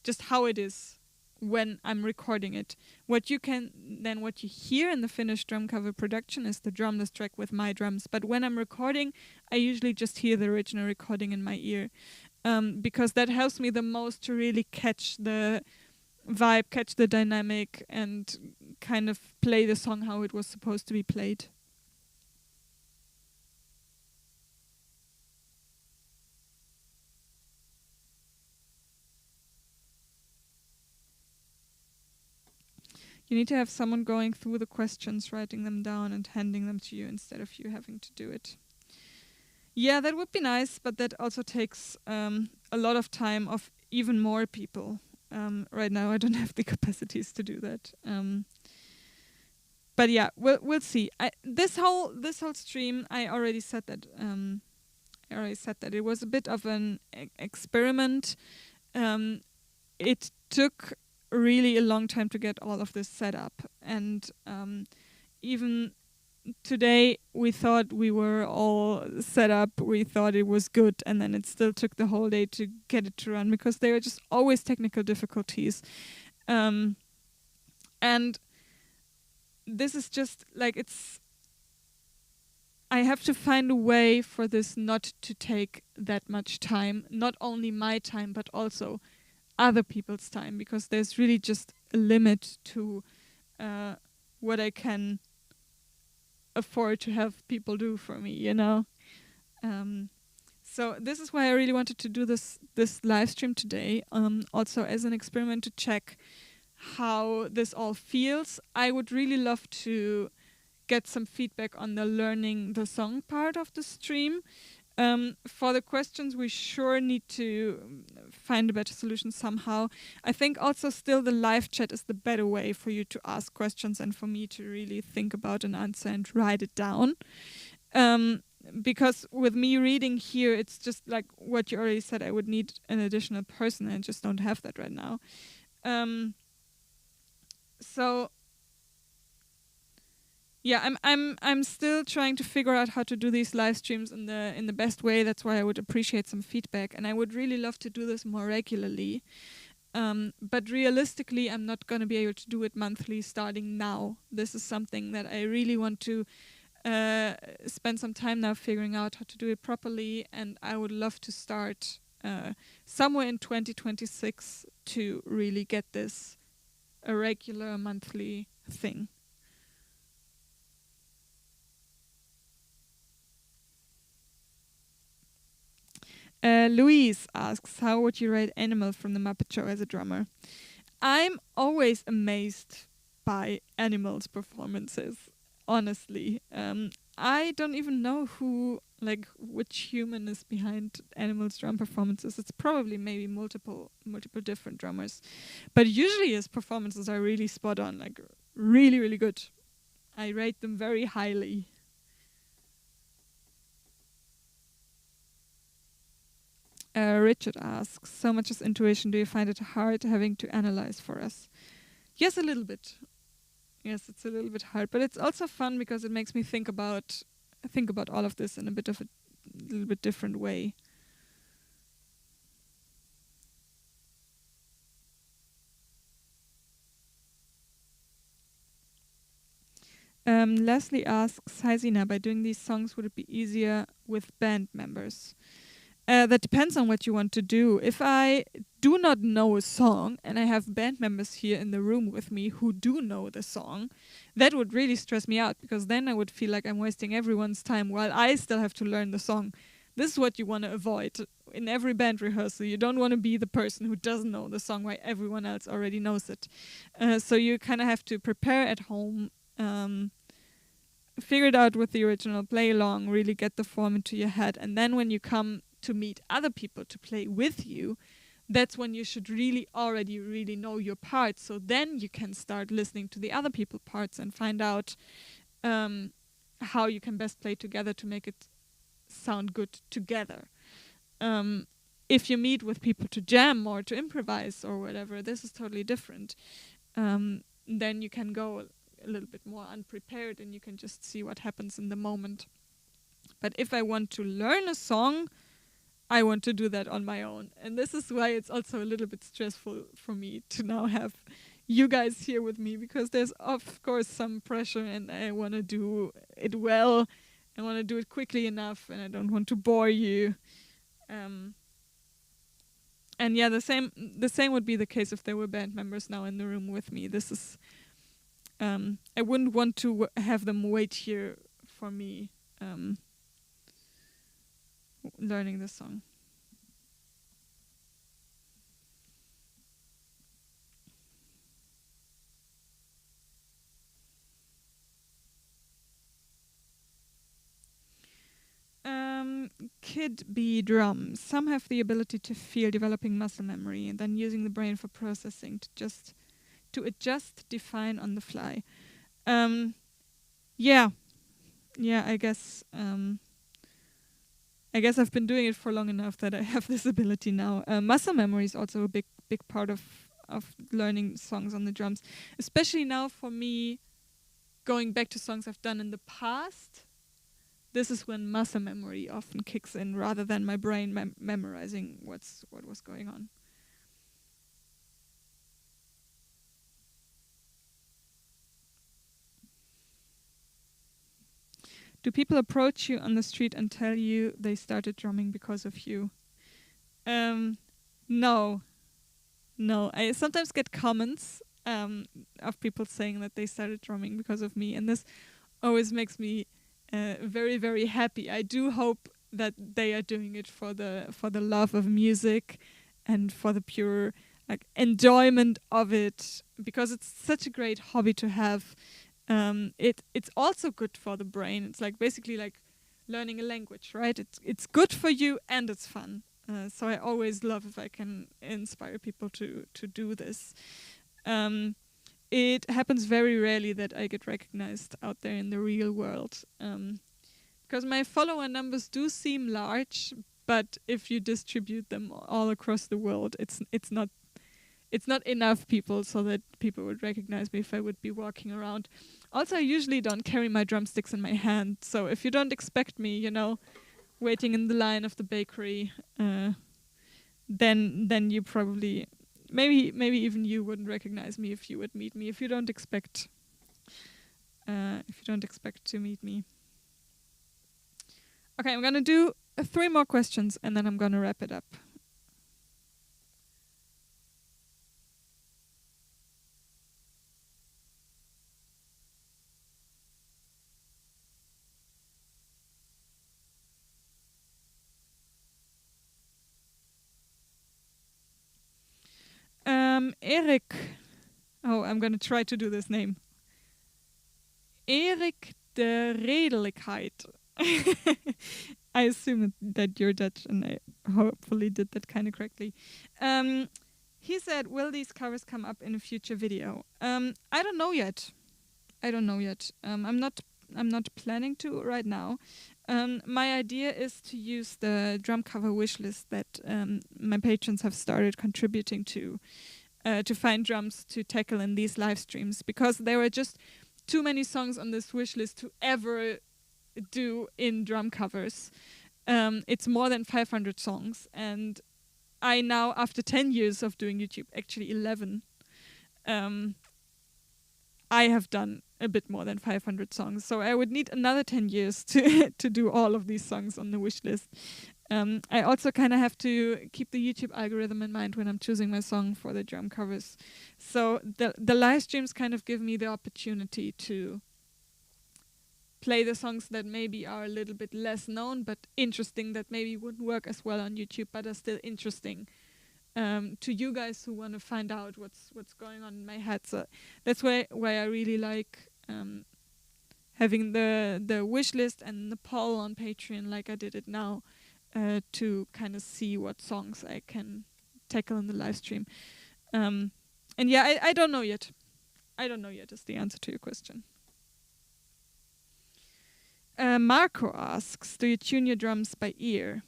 just how it is when I'm recording it. What you hear in the finished drum cover production is the drumless track with my drums. But when I'm recording, I usually just hear the original recording in my ear, because that helps me the most to really catch the vibe, catch the dynamic, and kind of play the song how it was supposed to be played. You need to have someone going through the questions, writing them down and handing them to you instead of you having to do it. Yeah, that would be nice, but that also takes a lot of time of even more people. Right now I don't have the capacities to do that. But yeah, we'll see. This whole stream, I already said that it was a bit of an experiment. It took really a long time to get all of this set up, and even today we thought we were all set up, we thought it was good, and then it still took the whole day to get it to run, because there are just always technical difficulties. And this is just like, I have to find a way for this not to take that much time, not only my time but also other people's time, because there's really just a limit to what I can afford to have people do for me, you know. So this is why I really wanted to do this live stream today, also as an experiment to check how this all feels. I would really love to get some feedback on the learning the song part of the stream. For the questions, we sure need to find a better solution somehow. I think also still the live chat is the better way for you to ask questions and for me to really think about an answer and write it down. Because with me reading here, it's just like what you already said, I would need an additional person, and I just don't have that right now. So yeah, I'm still trying to figure out how to do these live streams in the best way. That's why I would appreciate some feedback, and I would really love to do this more regularly. But realistically, I'm not going to be able to do it monthly starting now. This is something that I really want to spend some time now figuring out how to do it properly, and I would love to start somewhere in 2026 to really get this a regular monthly thing. Louise asks, how would you rate Animal from the Muppet Show as a drummer? I'm always amazed by Animal's performances, honestly. I don't even know which human is behind Animal's drum performances. It's probably maybe multiple different drummers. But usually his performances are really spot on, like really, really good. I rate them very highly. Richard asks, so much as intuition, do you find it hard having to analyze for us? Yes, a little bit. Yes, it's a little bit hard, but it's also fun because it makes me think about all of this in a bit of a little bit different way. Leslie asks, "Hi Zina, by doing these songs, would it be easier with band members?" That depends on what you want to do. If I do not know a song and I have band members here in the room with me who do know the song, that would really stress me out, because then I would feel like I'm wasting everyone's time while I still have to learn the song. This is what you want to avoid in every band rehearsal. You don't want to be the person who doesn't know the song while everyone else already knows it. So you kind of have to prepare at home, figure it out with the original, play along, really get the form into your head, and then when you come to meet other people to play with you, that's when you should already really know your parts. So then you can start listening to the other people's parts and find out how you can best play together to make it sound good together. If you meet with people to jam or to improvise or whatever, this is totally different. Then you can go a little bit more unprepared and you can just see what happens in the moment. But if I want to learn a song, I want to do that on my own. And this is why it's also a little bit stressful for me to now have you guys here with me, because there's of course some pressure and I want to do it well. I want to do it quickly enough and I don't want to bore you. And yeah, the same would be the case if there were band members now in the room with me. This is, I wouldn't want to have them wait here for me. Learning the song. Kid B drums. Some have the ability to feel developing muscle memory and then using the brain for processing to adjust, define on the fly. Yeah, I guess I've been doing it for long enough that I have this ability now. Muscle memory is also a big part of learning songs on the drums, especially now for me, going back to songs I've done in the past. This is when muscle memory often kicks in rather than my brain memorizing what was going on. Do people approach you on the street and tell you they started drumming because of you? No. I sometimes get comments of people saying that they started drumming because of me, and this always makes me very, very happy. I do hope that they are doing it for the love of music and for the pure enjoyment of it, because it's such a great hobby to have. It's also good for the brain. It's basically like learning a language, right? It's good for you and it's fun. So I always love if I can inspire people to do this. It happens very rarely that I get recognized out there in the real world, because my follower numbers do seem large, but if you distribute them all across the world, it's not enough people so that people would recognize me if I would be walking around. Also, I usually don't carry my drumsticks in my hand, so if you don't expect me, waiting in the line of the bakery, then you probably, maybe even you wouldn't recognize me if you would meet me, if you don't expect to meet me. Okay, I'm gonna do 3 more questions and then I'm gonna wrap it up. Erik. Oh, I'm going to try to do this name. Erik de Redelijkheid. I assume that you're Dutch, and I hopefully did that kind of correctly. He said, will these covers come up in a future video? I don't know yet. I'm not planning to right now. My idea is to use the drum cover wish list that my patrons have started contributing to. to find drums to tackle in these live streams, because there were just too many songs on this wish list to ever do in drum covers. It's more than 500 songs, and I now, after 10 years of doing YouTube, actually 11, I have done a bit more than 500 songs. So I would need another 10 years to to do all of these songs on the wish list. I also kind of have to keep the YouTube algorithm in mind when I'm choosing my song for the drum covers. So the live streams kind of give me the opportunity to play the songs that maybe are a little bit less known but interesting, that maybe wouldn't work as well on YouTube but are still interesting to you guys who want to find out what's going on in my head. So that's why I really like having the wish list and the poll on Patreon, like I did it now, to kind of see what songs I can tackle in the live stream. And yeah, I don't know yet. I don't know yet is the answer to your question. Marco asks, do you tune your drums by ear?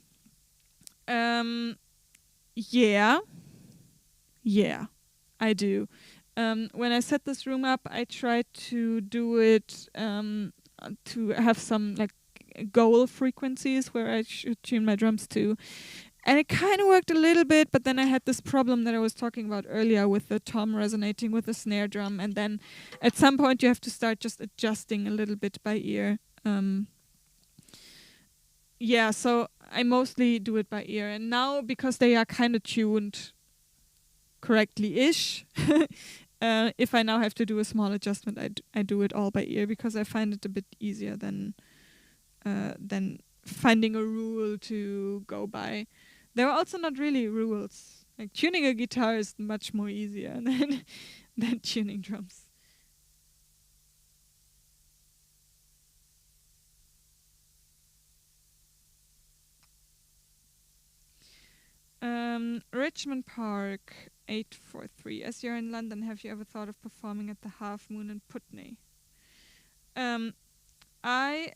Yeah, I do. When I set this room up, I tried to do it to have some like goal frequencies where I should tune my drums to. And it kind of worked a little bit, but then I had this problem that I was talking about earlier with the tom resonating with the snare drum, and then at some point you have to start just adjusting a little bit by ear. Yeah, so I mostly do it by ear. And now, because they are kind of tuned correctly-ish, if I now have to do a small adjustment, I do it all by ear, because I find it a bit easier than finding a rule to go by. There are also not really rules. Like tuning a guitar is much more easier than tuning drums. Richmond Park 843. As you're in London, have you ever thought of performing at the Half Moon in Putney? I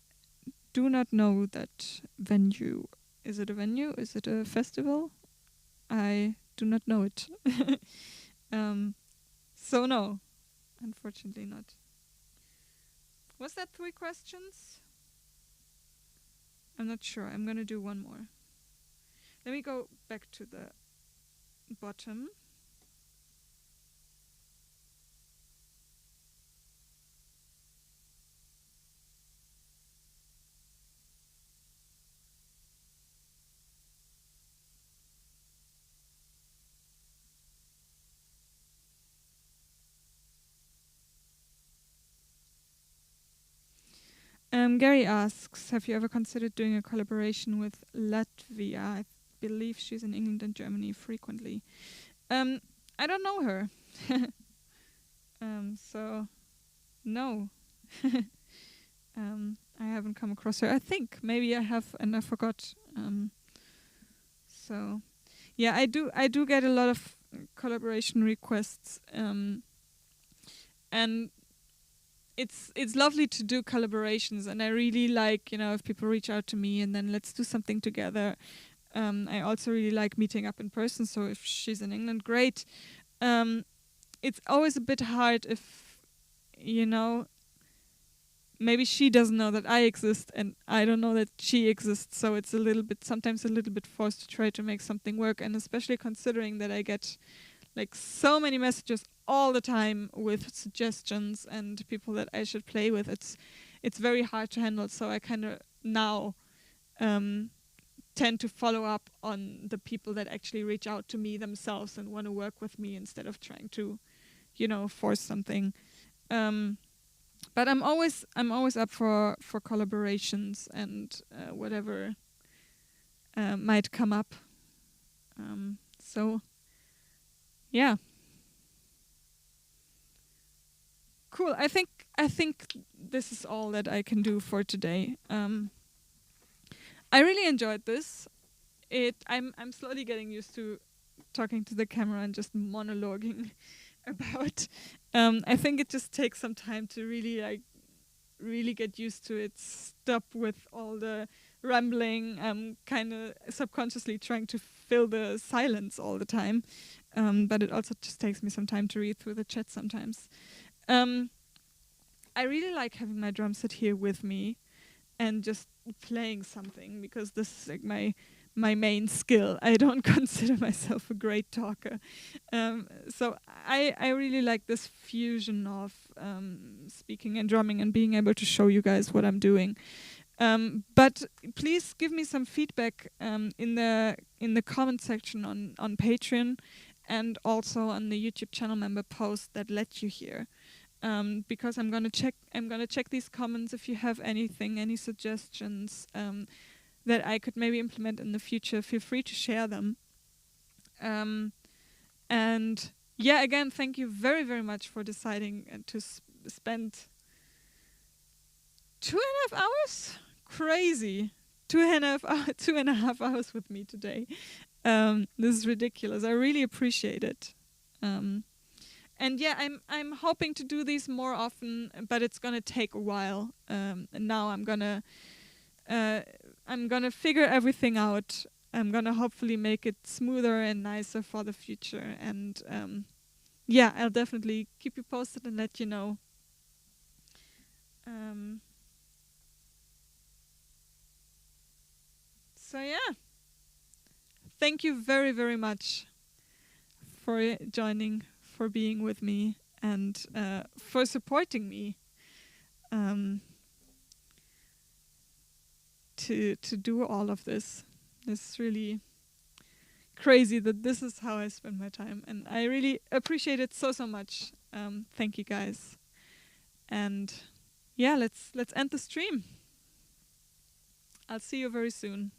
do not know that venue. Is it a venue? Is it a festival? I do not know it. So no, unfortunately not. Was that 3 questions? I'm not sure. I'm gonna do one more. Let me go back to the bottom. Gary asks, have you ever considered doing a collaboration with Latvia? I believe she's in England and Germany frequently. I don't know her. So no. I haven't come across her. I think maybe I have and I forgot. So yeah, I do get a lot of collaboration requests, and it's lovely to do collaborations, and I really like, if people reach out to me and then let's do something together. I also really like meeting up in person, so if she's in England, great. It's always a bit hard if, maybe she doesn't know that I exist and I don't know that she exists, so it's sometimes a little bit forced to try to make something work, and especially considering that I get like so many messages all the time with suggestions and people that I should play with. It's very hard to handle, so I kind of now tend to follow up on the people that actually reach out to me themselves and want to work with me instead of trying to, force something. But I'm always up for collaborations and whatever might come up. So yeah. Cool. I think this is all that I can do for today. I really enjoyed this. I'm slowly getting used to talking to the camera and just monologuing about. I think it just takes some time to really get used to it. Stop with all the rambling. I'm kind of subconsciously trying to fill the silence all the time. but it also just takes me some time to read through the chat sometimes. I really like having my drum set here with me and just playing something, because this is like my main skill. I don't consider myself a great talker. So I really like this fusion of speaking and drumming and being able to show you guys what I'm doing. But please give me some feedback in the comment section on Patreon, and also on the YouTube channel member post that led you here. Because I'm gonna check these comments. If you have any suggestions that I could maybe implement in the future, feel free to share them. And yeah, again, thank you very, very much for deciding to spend 2.5 hours. Crazy. 2.5 hours with me today. This is ridiculous. I really appreciate it. And yeah, I'm hoping to do these more often, but it's gonna take a while. And now I'm gonna figure everything out. I'm gonna hopefully make it smoother and nicer for the future. And yeah, I'll definitely keep you posted and let you know. So yeah, thank you very, very much for joining, for being with me, and for supporting me to do all of this. It's really crazy that this is how I spend my time, and I really appreciate it so much. Thank you guys, and yeah, let's end the stream. I'll see you very soon.